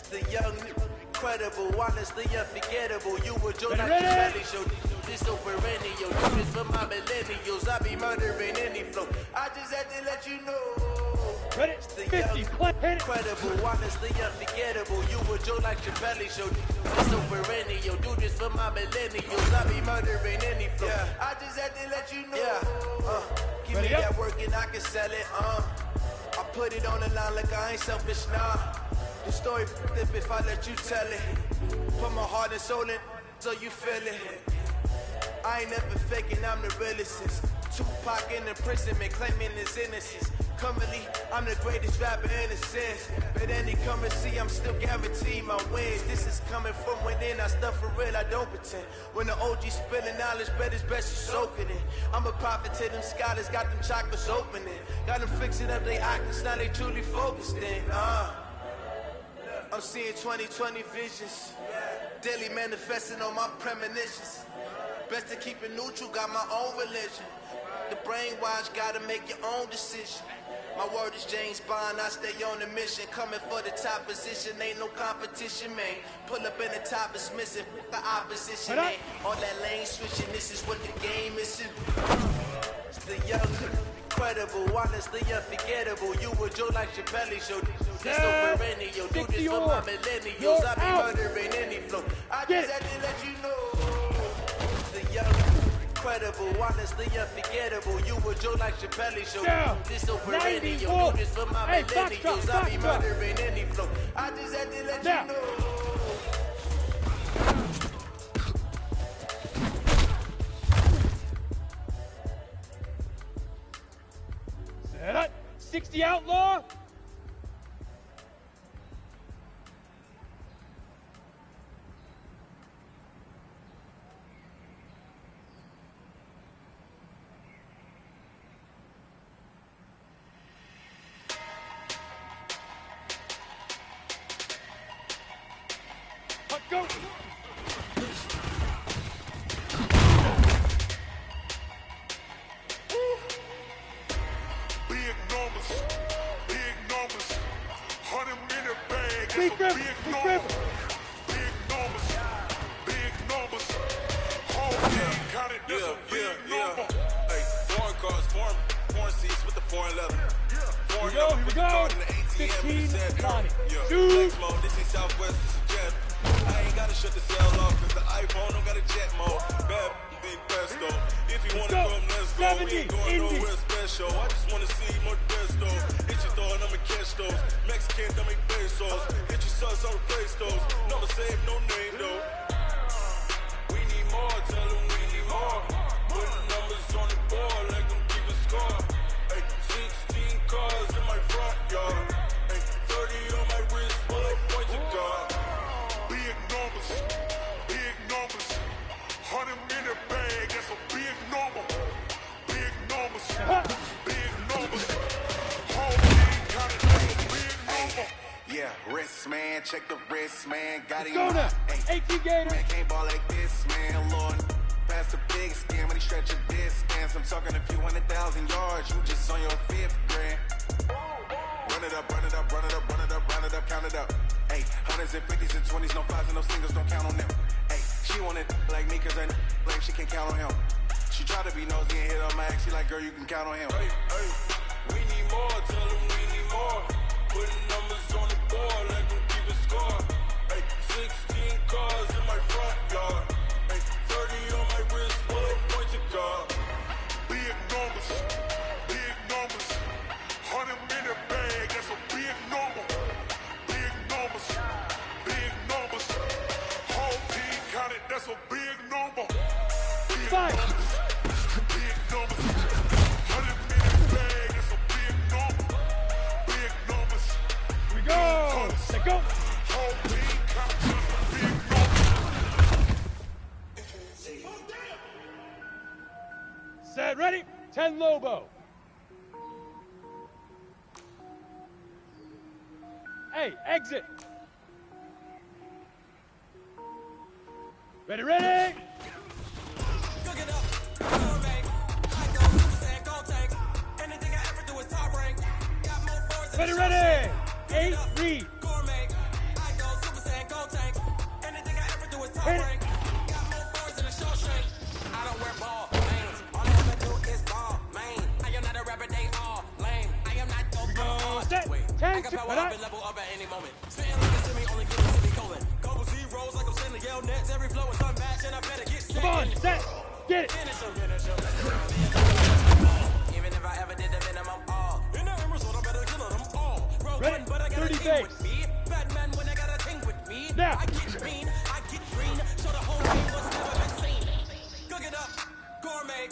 The young, incredible, honestly unforgettable. You were Joe like your belly show. This so perennial. You just for my millennials. I be murdering any flow. I just had to let you know. Ready? The young, incredible, honestly unforgettable. You were Joe like your belly show. This so perennial. Do this for my millennials. I be murdering any flow. I just had to let you know. Give me that work and I can sell it. I put it on the line like I ain't selfish, nah. The story if I let you tell it. Put my heart and soul in so you feel it. I ain't never faking, I'm the realest. Tupac in imprisonment, claiming his innocence. Currently, I'm the greatest rapper in a sense. But any currency, I'm still guaranteed my wins. This is coming from within, I stuff for real, I don't pretend. When the OG spilling knowledge, bet it's best you soak it in. I'm a prophet to them scholars, got them chakras opening. Got them fixing up they octaves, now they truly focused in. I'm seeing 2020 visions. Daily manifesting on my premonitions. Best to keep it neutral, got my own religion. The brainwash, gotta make your own decision. My word is James Bond, I stay on the mission. Coming for the top position, ain't no competition, man. Pull up in the top is missing, the opposition, man. On that lane switching, this is what the game is. It's the young, incredible, honestly unforgettable. You were Joe like your belly show. This no perennial, do this for my millennials. I be murdering any flow. I just had to let you know. The young, incredible, honestly unforgettable. You a Joe like Chappelle show. Down. This so 90 perennial. wolf. Do this for my Hey, millennials. backdrop, I be backdrop. murdering any flow. I just had to let Now. you know. Set up. 60 outlaw. Go. Big numbers, 100-minute bag. Big That's a grip, big big number. grip. Big numbers. Whole team counted. That's a big number. Hey, foreign cars, foreign seats with the foreign leather. Foreign Here we number, go. put the card in the ATM and it 15, said, 90. yeah. Shoot. Flex mode, this ain't Southwest, this is jet. I ain't gotta shut the cell off, cause the iPhone don't got a jet mode. Bad big pesto. If you wanna come, let's go. We ain't going nowhere special. I just wanna see more desto. Hit your throw and I'ma catch those. Mexican, don't make pesos. Hit your sauce, I'll replace those. Number save, no name though. We need more, tell them we need more. Put numbers on the board, like them keep a score. Hey, 16 cars in my front yard. Hey, 30 on my wrist, bullet points of God. Big numbers. 100-minute bag. That's a big number. Big numbers. Whole team counted. That's a big number. Yeah, wrist man, check the wrist man, got him. Go now. 18 Gators. Man can't ball like this, man, Lord. Pass the big skin when he stretch a distance. I'm talking a few 100,000 yards, you just on your 5th grand. Run it up, run it up, run it up, run it up, run it up, count it up. Hey, hundreds and 50s and 20s, no 5s and no singles, don't count on them. Hey, she wanted like me cause I like she can't count on him. She tried to be nosy and hit up my ex, she like, girl, you can count on him. Hey, we need more, tell them we need more. Putting numbers on the board, let them keep a score. Hey, 16 cars in my front yard. Hey, 30 on my wrist, bullet points of God. Big numbers. 100-minute bag. That's a big number. Big numbers. Whole team counted. That's a big number. Big numbers. 100-minute bag. That's a big number. Big numbers. Here we go. Let go. Whole team counted. That's a big number. Set, ready? 10 Lobo. Hey, exit. Ready, ready? Cook it up, gourmet. I go super saiyan, go tank. Anything I ever do is top rank. Got more boards than Ready, a ready? Shawshank. 8, read. Gourmet. I go super saiyan, go tank. Anything I ever do is top Hit it. rank. Got more boards than a Shawshank. I don't wear ball lanes. All I ever do is ball lane. I am not a rapper, they all lame. I am not dope. Go, set. Wait, 10, I can power right. up and level up at any moment. Spitting like a semi, only give a semicolon. Couple zeros like I'm sending yell nets. Every flow is unmatched, and I better get set. Come on, set. Get it. Finish 'em. Even if I ever did the minimum all. In the Emerald, so I better kill them all. Roll Ready? one, but I got 30 a team days. with me. Batman when I got a team with me. Now. I get mean, I get green. So the whole team was never been seen. Cook it up, gourmet.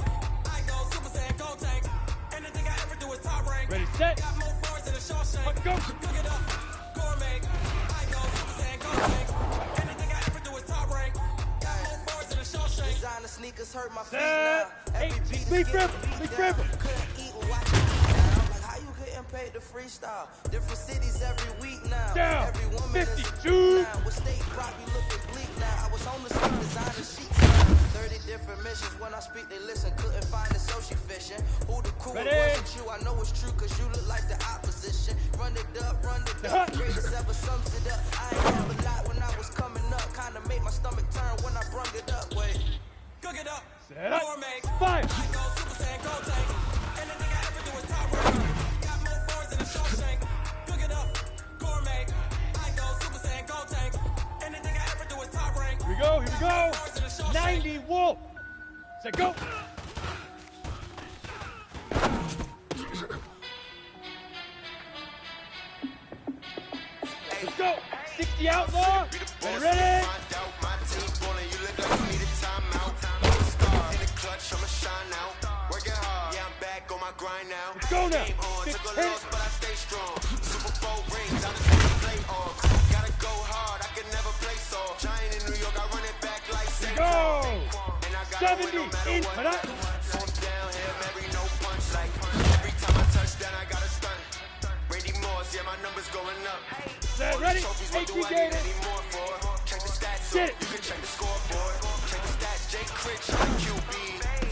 I go super saiyan, go tank. Anything I ever do is top rank. Ready, set. Got more bars than a Shawshank. Go. Cook it up, gourmet. I go super saiyan, go tank. Anything I ever do is top rank. Got more bars than a Shawshank. Designer sneakers hurt my feet Set. now. 8, Every beat is big getting grip. beat Big down. grip. Couldn't eat or watch it down. Like how you getting paid to freestyle? Different cities every week now. Down. Every woman 50, is a two. now. With state property looking bleak now. I was on the street designer sheets now. 30 different missions. When I speak, they listen. Couldn't find it, so she fishing. Who the cool Ready? wasn't you? I know it's true, cause you look like the opposition. Run it up, run it up. Greatest ever sums it up. I ain't have a lot when I was coming up. Kinda made my stomach turn when I brung it up. Wait. Cook it up, Set up. gourmet. 5. I go super saiyan, go tank. Anything I ever do is top rank. Got more bars than a Shawshank. Cook it up, gourmet. I go super saiyan, go tank. Anything I ever do is top rank. Here we go. Got more bars than a Shawshank. 90 Wolf. Set, go. Let's go. 60 outlaw. Ready, ready. Find out my team ballin', you look like you need a timeout. I'm a star in the clutch, I'ma shine out. Working hard, yeah, I'm back on my grind now. Let's go now. Game on, took a Hit loss, it. but I stay strong. Super Bowl rings, I just wanna play off. Gotta go hard, I can never play soft. Giant in New York, I run it back like Let's go. 70 in. Put up. Force down, Hail Mary, no punch. Like every time I touch down, I got a stunt. Randy Moss, yeah, my numbers going up. Set, ready. What do I need any more for? Check the stats, so you can check the scoreboard. Check the stats, Jake Critch, like QB.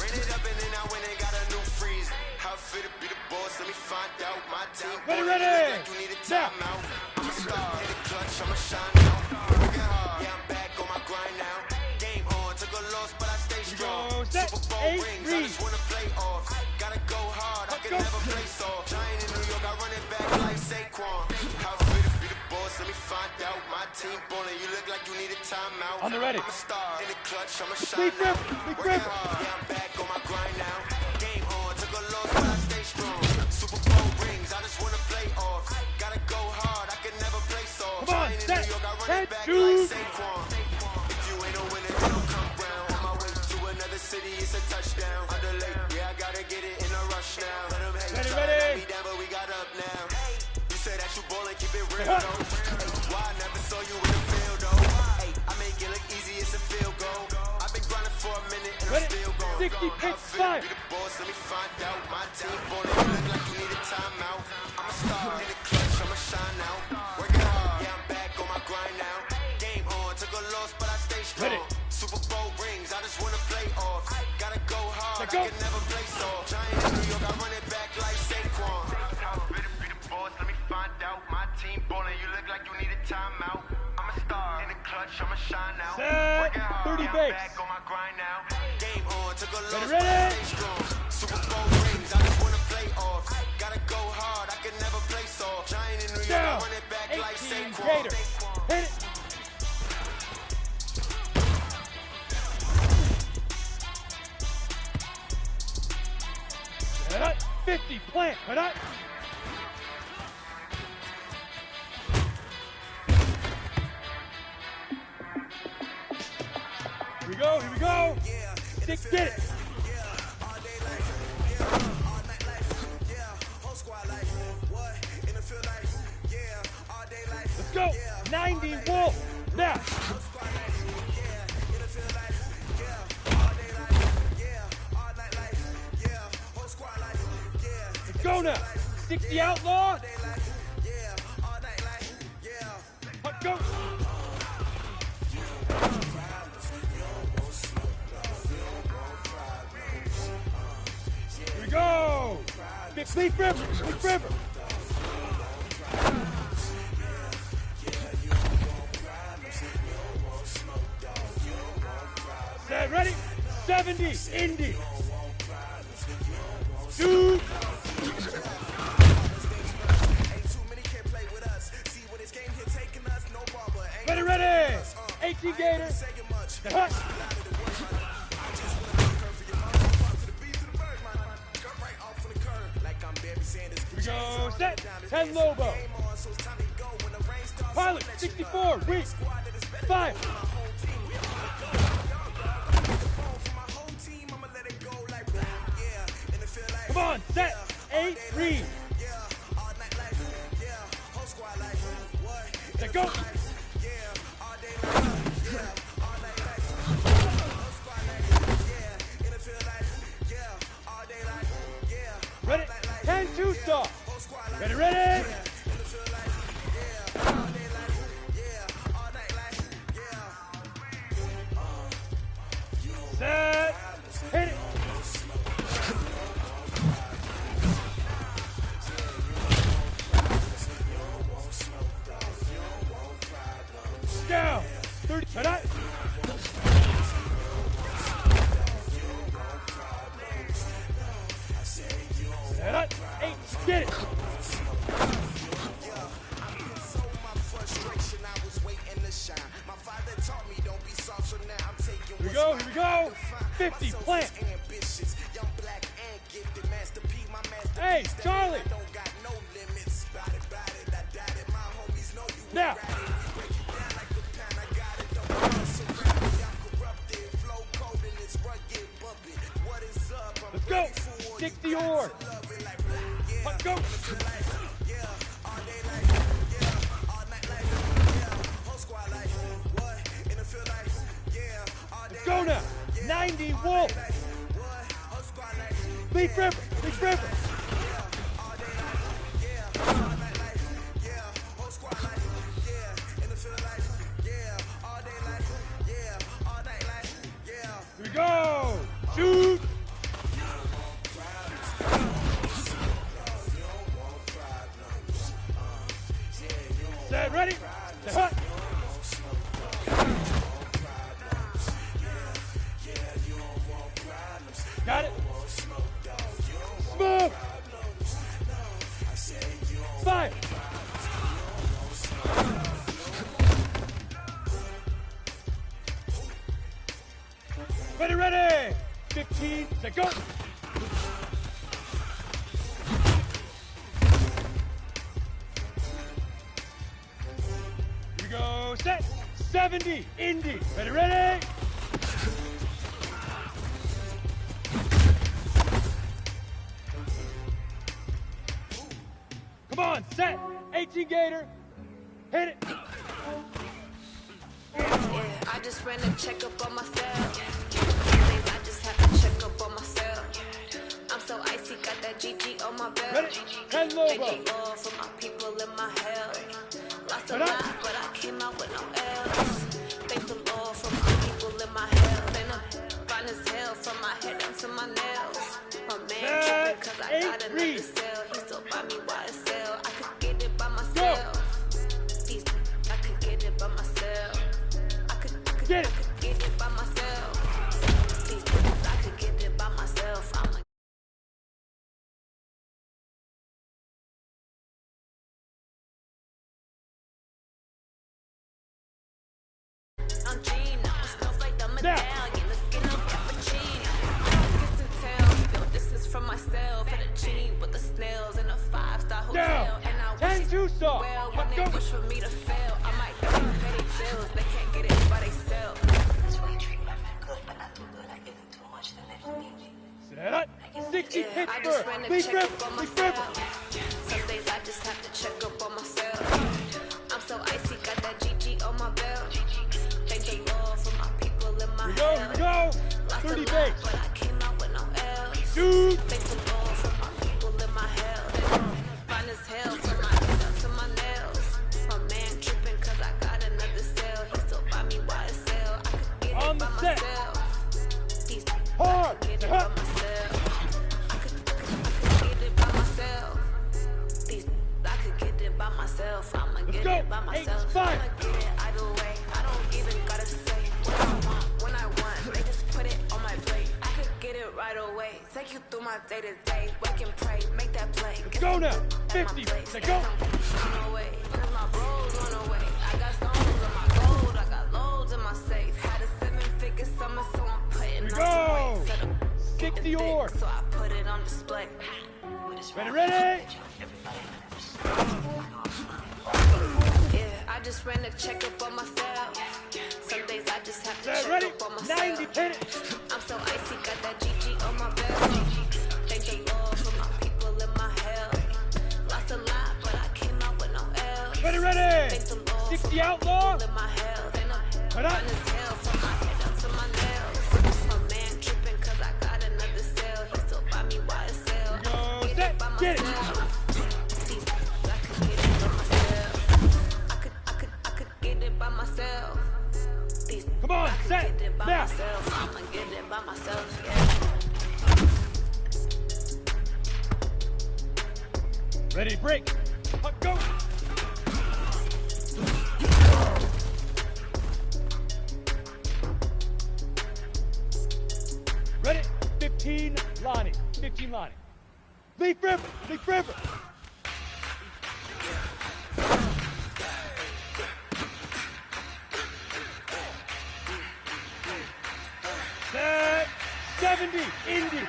Ran it up and then I went and got a new freeze. How fit to be the boss? Let me find out. My team, Ready, boy, ready. you look like you need a timeout. I'm a star in the clutch, I'ma shine out. Working hard, yeah, I'm back on my grind now. Game on, took a loss, but I stay strong. Super Bowl rings, I just wanna play off. Gotta go hard, I can never play soft. Giant in New York, I run it back like Saquon. How fit to be the boss? Let me find out. My team ballin', you look like you need a timeout. On the ready. I'm a star in the clutch, I'ma shine Big grip, out. big Working grip. hard, yeah, I'm back on my grind now. Game on, took a loss, but I stay strong. Super Bowl rings, I just wanna play off. Gotta go hard, I can never play soft. Come on, Giant in set, New York, I run head, it back shoot. like Saquon. If you ain't a winner, then don't come round. On my way to another city, it's a touchdown. Underlay, yeah, I gotta get it in a rush now. Let 'em hate, Ready, try to ready. let me down, but we got up now. You said that you ballin', keep it real though. Hey, why I never saw you in the field though? Hey, I make it look easy, it's a field goal. I've been grinding for a minute and Ready. I'm still going. 60 How pitch fit to five. be the boss? Let me find out. My team ballin', you look like you need a timeout. I'm a star in the clutch, I'ma shine out. Working hard, yeah, I'm back on my grind now. Game on, took a loss, but I stay strong. Ready. Super Bowl rings, I just wanna play off. Gotta go hard, Let I go. can never play soft. Giant in New York, I run it back like Saquon. How fit to be the boss? Let me find out. My team ballin', you look like you need a timeout. I'm a star in the clutch, I'ma shine out. Set. Working hard, 30 yeah, I'm bakes. back on my grind now. Game on, took a loss, Ready, but I ready. stay strong. Super Bowl rings, I just wanna play off. Gotta go hard, I can never play soft. Giant in New York, I Down. run it back like 18 Saquon. Gator. Hit it. Set up. 50 plant. Put up. Here we go. Here we go. Stick, get it. Let's go. 90 Wolf. Now. Let's go now. 60 outlaw. Let's go. Here we go. Big Leaf River. Leaf River. Set, ready? 70, Indy. Two. Ready, ready. 18 Gator. Hut. Here we go. Set. 10 Lobo. Pilot, 64. Weak. 5. Come on, set. 8 Reed. Let go. Ready? 10 2-star. Ready, ready. Set. Hit it. Down. 30. Set up. Set up. 8. Get it. Here we go. Here we go. 50. Plant. Hey, Charlie. Now. Let's go. 60 or. Let's go. Let's go now. 90 Wolf. Leaf River. Leaf River. Here we go. Shoot. Set, ready? Set, hot. Got it. Smooth. Fire. Ready, ready. 15, set, go. Here we go, set. 70, Indy. Ready, ready. Come on, set. 18 Gator. Hit it. Yeah, I just ran a checkup on myself. I just have to check up on myself. I'm so icy, got that GG on my belt. Ready? 10 logo. Thank you all for my people in my health. Lost a lot, but I came out with no L's. Thank the Lord for my people in my health. And I'm fine as hell from my head down to my nails. My man tripping cause I got another cell. He still buy me YSL. I could get it by myself. I could get it by myself. I could get it by myself. I could get it by myself. I'm Gina. It smells like the medallion. The skin of cappuccino. Kiss and tell. Feel this is from myself. And a genie with the snails in a 5-star hotel. And I wish well when they wish for me to fail. I might pay petty bills. They can't get it by themselves. That's why you treat my men good, but not too good. I give them too much, then they don't need me. Set. 60 I just ran a check up on myself. Some days I just have to check up on myself. I'm so icy, got that GG on my belt. Thank the Lord for my people in my Here we go. 30 base. But I came out with no L's. Shoot. Thank the Lord for my people in my health. Fine as hell from my head up to my nails. My man tripping cause I got another cell. He still buy me YSL. I could get it by myself. Hard. I could get it by myself. I could get it by myself. I could get it by myself. I'ma get it by myself. I'ma get it either way. I don't even gotta say what I want when I want. They just put it on my plate. I could get it right away. Take you through my day to day. Wake and pray, make that play. Get Go now. 50. Say go. on the way, cause my bros on the way. I got stones on my gold. I got loads in my safe. Had a 7-figure summer, so I'm putting on some weight. Set up 60 or. so I put it on display. Ready, ready. Yeah, I just ran a checkup on myself. Some days I just have to check ready? up on myself. 90 pin. I'm so icy, got that GG on my belt. Thank the Lord for my people in my health. Lost a lot, but I came out with no L's. Ready, ready. Thank the Lord 60 for my outlaw. people in my health. And I'm Cut up. fine as hell from my head up to my nails. My man tripping cause I got another cell. He still buy me YSL. I could get it by Get it. myself. I could get it by myself. I could get it by myself. Come on, set. Get it by Now. myself. I'ma get it by myself. Yeah. Ready, break. Go. Ready? 15 Lonnie. 15 Lonnie. Leaf River. Leaf River. Set. 70. Indy.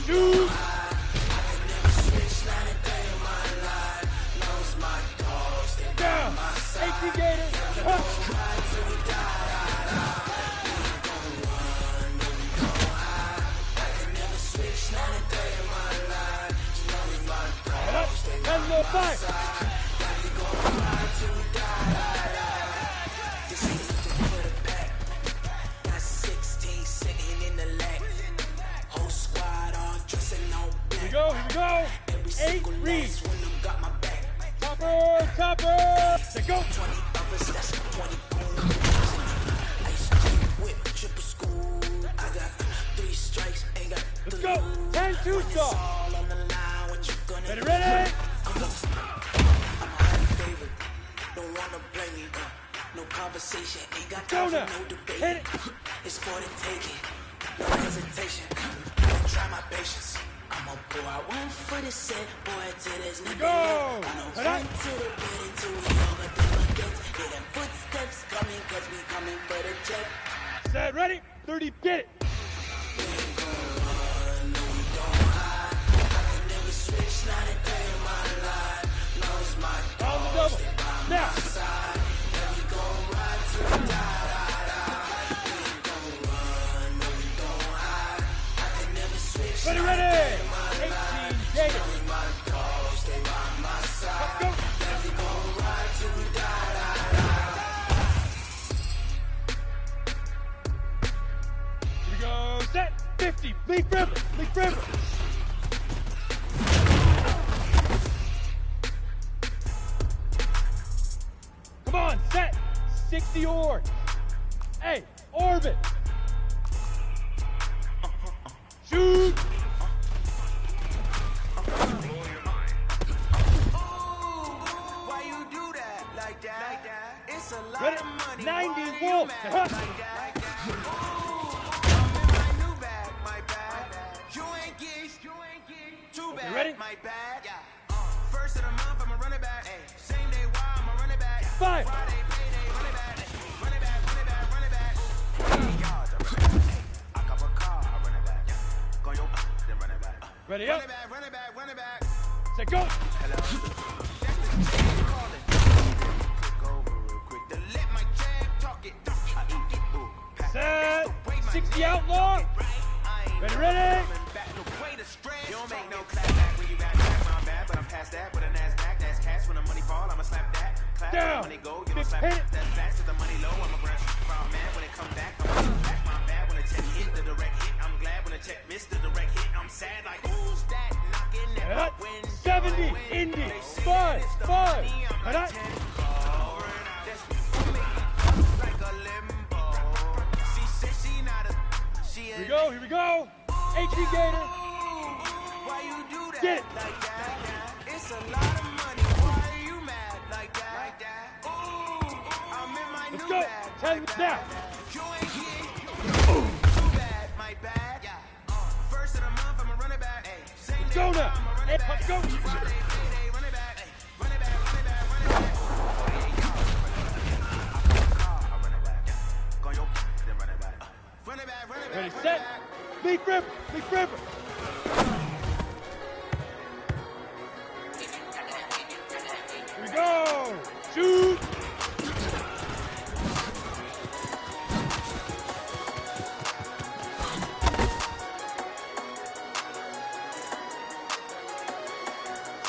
Shoot. go, 5. Got 16 sitting in the leg. Whole squad all dressing all black. Here we go, here we go. Every 8, single read. last one of them got my back. Topper, topper. Let's go. 20 others, that's 20 goons. Ice cream whip, triple school. I got 3 strikes, ain't got Let's go. 10-2 stop. all on the line. What you gonna Ready, do? ready. I'm high favorite. Don't wanna blame me. No conversation, ain't got time for no debate. It's for the taking. No hesitation. Don't try my patience. I'm a boy. I won't for the set. Boy, to this nigga. Go. I know run to the bed until we all got the buckets. Hear them footsteps coming, cause we coming for the check. Set, ready. 30, get it. On the double. Now. Ready, ready. 18, Gator. Let's go. Here we go. Set. 50. Leaf River. Leaf River. Come on, set. 60 orbs. Hey, orbit. Shoot. Why you do that like that? It's a lot Ready? of money. 90 Why wolf. you mad like that? I'm in my new bag, my bag. You ain't get too bad, ready? my bad. First of the month, I'ma run it back. Same day, why I'ma run it back. 5. Friday, payday, run it back. Run it back, run it back, run it back. 48 yards, I run it back. I got a car, I run it back. Go yo, then run it back. Ready Run up. it back, run it back, run it back. Set, go. Hello. That's the team calling. Click over real quick. To let my jab talk it. I eat it. Ooh. Set. 60 outlaw. Ready, ready. You don't make no clap back when you back my bad, but I'm past that with a NASDAQ. That's cash when the money fall, I'ma slap that. Clap when the money go, you don't slap that. That's fast to the money low, I'm a brush. Proud man when it come back, I'm back my bad when the check hit the direct hit. I'm glad when the check missed the direct hit. I'm sad like who's that knocking that window? 70, Indy, 5, 5. And I. Here we go, here we go. HG Gator. Why you do that? Get it. Like that? It's a lot of money. Why are you mad like that? Ooh, I'm in my Let's new go. bag. 10 now. You ain't get too bad, my bad. First of the month, I'ma run it back. Same Let's day, go now. I'ma run Hey, it back. let's go. Friday, payday, run it back. Run it back, run it back, run it back. 48 yards, run it back. I got a car, I run it back. Go yo, then run it back. Run it back, run it back, Ready, run it set. back. Leaf River, Leaf River. Here we go. Shoot.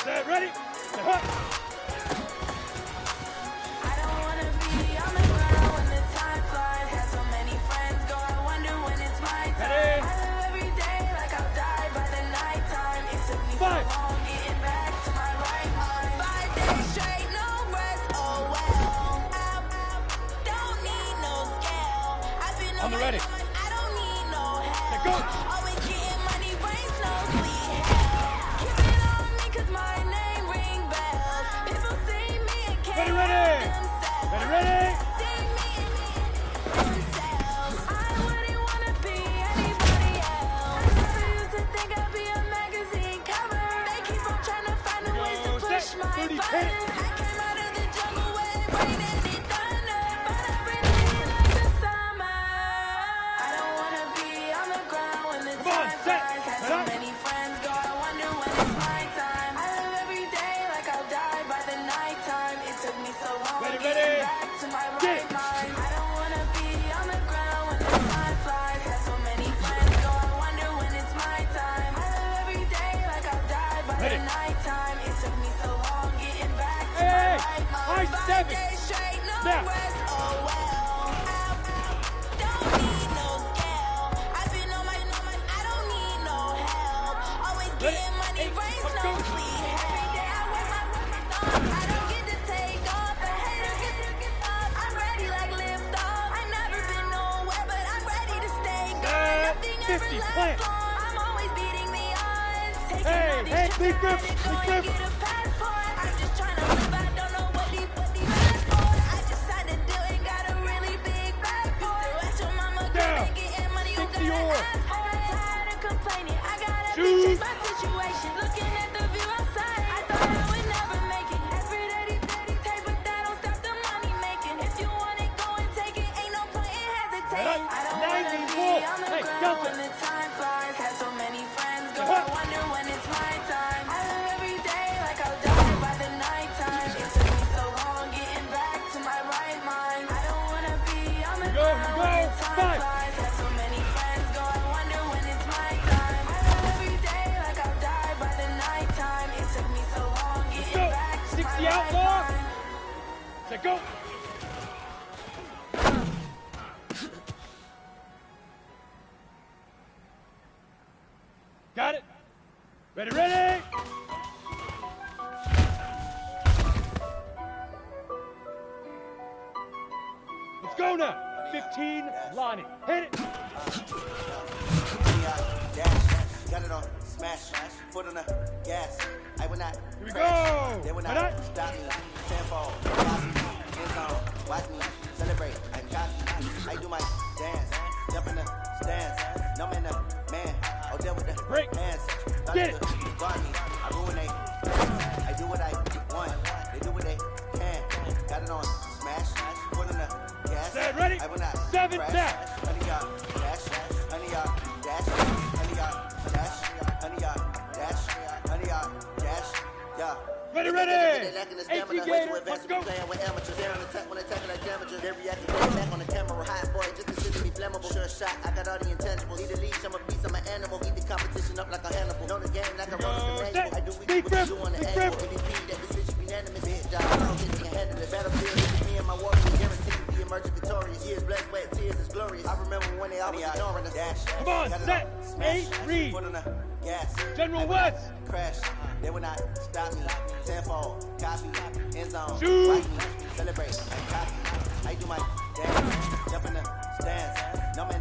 Set, ready. Set, hut. I don't wanna be on the ground when the time flies. Have so many friends go, I wonder when it's my time. Ready. I live every day like I'll die by the nighttime. It took me 5. so long getting back to my right mind. 5 days straight, no rest, oh well. I don't need no scale. I've been On the ready. I don't need no help. Set, go. Always getting money, rains, no sweet hell. Keep it on me 'cause my name ring bells. People see me and can't Ready, ready. help themselves. Ready, ready. See me and themselves. I wouldn't wanna be anybody else. I never used to think I'd be a magazine cover. They keep on trying to find a ways to Go, push set. my 30, buttons. hit it. I came out of the jungle where it rained and it thunder, but I've been living like the summer. I don't wanna be on the ground when the Come on, time set. flies. Had Set so up. many friends go, I wonder when it's my time. I live every day like I'll die by the nighttime. It took me so long Ready, getting ready. back to my Get right it. mind. I don't wanna be on the ground when the time flies. Had so many friends go, I wonder when it's my time. I live every day like I'll die by Ready. the nighttime. It took me so long 7. days straight, no Now. rest, oh well. Don't need no scale. I've been on my, I don't need no help. Always getting money, rain, snow, sleet. Every day I wear my thumb. I don't get to take off. The haters get to get up. I'm ready like lift off. I've never been nowhere, but I'm ready to stay gone. Nothing ever 50, lasts plant. long. I'm always beating the odds. Taking Hey, all these hey, trips big I had to grip, go big and grip. get a passport. I'm just trying to live. I don't know what these mad for. I just had to do and got a really big bag for it. Watch your mama good Down. and getting money. You 60 gotta or. ask for it. Tired of complaining. I gotta Shoot. change my situation. Looking at the view outside. I thought I would never make it. Every day, take, but that don't stop the money making. If you want it, go and take it. Ain't no point in hesitating. I don't wanna be on the ground when the time flies. Had so many friends go. I wonder when it's my time. I live every day like I'll die by the nighttime. It took me so long getting back to my right mind. I don't wanna be on the ground when the time flies. Had so many friends go. I wonder when it's my time. I live every day like I'll die by the nighttime. It took me so long getting back to my 60 right outlaw. mind. Say go. Got it. Ready, ready. Let's go now. 15, Lonnie. Hit it. Dash, got it on, smash, foot on the gas. I will not Here we crash. go. They will not stop me. Tenfold, end zone, watch me celebrate. I'm cocky. I do my dance, jump in the stands. No man, man. I'll deal with the break. Hands. Get it. Guard me. I ruin they. I do what I want. They do what they can. Got it on, smash, foot on the gas. Set, ready? I will not 7, crash. dash. Honey, y'all, dash. Honey, y'all, dash. Honey, y'all, dash. Honey, y'all, dash. Honey, y'all, dash. Yeah. Ready, ready. 18 Gator, let's go. Playing with amateurs. They're on attack when attacking like damages. They're reacting back on the camera. Hot boy, just consider me flammable. Sure shot, I got all the intangibles. Need a leash, I'm a beast, I'm an animal. Eat the competition up like a Hannibal. Know the game like I run the manual. I do what you on the angle. MVP, that decision unanimous. Big dog, I don't think you can handle it. Battlefield, this is me and my warriors. Guaranteed to be emerging victorious. Years, blood, sweat, tears is glorious. I remember when they always ignoring us. Dash. Come on, set, 8, read. Foot on the gas. General West. Crash. They will not stop me. Tenfold, copy, end zone. Shoot. Watch me celebrate. I'm cocky. I do my dance. Jump in the stands. No man,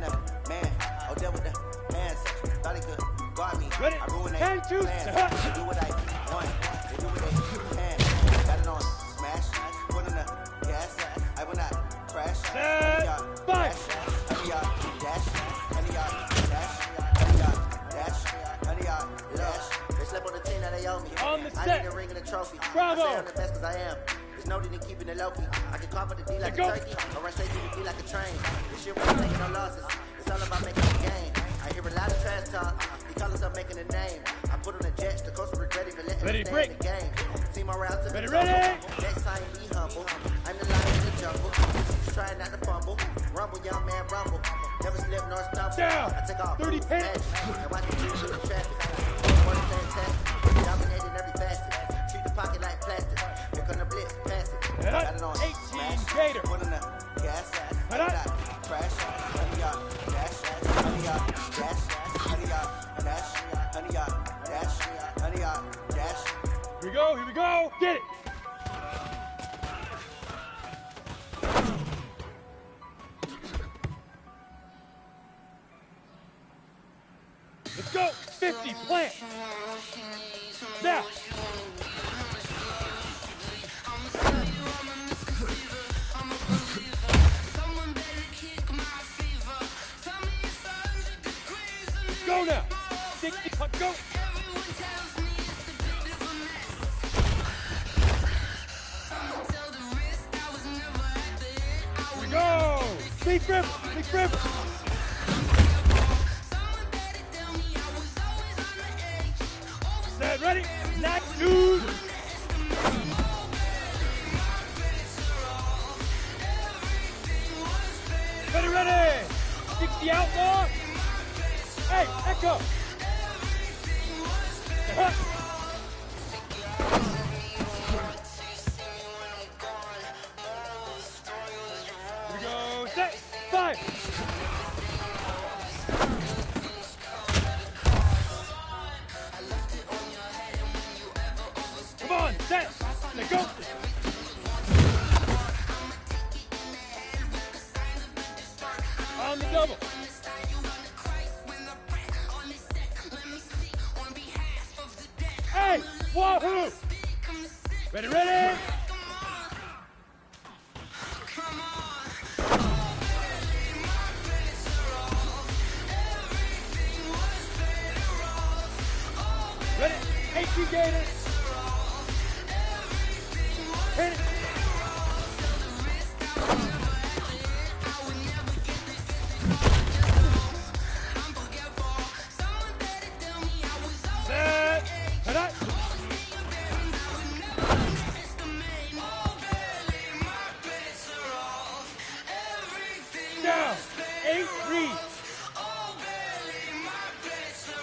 man. I'll deal with the hands. Thought he could guard me. Ready? I ruin Can they choose. plans. They do what I want. They do what they can. Got it on. Smash. Foot in the gas. I will not crash. Set. 5. Honey, y'all dash. Honey, y'all dash. Honey, y'all dash. Honey, y'all dash. They slept on the team that they owe me. On the I set. need a ring and a trophy. Bravo. I say I'm the best cause I am. There's no need in keeping it low key. I can carve for the D like a turkey. Or run straight through the D like a train. This shit wasn't taking no losses. It's all about making a game. I hear a lot of trash talk. He call us up making a name. I put on the jets. The coach regretted for letting me stay in the game. Team around to the Next time be humble. I'm the lion in the jungle. Just trying not to fumble. Rumble, young man, rumble. Never slip nor stumble. Down. I take off. 30 pins. And watch me do the traffic. Work fantastic. Dominating every facet. Treat the pocket like plastic. Here come the blitz, pass it. Got it on. 18 Gator. Put on the gas. Head up. Crash. Honey, y'all dash. Honey, y'all dash. Honey, y'all dash. Honey, y'all dash. Honey, y'all dash. Here we go, here we go. Get it. Let's go. 50, plant. Now. Go now. 60, putt, go. Here we go. Big grip, big grip. Set, ready? Next, dude. Ready, ready. 60 outlaw. Hey, Echo. Let's go. On the double. Hey, wahoo! Ready, ready? Ready? 18 Gators. Hit it. Set. Hit it. Down. 8-3.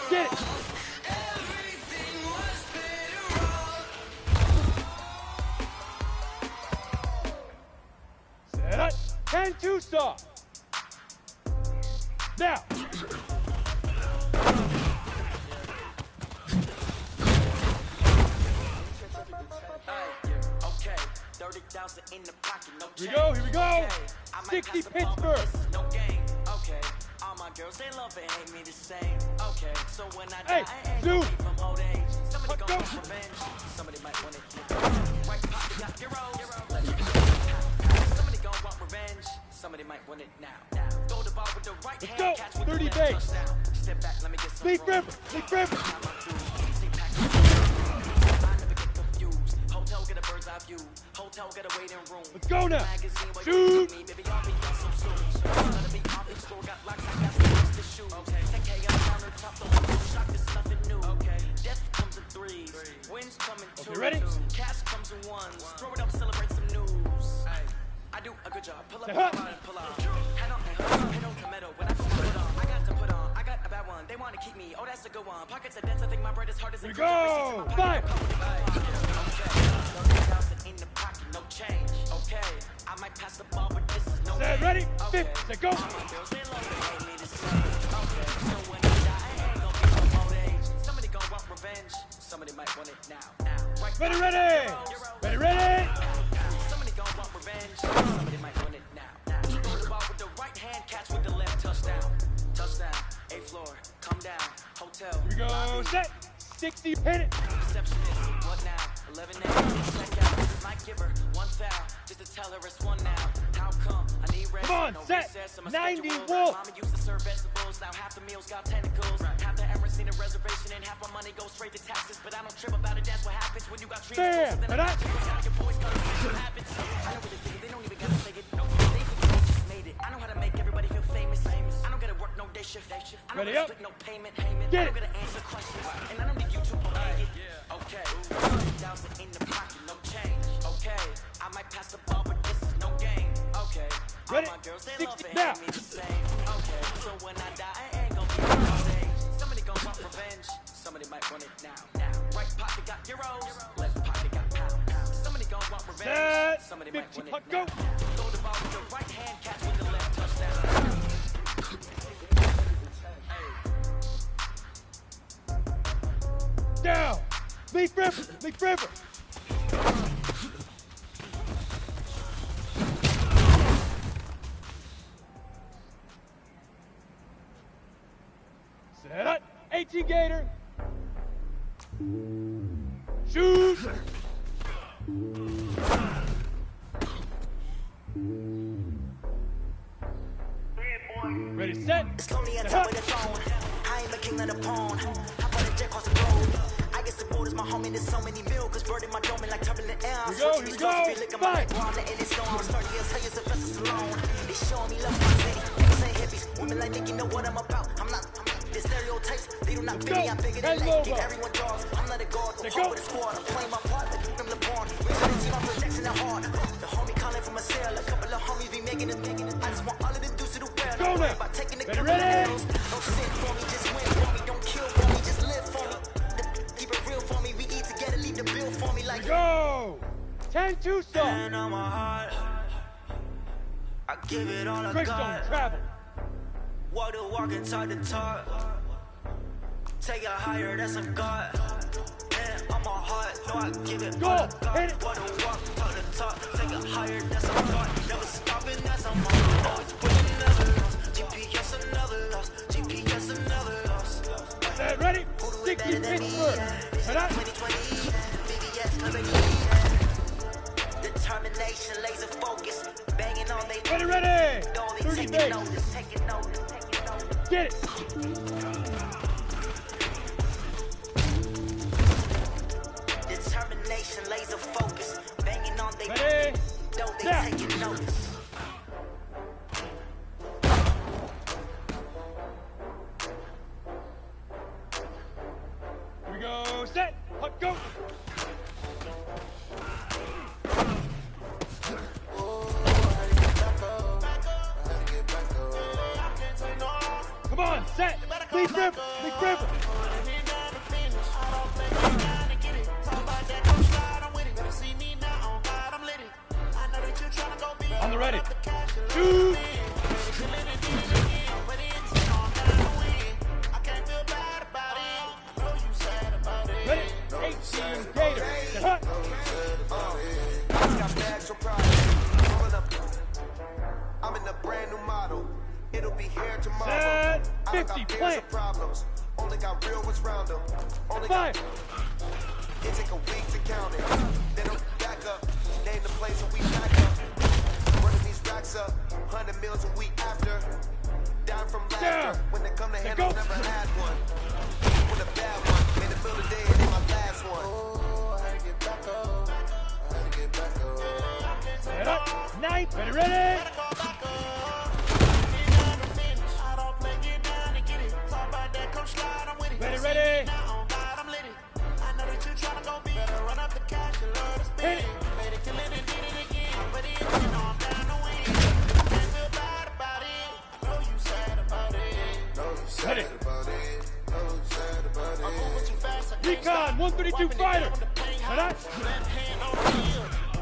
Get it. Set it. 10-2 stop. Now. Okay, 30,000 in the pocket, no Here we go, here we go. 60 Pittsburgh. No game, okay. All my girls, they love and hate me the same. Okay, so when I die, I ain't gonna be from old age. Somebody gon' want revenge. Somebody might want it. Right pocket got somebody gon' want revenge. Somebody might want it now. Go to bar with the right hand, go. catch with 30 the base. left touchdown. Step back, let me get some Leaf River. Leaf River. Hotel get a bird's eye view. Hotel get a waiting room. Let's go now. Shoot. Baby, I'll be done so soon. Gotta be off the store, got locks, I got some to shoot. Okay, 10K on the countertop, the whole shock, this nothing new. Okay, death comes in threes, wins come in twos. Ready? Cash comes in ones. Throw it up, celebrate some news. I do a good job. Pull up, pull out. Head on, head on tomato. When I put on, I got to put on. I got a bad one. They want to keep me. Oh, that's a good one. Pockets are dense. I think my bread is hard as a go. 5. In the pocket, no change. Okay, I might pass the ball, but this is no Set, ready? 50. Set, go. Okay, so when I die, I ain't gonna be from old age. Somebody gon' want revenge. Somebody might want it now. Right, ready, ready. Ready, ready. Somebody gon' want revenge. Somebody might want it now. Throw the ball with the right hand, catch with the left. Touchdown. Touchdown. 8th floor. Come down. Hotel. Here we go. Set. 60. Hit it. Receptionist. What now? 11 names. Check out. Might give her one foul. Just to tell her it's one now. How come? I need rest. Come on, no set. Recess, 90 schedule. Wolf. Mama used to serve vegetables. Now half the meals got tentacles. Half the Emirates need a reservation and half my money goes straight to taxes. But I don't trip about it. That's what happens when you got trees. Bam. Then I your boys got what happens. I know what they think. They don't even gotta say it. No, they think they just made it. I know how to make everybody feel famous. I don't gotta work no day shift. I don't Ready gotta up. split no payment. Get I it. don't gotta answer questions. And I don't need you to obey it. Okay. 30,000 in the pocket, no change. Okay. I might pass the ball, but this is no game. Okay. Ready? All my girls, they 60 love it, now. hate me the same. Okay. So when I die, I ain't gonna be on stage. Somebody gon' want revenge. Somebody might want it now. Right pocket got euros. Left pocket got pounds. Somebody gon' want revenge. Set. Somebody 50. might want it Go. now. Throw the ball with the right hand, catch with the left touchdown. Down. Leaf River. Leaf River. Set it. 18 Gator. Shoot. Ready, set. It's lonely on top of the throne. I ain't the king of the pawn. Hop on the jet across the globe. I guess the boat is my homie. There's so many mil, cause bird in my dome like turbulent air. Here we go, here we go. Fight. I'm letting it storm. 30 years, tell you Sylvester Stallone. They showing me love in my city. Niggas ain't hippies. Women like think you know what I'm about. I'm not. The stereotypes, they do not fit me. I'm bigger than life. Give everyone draws. I'm not a guard. Go hard with a squad. I'm playing my part. Like them LeBron. Raising the team, I'm projecting it hard. The homie calling from a cell. A couple of homies be making it. I just want all of the dudes to do well. Don't worry about taking the couple of L's. Don't sit for me, just win for me. Don't kill for me, just live for me. Keep it real for me. We eat together, leave the bill for me like. Go. 10-2 stop. And on my heart, I give it all I got. Travel. Walk the walk and talk the talk. Take it higher, that's a God. hand on my heart, know I give it Go. all I got. Hit it. Wanna walk, talk the talk, take it higher, that's a thought. Never stopping, that's a moment. Always winning, never lost. GPS another loss, GPS another loss. Set, ready? 60 Pittsburgh. Head up. 2020, determination, laser focus, banging on they. Ready, ready. Only 30 taking base. notice, taking notice, taking notice. Get it. Determination, laser focus, banging on they. Ready. Don't they Now. taking notice? Here we go. Set. Up, go. Come on, set. Leaf river. Leaf river. On the ready. Shoot. Ready. 18 Gator. Hut. Got bags from pride. Rolling up. I'm in a brand new model. It'll be here tomorrow. Set. I don't 50 got fears plant. or problems. Only got real ones round them. Only Fire. got. It take a week to count it. Then it'll back up. Name the place and we back up. Running these racks up. 100 meals a week after. Down from laughter. Down. When they come to Let handle, go. never had one. With a bad one. In the middle of the day, it ain't my last one. Oh, I had to get back up. I had to get back up. Head up. Ninth. Ready, ready. Ready, ready. Hit it. Hit it. Recon 132 fighter. Head up.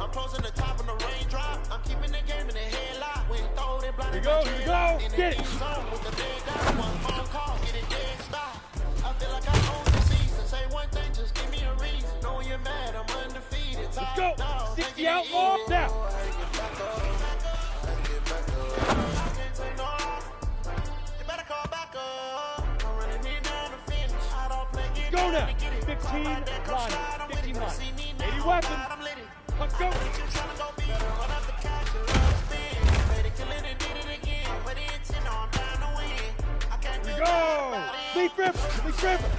I'm closing the top of the raindrop. I'm keeping the game in the headlock. When throw it blind. Here we go. Here we go. Get it. With the big guy, one phone call, get it dead stop. I feel like I own the season. Say one thing, just give me a reason. Know you're mad, I'm undefeated. Let's go. 60 outlaw. Now. Go now. 15 line. 15 line. 80 weapons. Let's go. Here we go. Leaf river. Leaf river.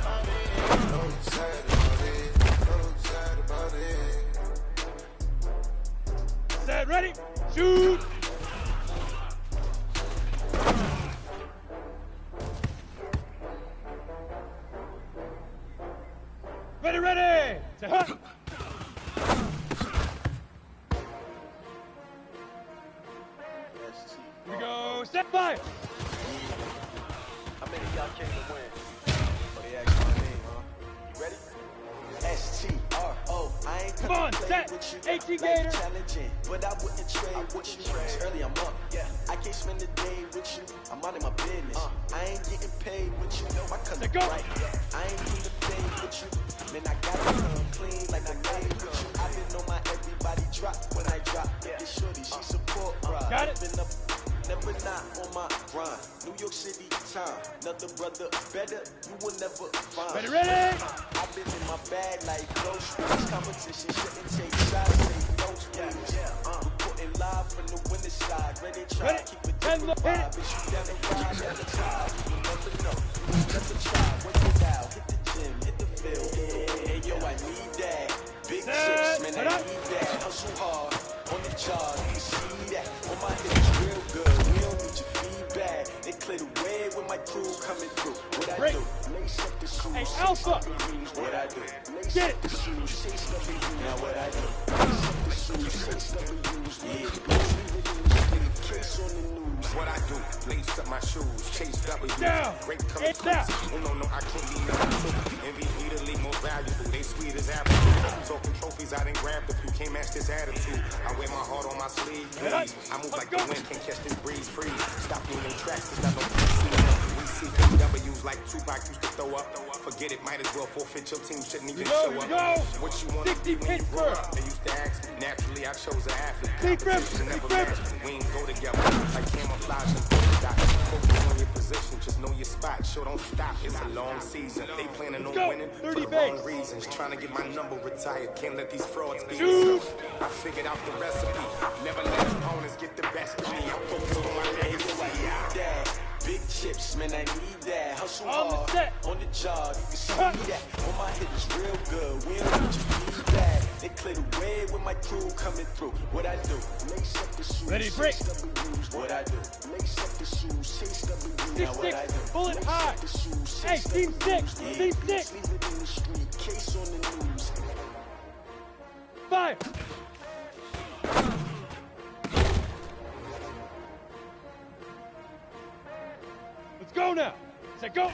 Set. Ready. Shoot. Ready, ready. Say hut. Here we go. Set fire. How many of y'all came to win? Oh, they asked my name, huh? You ready? S-T-R-O. I ain't Come on, set. 18 Gator. Challenging, but I wouldn't trade with you. It's early, I'm up. Yeah, I can't spend the day with you. I'm out of my business. I ain't getting paid with you. My color bright. I ain't in the fade with you. Man, I gotta come clean like I made with you. I've been on my everybody drop when I drop. This shorty, she support, bro. Got it. Been up, never not on my grind. New York City time. Another brother better, you will never find. Ready, ready. I've been in my bag like groceries. Competition shouldn't take shots, take notes, please. Reporting live from the winter side. Ready, try, Ready. keep it 10 different hit it. vibe. Bitch, you down the ride, down the tide. You will never know. Never try, work it out. Hit the gym, hit the field. Hey, yo, I need that. Big chips, man, I need that. Hustle hard, on the job, you see that. On my hips, real good. We don't need your feedback. They clear the way with my crew coming through. What I do? Lace up the shoes. Hey, Alpha. What I do? Lace Get up the shoes, chase W. Now what I do? Lace up the shoes, chase W. Yeah, case on the news. What I do, lace up my shoes, chase W. Down. Great color It's down. coops. Oh no, I can't be number two. MVP the league most valuable, they sweet as apple. Talking trophies, I done grabbed a few, can't match this attitude. I wear my heart on my sleeve, please. I move like the wind, can't catch this breeze, freeze. Stop me in tracks, cause I don't see them. We see W's like Tupac used to throw up. forget it, might as well forfeit your team, shouldn't even Go, show up. go. What you want to 60 be when you grow Pittsburgh. up? They used to ask me, naturally I chose an athlete. Keep grip, Competition never keep grip. matched me. We ain't go together like camouflage and polka dots. Focus on your position, just know your spot. Sure, don't stop, it's a long season. They planning on Go. winning 30 for the base. wrong reasons. Trying to get my number retired, can't let these frauds beat Shoot. us up. I figured out the recipe, never let opponents get the best of me. I'm focused on my legacy. Big chips, man, I need that. Hustle On the hard, set. on the job, you can see that. When my hit is real good, we don't need your feedback. They clear the way with my crew coming through. What I do? Lace up the shoes, Ready, break. chase W's. What I do? Lace up the shoes, chase W's. Now what I do? Bullet Lace high. up the shoes, Hey, chase team W's. 6, Yeah, team bitch, 6. leave it in the street, case on the news. Fire. Let's go now. Set, go.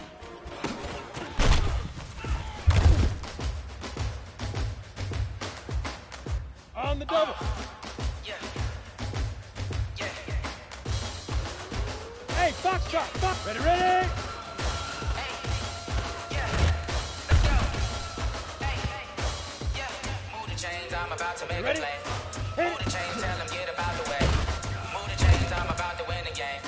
On the double. Hey, box shot. Box. Ready, ready. Move the chains, I'm about to make a Ready? play. Hit Move the chains, tell them get about the way. Move the chains, I'm about to win the game.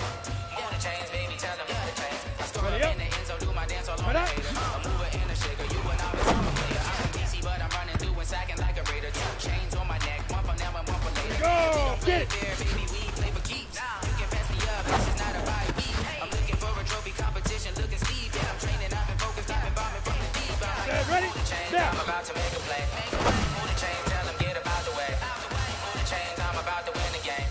Move the chains, baby, tell them move the chains. I store Ready up up. in the end zone, do my dance all on Ready the up. hater. A mover and a shaker, you and I was on a player. I'm in DC, but I'm running through and sacking like a raider. 2 chains on my neck, 1 for now and 1 for later. Go, They don't play get it. fair, baby, we play for keeps. You can pass me up, this is not a bye week. I'm looking for a trophy competition, looking steep. Yeah, I'm training, I've been focused, I've been bombing from the deep. I'm like, Okay, ready? move the chains, Now. I'm about to make a play. Move the chains, tell them get about the way. Move the chains, I'm about to win the game.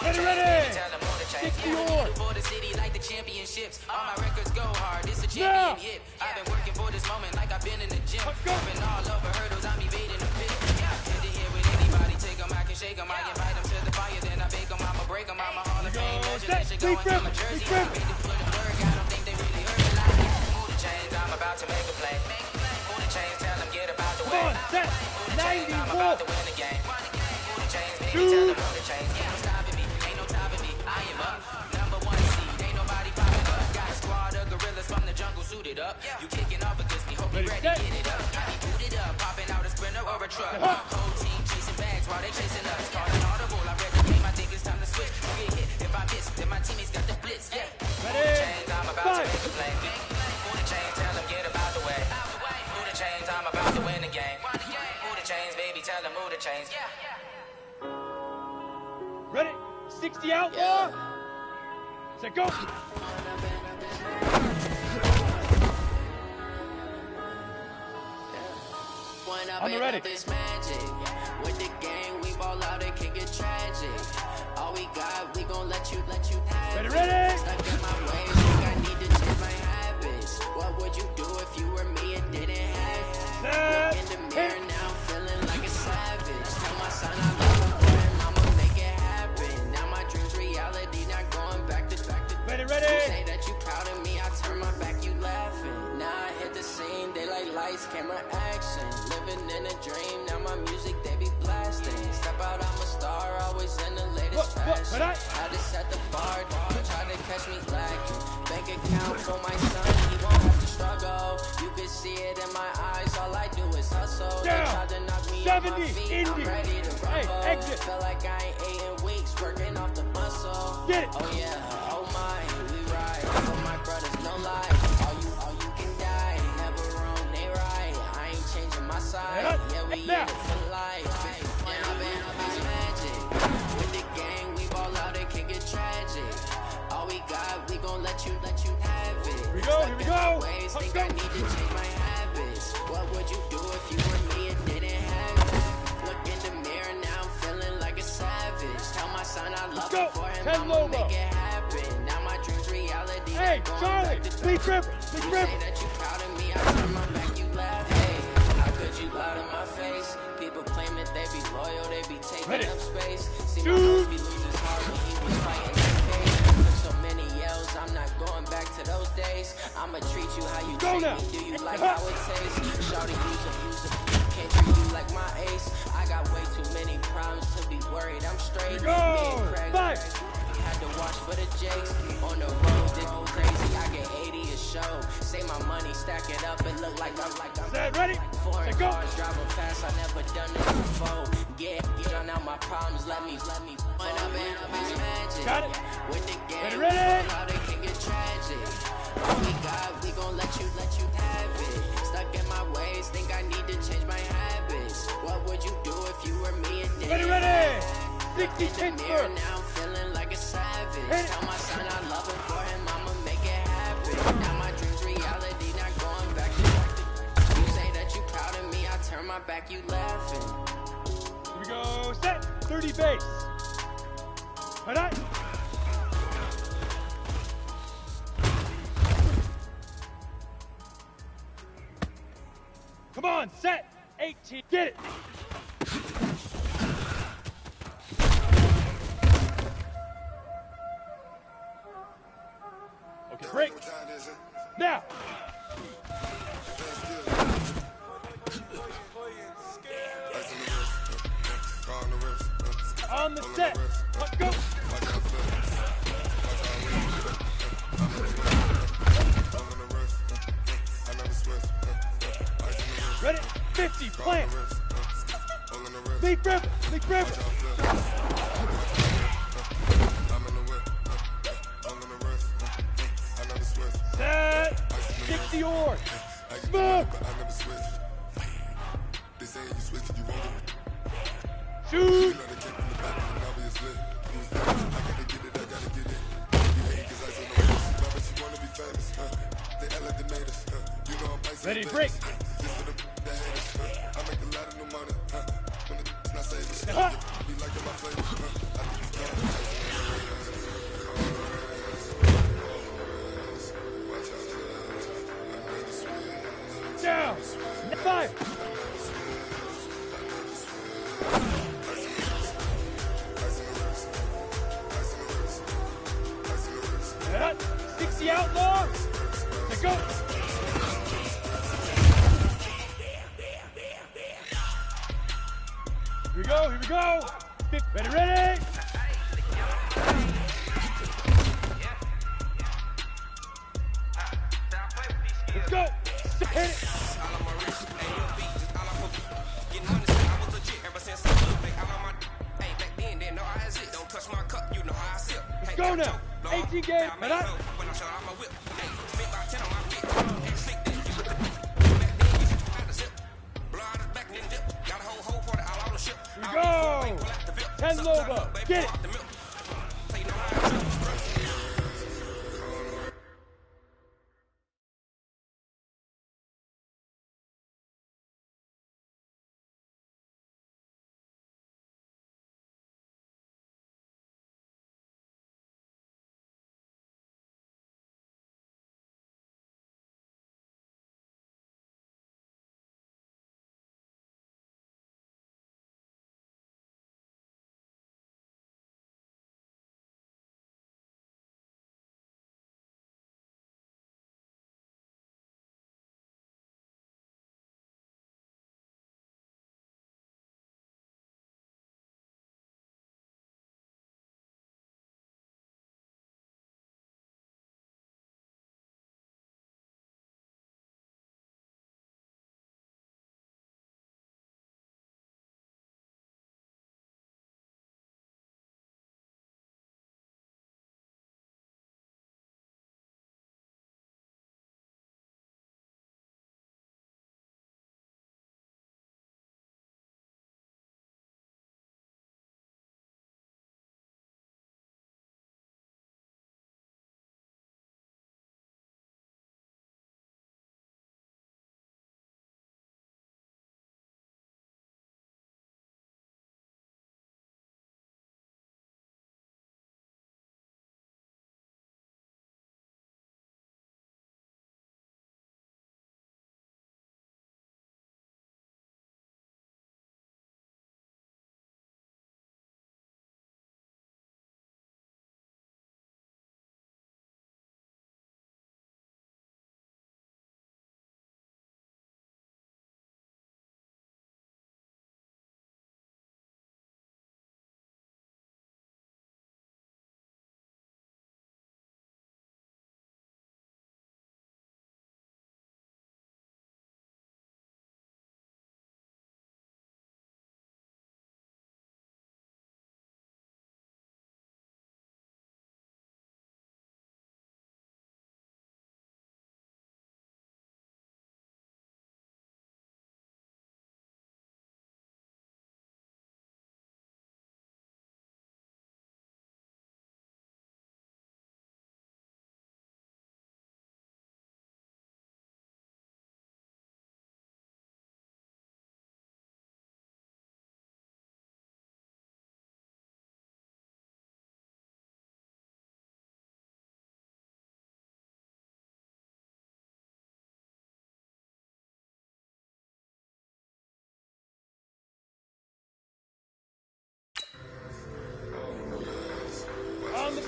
Ready, ready. Tell them move the chains. 60 Moving more. needle for the city like the championships. All my records go hard, this a Now. champion hit. I've been working for this moment like I've been in the gym. Let's go. Jumping all over hurdles, I'm evading the pit. Hit to hit with anybody, take them, I can shake them. I invite them to the fire, then I bake them, I'ma break them. I'm a Hall of Fame legend, they should go Big into my rip, jersey. big rip. I made them put a work, I don't think they really heard it like that. Move the chains, I'm about to make a play. Move the chains, tell them get about the way. Come on, set. Move the chains, I'm 90 about to more. win the game. Move the chains, baby, Shoot. tell them move the chains. Ain't no stopping me, ain't no topping me. I am up, number 1 seed, ain't nobody popping up. Got a squad of gorillas from the jungle suited up. You kicking off against me, hope you Ready, ready, set. get it up. I be booted up, popping out a sprinter or a truck. Whole team chasing bags while they chasing us. Call an audible, I read the game, I think it's time to switch. You get hit, if I miss, then my teammates got the blitz. Yeah, move the chains, I'm about to make a play. Move the chains, tell them get about the way. Move the chains, I'm about to win the game. Move the chains, baby, tell them move the chains. Ready? 60 outlaw. Set, go. When I I'm bet ready. up this magic. With the gang, we ball out, it can get tragic. All we got, we gon' let you have Ready, it. ready. Stuck in my ways, think I need to change my habits. What would you do if you were me and didn't have it? Look in the mirror now, feeling like a savage. Tell my son I love him for him, I'ma make it happen. Now my dreams reality, not going back to. Ready, You ready. say that you proud of me, I turn my back, you laughing. Now I hit the scene, they like lights, camera, action. Living in a dream, now my music, they be blasting. Step out, I'm a star, always in the latest fashion. Had to set the bar, dog, try to catch me lacking. Bank account for my son, he won't have to struggle. You can see it in my eyes, all I do is hustle. They Down. tried to knock me 70, off my feet, I'm Indy. ready to Hey, rumble. exit. Feel like I ain't ate in weeks, working off the muscle. Get it. Oh yeah, oh my, we ride. For my brothers, no lie. All you can die. Never wrong, they right. I ain't changing my side. Yeah, we in Now. it for life. When I been up is magic. With the gang, we ball out, it can get tragic. All we got, we gon' let you have it. Here we go, here we go. Ways, Let's think go. I need to change my habits. What would you do if you were me and didn't have it? Look in the mirror now, I'm feeling like a savage. Tell my son I love him for him, 10 I'ma Lobo. make it happen. Now my dreams reality. Hey, not going Charlie. back to Big rip. Big You rip. say that you proud of me, I turn my back, you laugh. Hey, how could you lie to my face? People claim that they be loyal, they be taking Ready. up space. See Shoot. my boss be losing his heart when he was fighting the case. Took so many yells, I'm not going back to those days. I'ma treat you how you Go treat now. me. Do you like how it tastes? Shawty, use him. Can't treat you like my ace. I got way too many problems to be worried. I'm straight. Go. Me and Craig, Five. had to wash for the Jakes. On the roads, they go crazy. I get 80 a show. Say my money, stack it up, it look like I'm Set, ready? foreign cars, driving fast. I never done this before. Get on out my problems. Let me. When I'm in a bitch magic. Got it. With the game, ready? how they can get tragic. All we got, we gon' let you have it. Stuck in my ways, think I need to change my habits. What would you do if you were me and didn't Ready? have it? 60 In the kicks mirror, first. now I'm feeling like a savage. Hit it. Tell my son I love him for him, I'ma make it happen. Now my dreams reality, not going back to you say that you proud of me, I turn my back, you laughing. Here we go. Set. 30 base. All right. Come on, set. 18. Get it. Okay, break. Now. On the set. Let's go. Ready? 50. Plant. Leap river. Leap river. Set. 60 oars. Smooth. Shoot. Ready, break. Down. Fire. Yeah. 60 outlaws. Let's go. Here we go, here we go. Ready, ready. Let's go. Hit it. Let's go now. 18 game. Ready? Here we go. 10 Lobo. Get it.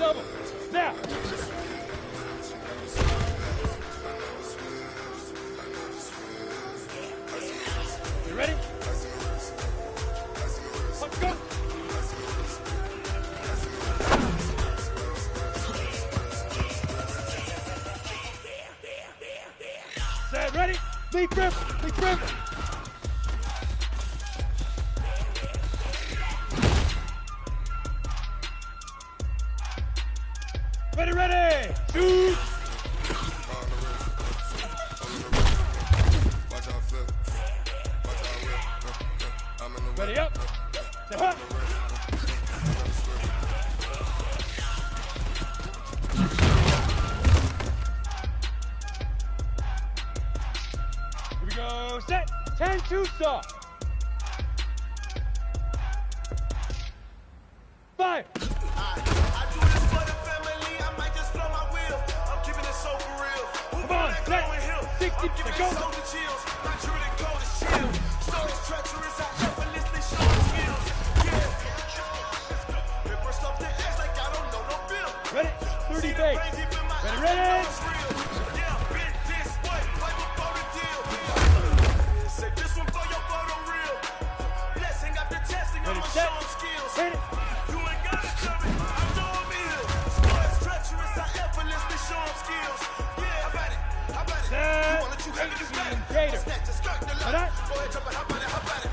of them. Now. You ready? Let's go. Set, ready? Lead grip, lead grip. Ready, ready, shoot. Ready up. Step up. Here we go. Set. 10-2 stop. Fire. I do this for the family. I might just blow my wheel. I'm keeping it so for real. Who Come on, set. 60. I'm giving Go. it so the chills. My truly cold is chill. Stories treacherous. I effortlessly show my skills. Yeah. Paper stuff the edge like I don't know no bill. Ready? 30 base. Ready, ready. Yeah, bit this way. Play before the deal. Say this one for your photo real. Blessing after testing. Ready, I'ma set. show 'em skills. Hit it. You ain't gotta tell me. I know I'm ill. Stories treacherous. I effortlessly show 'em skills. Yeah, I bet it. I bet it. You wanna let you have it, you got it. Gator. Snatch a skirt, the Right. light. Go ahead, jump it, hop on it, hop on it.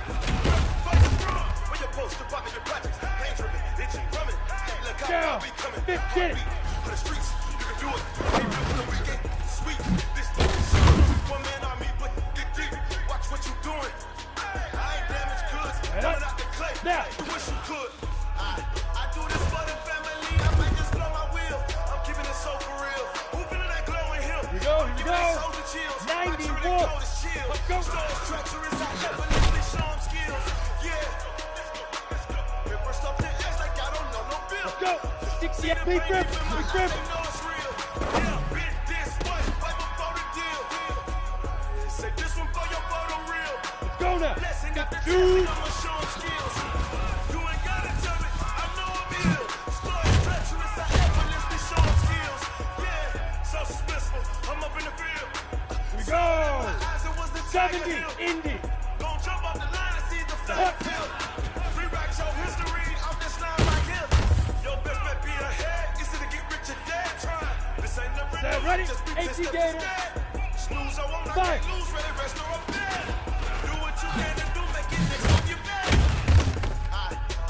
Fight strong. When you're supposed to pop in your projects. Pain driven, itching, drumming. Look how Down. I'll be coming. Big shit. For the streets, you can do it. Ain't built for the weekend. Sweet, this fucking shit. One man on me, but get deep. Watch what you doing. I ain't damaged goods. Coming out the clay. Now. You wish you could. I do this for the family. I might just blow my wheel. I'm keeping it so for real. Who feeling that glowing hill? Here we go, here we go. 91. Let's go. Stories treacherous. I effortlessly show 'em skills. Yeah. Paper stuff the edge like I don't know no bill. Let's go. 60 up, big grip, big grip. They know it's real. Yeah, bit this way. Right before the deal. Say this one for your photo real. Let's go now. Blessing after Shoot. testing, I'ma show 'em skills. You ain't gotta tell me. I know I'm ill. Stories treacherous. I effortlessly show 'em skills. Yeah, so suspenseful. I'm up in the field. Here we go. 70, Indy. Don't jump off the line and see the flag field. Rewrite your history off this line right here. Your best bet be ahead. Instead of get rich or dead trying. This ain't the Set, ready? just be 80 pissed Gator. instead. Snooze, I won't, I Fire. can't lose. Ready, rest, or up there. Do what you can and do, make it next on your bed.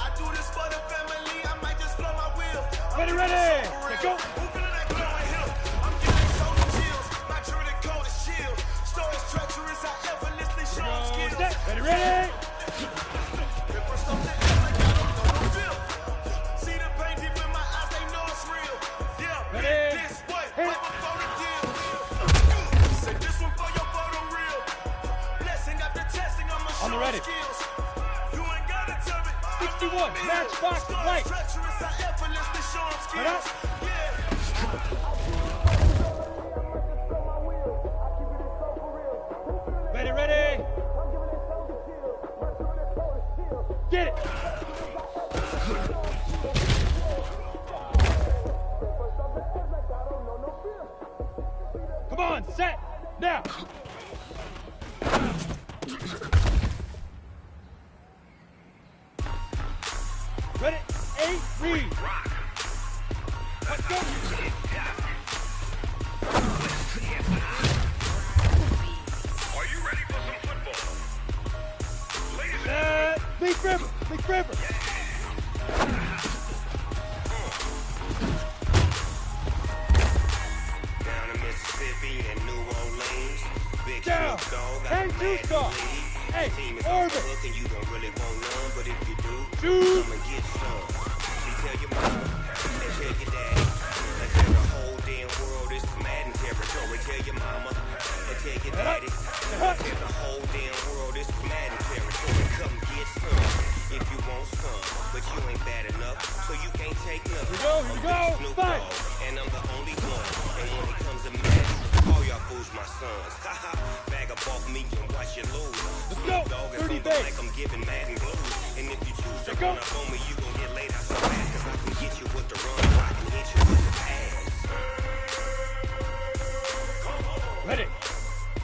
I do this for the family. I might just blow my wheel. Ready, ready. Let's go. Who feeling that glowing hill? I'm getting so the chills. My truly cold is chill. Stories treacherous. I effortlessly show 'em skills. Set. Ready, ready. Paper stuff the edge like I don't know no bill. See the pain deep in my eyes, they know it's real. Yeah, Ready. this way, Hit. right before the deal. Say this one for your photo real. Blessing after testing, I'ma On show the 'em ready. skills. You ain't gotta tell me. 61, matchbox light. Treacherous, I effortlessly show 'em skills. Right up. Ready, ready. Get it. Come on, set. Now. Ready? 8, read. Let's go. Are you ready for some football? Big River, Big River. Down in Mississippi and New Orleans, Big Down. Snoop Dogg got And a two mad stop. lead. Hey, Team is off the orbit. hook and you don't really want none, but if you do, Shoot. come and get some. She tell your mama, and tell your daddy, and tell the whole damn world this is Madden territory. Tell your mama, and tell your daddy, and tell the whole damn world this is Madden territory. Come get some if you want some, but you ain't bad enough, so you can't take nothing. Here we go, I'm Big Snoop fight. Dogg, and I'm the only one. And when it comes to Madden, all y'all fools my sons. Haha, bag up off me and watch you lose. Let's go, 30 base. Like I'm giving Madden blues. And if you choose to Let's go. run up on me, you gon' get laid out so fast. Cause I can get you with the run, rockin' hit you with the pass. Ready.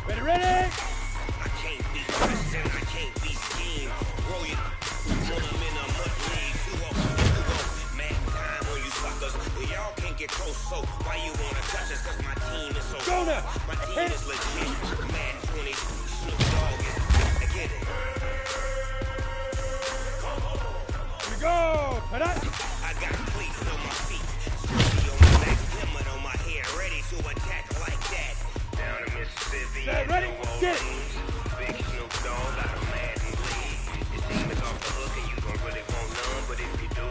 Ready, ready. I can't be pressed and I can't be schemed. Roll it when I'm in a mud league. 2-0, mad time on you suckers. Y'all can't get close, so why you wanna touch us? Cause my team is so go now. My team is legit. Mad 20, Snoop Dogg is. I get it. Here we go. Put up. I got cleats on my feet. Scrubby on my back, helmet on my head. Ready to attack like that. Down in Mississippi, ready? Get it. Big Snoop Dogg, got a mad and bleed. Your team is off the hook and you don't really want none. But if you do,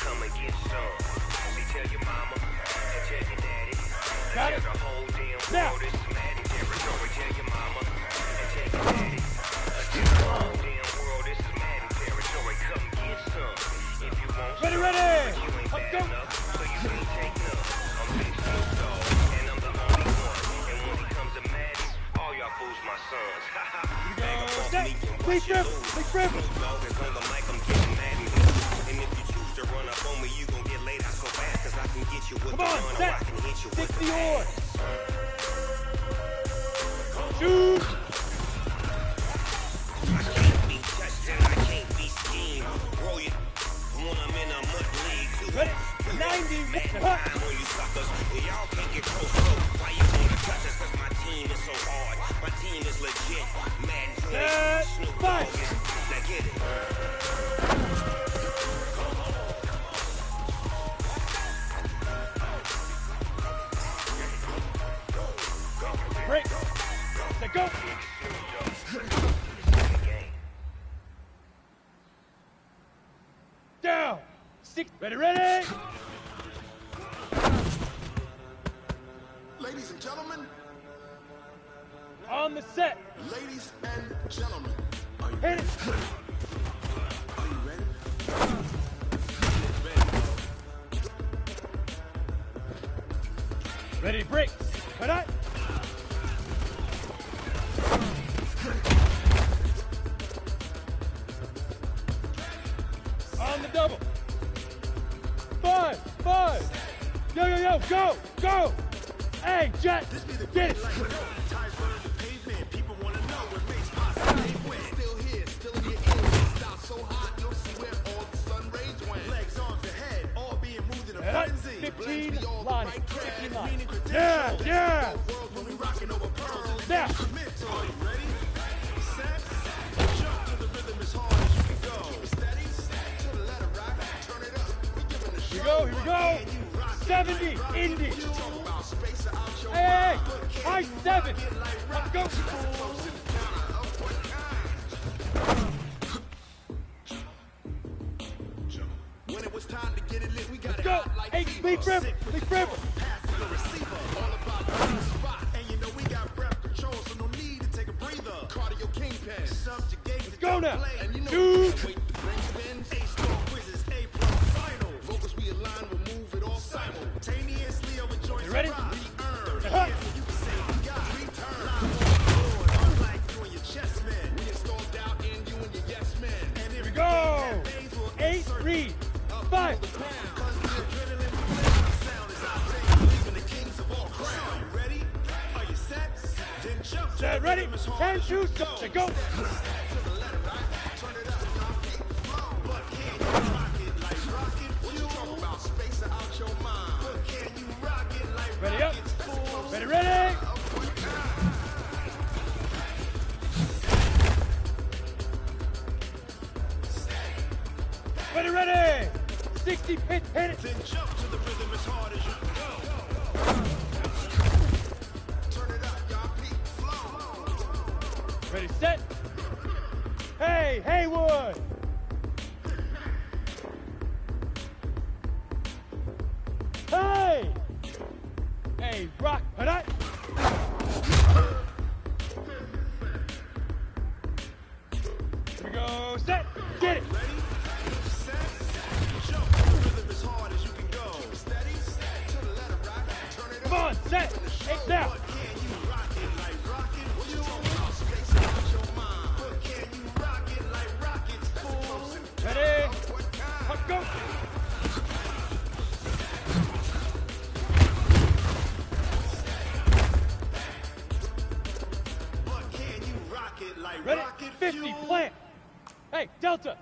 come and get some. Me tell your mama and tell your daddy. Got And it. tell the whole damn Now. world it's mad and territory. Tell your mama and tell your daddy. Tell the whole damn world this is mad and territory. Come get some. If you want Ready, some, ready. but you ain't Up, bad go. enough, so you can't take none. I'm Big Snoop Dogg, and I'm the only one. And when it comes to Madden, all y'all fools my sons. Bag up off me and watch you lose. Snoop Dogg is on the mic, I'm getting mad and blue. And if you choose to run up on me, you gon' get laid out so fast, cause I can get you with Come the on, gun, or set. I can hit you with 60 the horse. ass. Shoot. I can't be touched and I can't be schemed. Roll it when I'm in a mud league. Ready. 90. Mad time on you suckers. Y'all can't get close, so why you wanna touch us? Cause my team is so hard. My team is legit. Mad Set. Snoop Fight. Dogg is. Now get it. Break. Let go. Down. 6. Ready, ready. Ladies and gentlemen, On the set. ladies and gentlemen, are you Hit it. Are you ready? Ready, break. Put up. On the double. 5, 5. Yo, yo, yo, go, go. Hey, Jet, get it. Ties burn the pavement. People wanna know what makes possible. Still here, still in your ear. Stop so hot, you'll see where all the sun rays went. Legs on the head, all being moved in a Head up. frenzy. 15 Blends me all the line. right 15 cred, line. meaning Yeah, credentials. yeah. Both worlds when we rocking over pearls. Now. Mental. Are you ready? Set. Jump to the rhythm as hard as you can go. Steady. To the letter rock. Turn it up. We giving the show. Here we go. 70, Indy. Hey, high 7. Let's go. When it was time to get it lit, we got Let's it go. hot like 8, fever. Leaf River. Sick, Leaf River. pass to the receiver. All about the spot. And you know we got breath control, so no need to take a breather. Cardio kingpin. Subjugate Let's go now. and you know 2. we can't wait to bring spins. A-star quizzes, A-plus final. Vocals we align, we'll move it all simultaneously over joints. You ready? We-earn. Uh-huh. Yeah, so you can say we got return. Live on board, unlike you and your chess men. We installed doubt in you and your yes men. And Here we go. 8, read. 5. Set, ready. 10 shoes. Go. Go. Ready up. Ready, ready. Ready, ready. 60 pit, hit it. Then jump to the rhythm as hard as you can go. Turn it up, y'all. Peak flow. Ready, set. Hey, Haywood. Hey. Hey, rock, put up. Here we go, set. Get it. Ready? Set. Jump to the rhythm as hard as you can go. Steady. To the letter rock. Turn it up. Come on, set. 8 now. But can you rock it like rocket? What you talking about? Space out your mind. But can you rock it like rockets, fool? Ready. What kind? Up, go. Delta.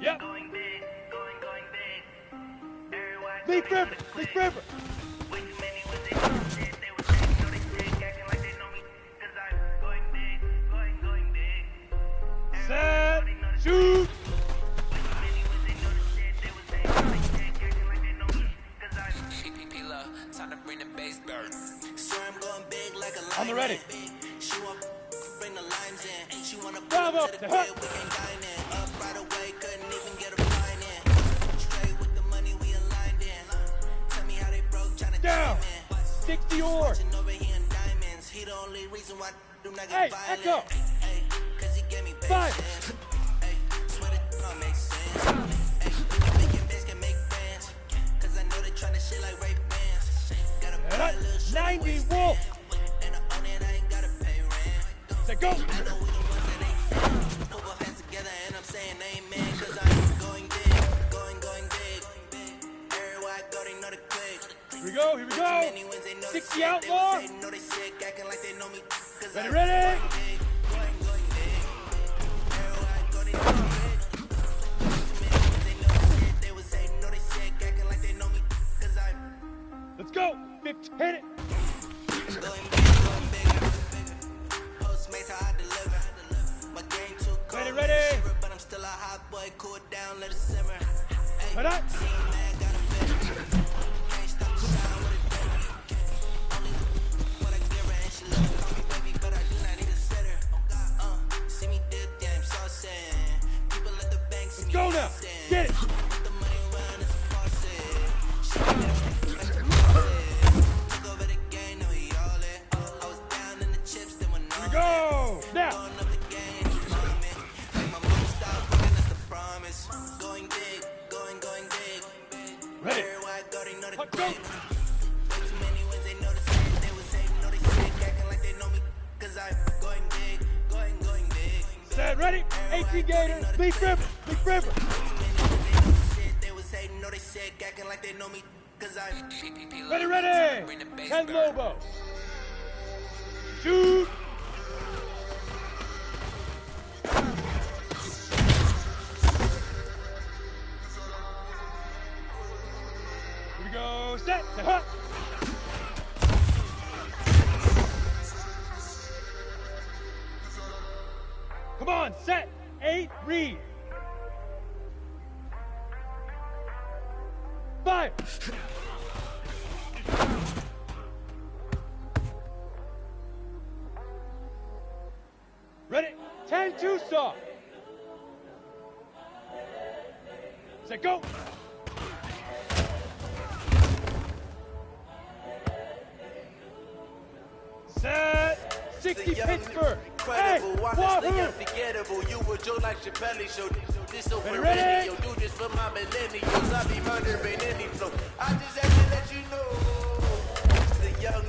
Yep. Leap river. Leap river. Set. Shoot. Time to bring the bass burn. Swear I'm going big like a On the ready. She want bring the limes in. She wanna Bravo. to the crib, we can dine in. Up right away, couldn't even get a fine in. Straight with the money we aligned in. Tell me how they broke, tryna down. 60 or. Over here in diamonds. He the only reason why do not get violent. Echo. Hey, cause he gave me Five. patience. Hey, swear that don't make sense. Hey, making bands can make bands. Cause I know they tryna shit like Ray Bans. Got a bad little shit 90 Wolf. and I own it, I ain't gotta pay rent. Say go. I know we the ones that ain't put our hands together and I'm saying amen. Cause I'm going big, going big. Everywhere I go, they know the click. Here we go, here we go. 60 outlaw. Ready, ready. Let's go. 50, hit it. Ready, ready. But I'm still a hot boy, cool it down, let it simmer. Right up. Let's go now. Get it. Here we go. Now. Ready. Let's go. Set, ready. 18 Gator. Leap river. Leap river. Ready, ready. 10 Lobo. Shoot. Here we go. Set. Hut. Come on. Set. 8. Read. 5. Ready? 10 2-saw. Set, go. Set. 60 Pittsburgh. Hey, honestly unforgettable. You were Joe like Chappelle show. This so perennial. Do this for my millennials. I be murdering any flow. I just had to let you know. It's the young,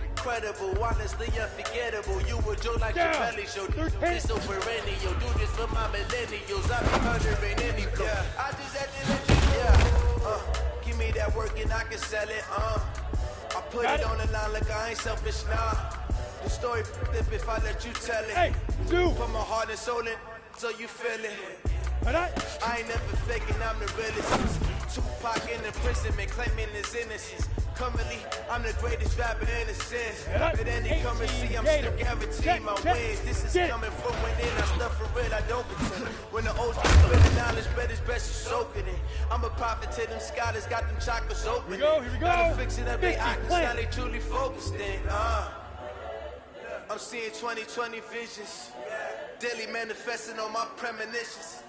incredible, honestly unforgettable. You were Joe like Chappelle show. This so perennial. Do this for my millennials. I be murdering any flow. I just had to let you know. Give me that work and I can sell it. I put it on the line like I ain't selfish now. The story flip if I let you tell it. Hey, dude. Put my heart and soul in so you feel it. I ain't never faking, I'm the realest. Tupac in imprisonment, claiming his innocence. Currently, I'm the greatest rapper in a sense. But any currency, I'm still guaranteeing my wins. This is coming from within, I stuff for real, I don't pretend. When the OG's spilling knowledge, but it's best you soak it in. I'm a prophet to them scholars, got them chakras open. Here we go, here we go. Gotta fix it up, they act how they truly focused in. I'm seeing 2020 visions, daily manifesting on my premonitions.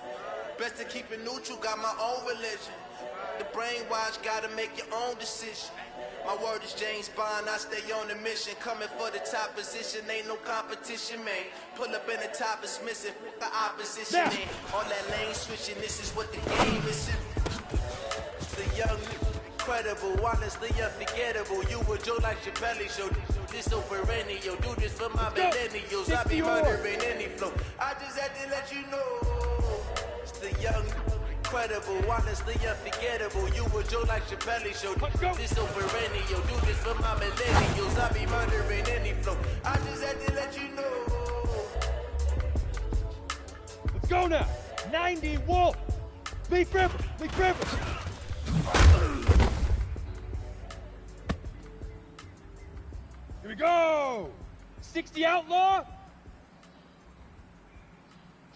Best to keep it neutral, got my own religion. The brainwash, gotta make your own decision. My word is James Bond, I stay on the mission. Coming for the top position, ain't no competition, man. Pull up in the top, it's missing, the opposition, man. On that lane switching, this is what the game is. The young, incredible, honestly unforgettable. You were Joe like Chappelle show. This so perennial, do this for my millennials. I be murdering any flow. I just had to let you know. It's the young, incredible, honestly unforgettable. You were Joe like Chappelle show. This so perennial, do this for my millennials. I be murdering any flow. I just had to let you know. Let's go now. 90 Wolf. Leaf River. Leaf River. Here we go. 60 Outlaw.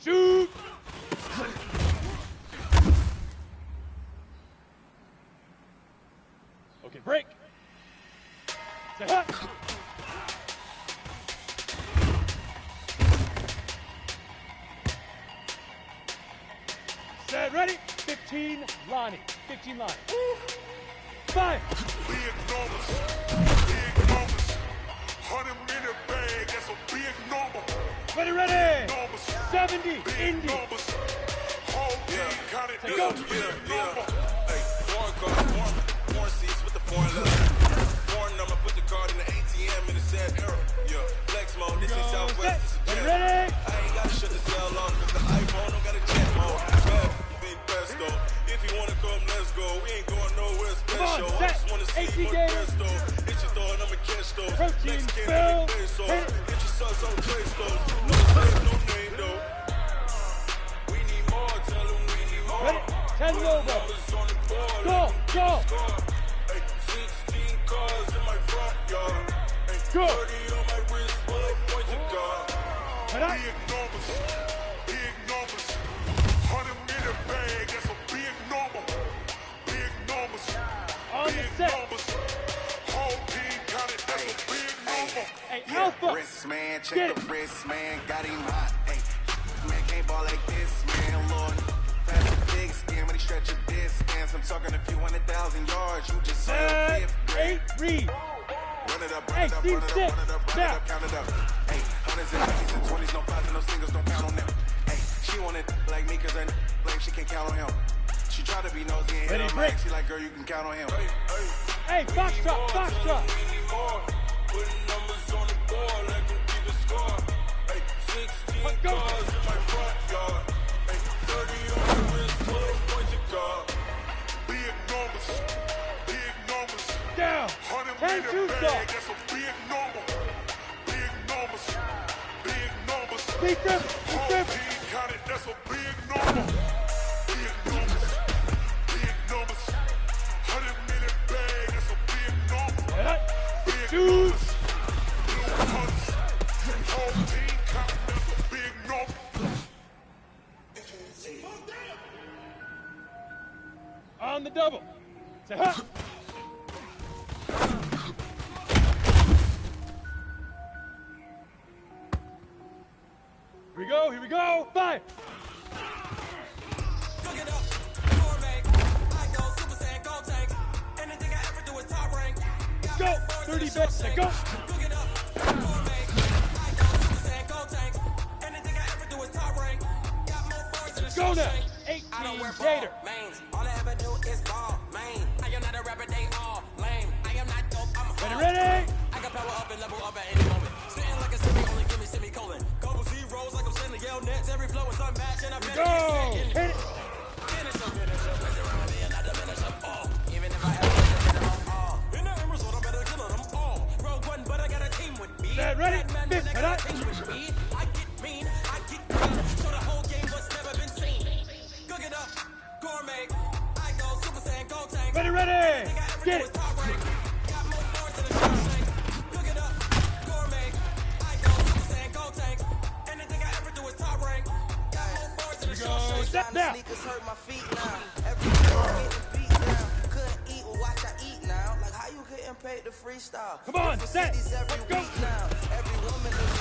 Shoot. Okay, break. Say hut. Set, ready? 15, Lonnie. 15, Lonnie. 5. Big numbers. 100-minute bag, that's a big number. Ready. Numbers. 70, Indy. Numbers. Whole team counted, that's Go. a big number. Hey, foreign cars, foreign seats with the foreign leather. Foreign number, put the card in the ATM in a sad era. Yeah, flex mode, this is Southwest, this is jail. Ready? I ain't gotta shut the cell off, cause the iPhone don't got a jet mode. Bad, big pesto. If you wanna come, let's go. We ain't going nowhere special. I just wanna see more pesto. Hit your throw and I'ma catch those. Protein, Mexican Phil. pesos. Hit your sus on trace those. No save, no name though. We need more, tell them we need more. Ready? 10 Lobo. Go. Hey, 16 cars in my front yard. Hey, Go. 30 on my wrist, bullet points of God. Big numbers. 100-minute bag, that's a big number. Big numbers. On the Big set. numbers. Whole team counted, that's a big number. Hey, Alpha. Wrist man, Get check it. the wrist man, got him hot. Hey, man can't ball like this, man. Lord, that's a big skin when he stretch a distance. I'm talking a few 100,000 yards. You just saw your 5th grade. 8, read. Run it up, Hey, run it up, team run it six. up, run it up, run it Now. up, count it up. Hey, hundreds and 90s and 20s, no fives and no singles, don't count on them. Hey, she wanted like me cause her like she can't count on him. She tried to be nosy and hit Ready, her break. mic. She like, girl, you can count on him. Hey, Foxtrot. Putting numbers on the board, let them keep the score. Hey, 16 Go. cars in my front yard. Hey, 30 on my wrist, bullet points of God. Big numbers. Down. 10 100-minute Tuesday. bag, that's a big number. Big numbers. Leaf River. Whole team counted, that's a big number. Big numbers. 100-minute bag, that's a big number. Big Shoot. numbers. Blue hunts. Whole team counted, that's a big number. On the double. Say hut. Here we go. 5. Let's go. 30 bets. Let's go. Let's go now. 18 Gator. All I ever do is ball, man. I am not a rapper, they all lame. I am not dope, I'm Ready? I can power up and level up at any moment. Sitting like a semi, only give me semicolon. Couple zeros like I'm sending yell nets. Every flow is unmatched and I better Go. get Hit it. finish up, play around me and not diminish them all. Even if I have to finish them all. In the end result, I'm better killing them all. Rogue one, but I got a team with me. Set, ready? Batman, Big, I got a team with me. I get mean, I get green. So the whole game was never been seen. Cook it up, gourmet. I go Super Saiyan, go tank. Ready? Get it. Got more bars than a Shawshank. Cook it up, gourmet. I go Super Saiyan, go tank. Anything I ever do is top rank. Got more bars than a Shawshank. Step down. Sneakers hurt my feet now. Every day I'm getting beat down. Couldn't eat, well, watch I eat now. Like how you getting paid to freestyle? Come on, Different set. cities every Let's go. week now. Every woman is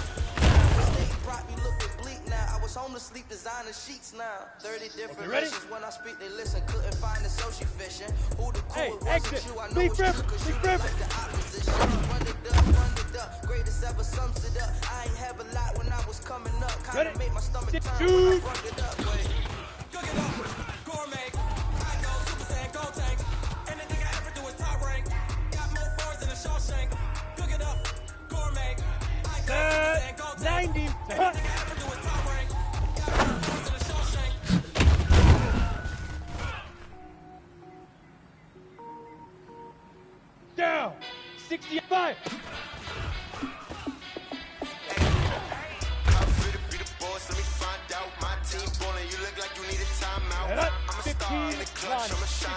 state brought me looking bleak now. I was home to sleep, designer sheets now. 30 different ready? wishes when I speak, they listen. Couldn't find it, so she fishing. Who the cool Hey, it wasn't exit. you? I know Leaf it's River, you, cause you Leaf look River. like the opposition. Run it up. Greatest ever sums it up. I ain't have a lot when I was coming up. Ready? Kinda made my stomach turn when I Shoot. brung it up. Wait. Cook it up, gourmet. I go Super Saiyan, go tank. Anything I ever do is top rank. Got more bars than a Shawshank. Cook it up, gourmet. I go Super Saiyan, go tank. 90. Anything I ever do is top rank. Got more bars than a Shawshank. Down. 65. I'm free to be the boss, let me find out. My team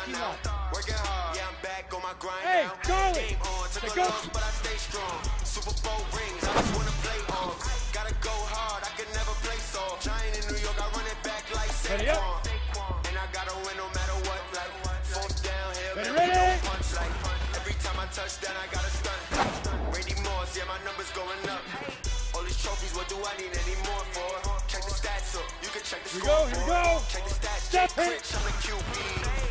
shine now. Working hard, yeah, I'm back on my grind Hey, now. Charlie. Game on, took a loss, but I stay strong. Super Bowl rings, I just wanna play on. Gotta go hard, I can never play soft. Giant in New York, I run it back like Saquon. And I gotta win no matter what, like fourth down, hell, ready? Punch like every time I touch down, I gotta stun. Randy Moss, yeah, my numbers going up. All these trophies, what do I need any more for? Check the stats up, you can check the score. Here we go. Check the stats, Step Jake Critch, I'm the QB.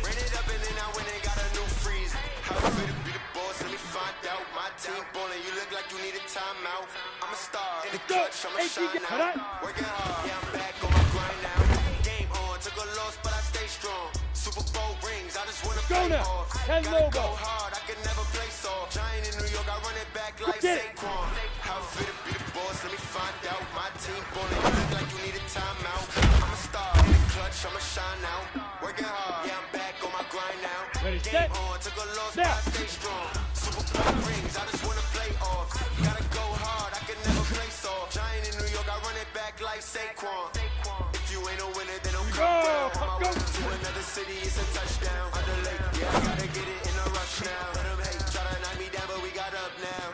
Ran it up and then I went and got a new freeze. How it feel to be the boss, let me find out. My team ballin', you look like you need a timeout. I'm a star, in the clutch, I'ma shine out. Working hard, yeah, I'm back on my grind now. Game on, took a loss, but I stay strong. Super Bowl rings, I just wanna play off. Gotta go hard, I can never play soft. Giant in New York, I run it back like Saquon. How it feel to be the boss, let me find out. My team ballin', you look like you need a timeout. I'm a star, in the clutch, I'ma shine out. Working hard, yeah, I'm back on my grind now. Game on, took a loss, but I stay strong. Super Bowl rings, I just wanna play off. Gotta go hard, I can never play soft. Giant in New York, I run it back like Saquon. If you ain't a winner, then don't come down. On my way to another city, it's a touchdown. Under lake, yeah, I gotta get it in a rush now. Let them hate, try to knock me down, but we got up now.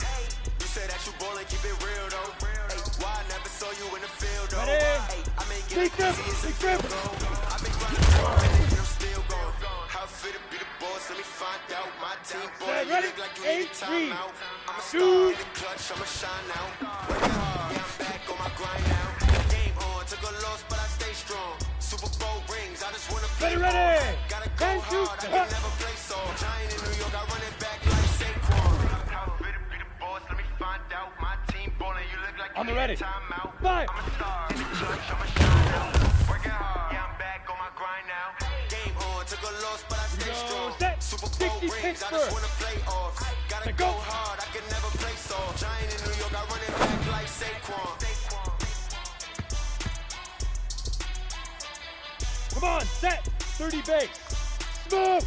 You say that you ballin', keep it real though. Hey, why I never saw you in the field though? Hey, I make it easy, it's a field goal. I've been grinding for a minute, and I'm still going. How it feel to be the boss, let me find out. My team ballin', you look like you need a timeout. I'm a star in the clutch, I'ma shine out. Working hard, yeah, I'm back on my grind now. Game on, took a loss, but I stay strong. Super Bowl rings, I just wanna play ready. Gotta go hard, I can never play soft. Giant in New York, I run it back like Saquon. How it feel to be the boss, let me find out. My team ballin', you look like you need a timeout. I'm a star in the clutch, I'ma shine out. Working hard, yeah, I'm back on my grind now. Game on, took a loss, but I stay strong. Super Bowl rings, I just wanna play off. Gotta go hard, I can never play soft. Giant in New York, I run it back like Saquon. Come on, set, 30 base. Smooth.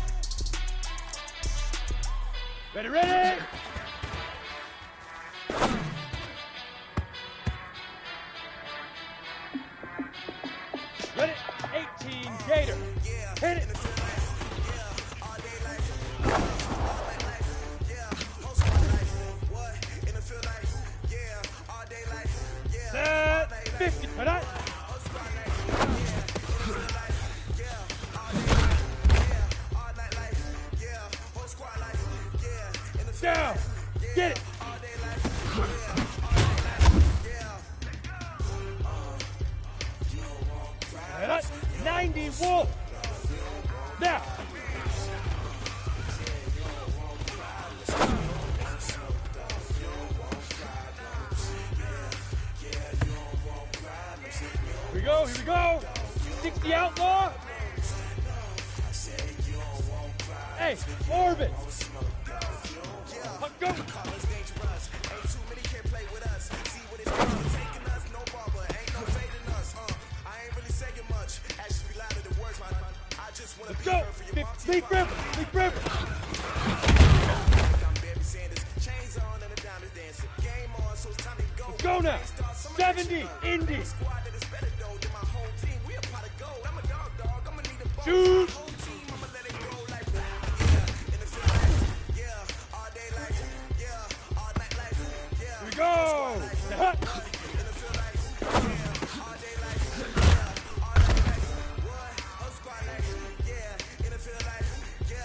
Ready, ready. Ready, 18, Gator. Hit it. Set, 50, put up. Down, get it. And up, 90 Wolf. Now. Here we go, here we go. 60 Outlaw. Hey, Orbit. Go. Let's go. Big River. Big River. Let's go now. 70 Indy. Shoot. Go!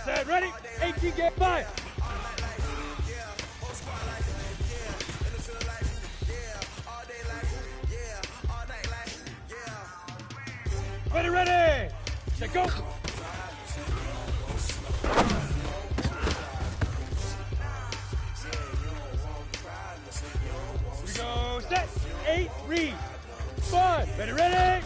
Set, ready? 18, get fire! Ready, ready! Set, go! Go, set, 8, read, 5, ready, ready.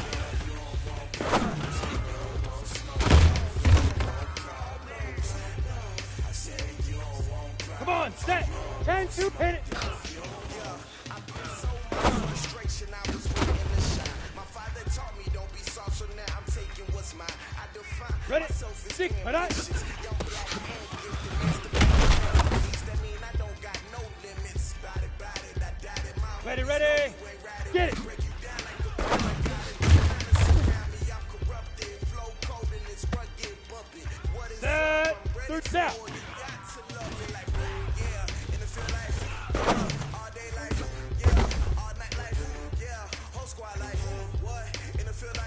Come on, set, 10, 2, hit it. Ready, 6, put up. Ready, ready, get it. Set. Third down.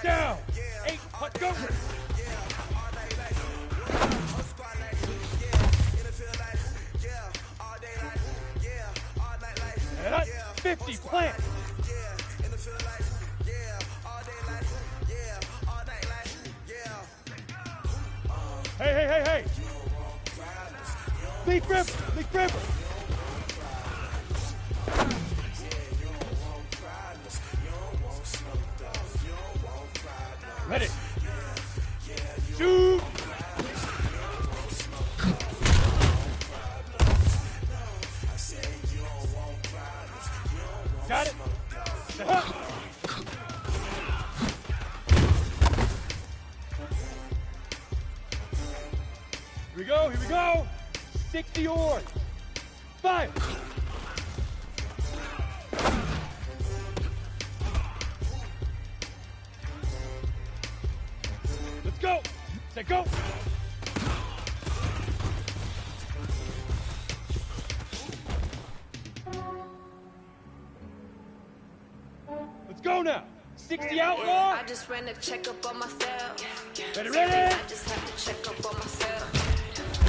Down. 8. Punt go. And that's 50 plant. Hey. Leak rip. Ready. Shoot. Got it. Here we go. 60 yards. 5. Let's go. Say go. Let's go now. 60 outlaw. I just ran a checkup on myself. Ready? I just have to check up on myself.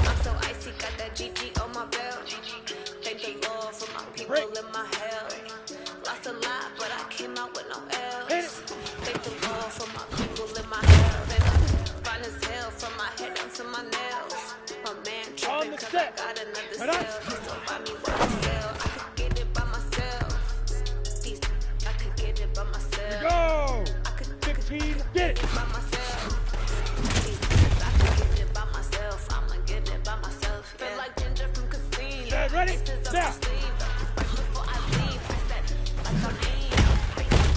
I'm so icy, got that GG on my belt. Thank the Lord for my people in my health. Lost a lot, but I came out with no L's. Thank the Lord for my people in my health. And I'm fine as hell from my head down to my nails. My man tripping cause I got another cell. He still buy me what I sell. I could get it by myself. I could get it by myself. Go. I could 15. Get it. by myself. Feel like Ginger from Casino. Yeah, ready? Now. Right before I leave, I said, like I'm Eno.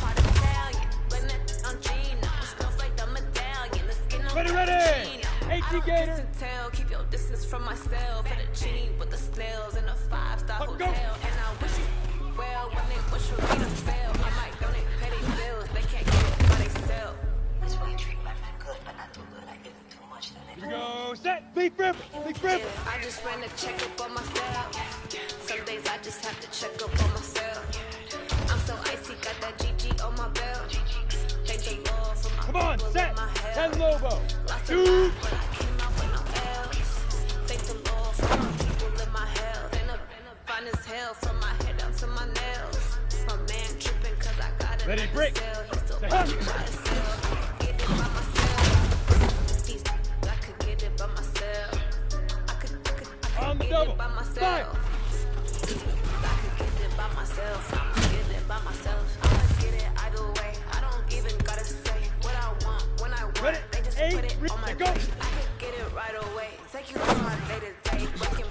Part Italian, blend it on Gina. It smells like the medallion. The skin on Ready. Cappuccino. 18 Gator. Tell, keep your distance from myself. And a genie with the snails in a 5-star hotel. Go. And I wish you well when they wish for me to fail. I might donate petty bills. They can't get it by themselves. That's why you treat my friend good, but not too good. I give him too much. Here we go. Set. Leak rip. Yeah, I just ran a checkup on myself. Some days I just have to check up on myself. I'm so icy, got that GG on my belt. Thank the Lord for my Come on, people set. in my health. 10 Lobo. Lost a Shoot. lot, but I came out with no L's. Thank the Lord for my people in my health. And I'm fine as hell from my head down to my nails. My man tripping cause I got it. Ready, break. He still buy me what I sell. I could get it by myself. I could get it by myself. On the double. By myself. 5. I could get it by myself. I'ma get it by myself. I'ma get it either way. I don't even gotta say what I want when I want. Ready? They just 8. put it on my Go. plate. I could get it right away. Take you through my day to day. Working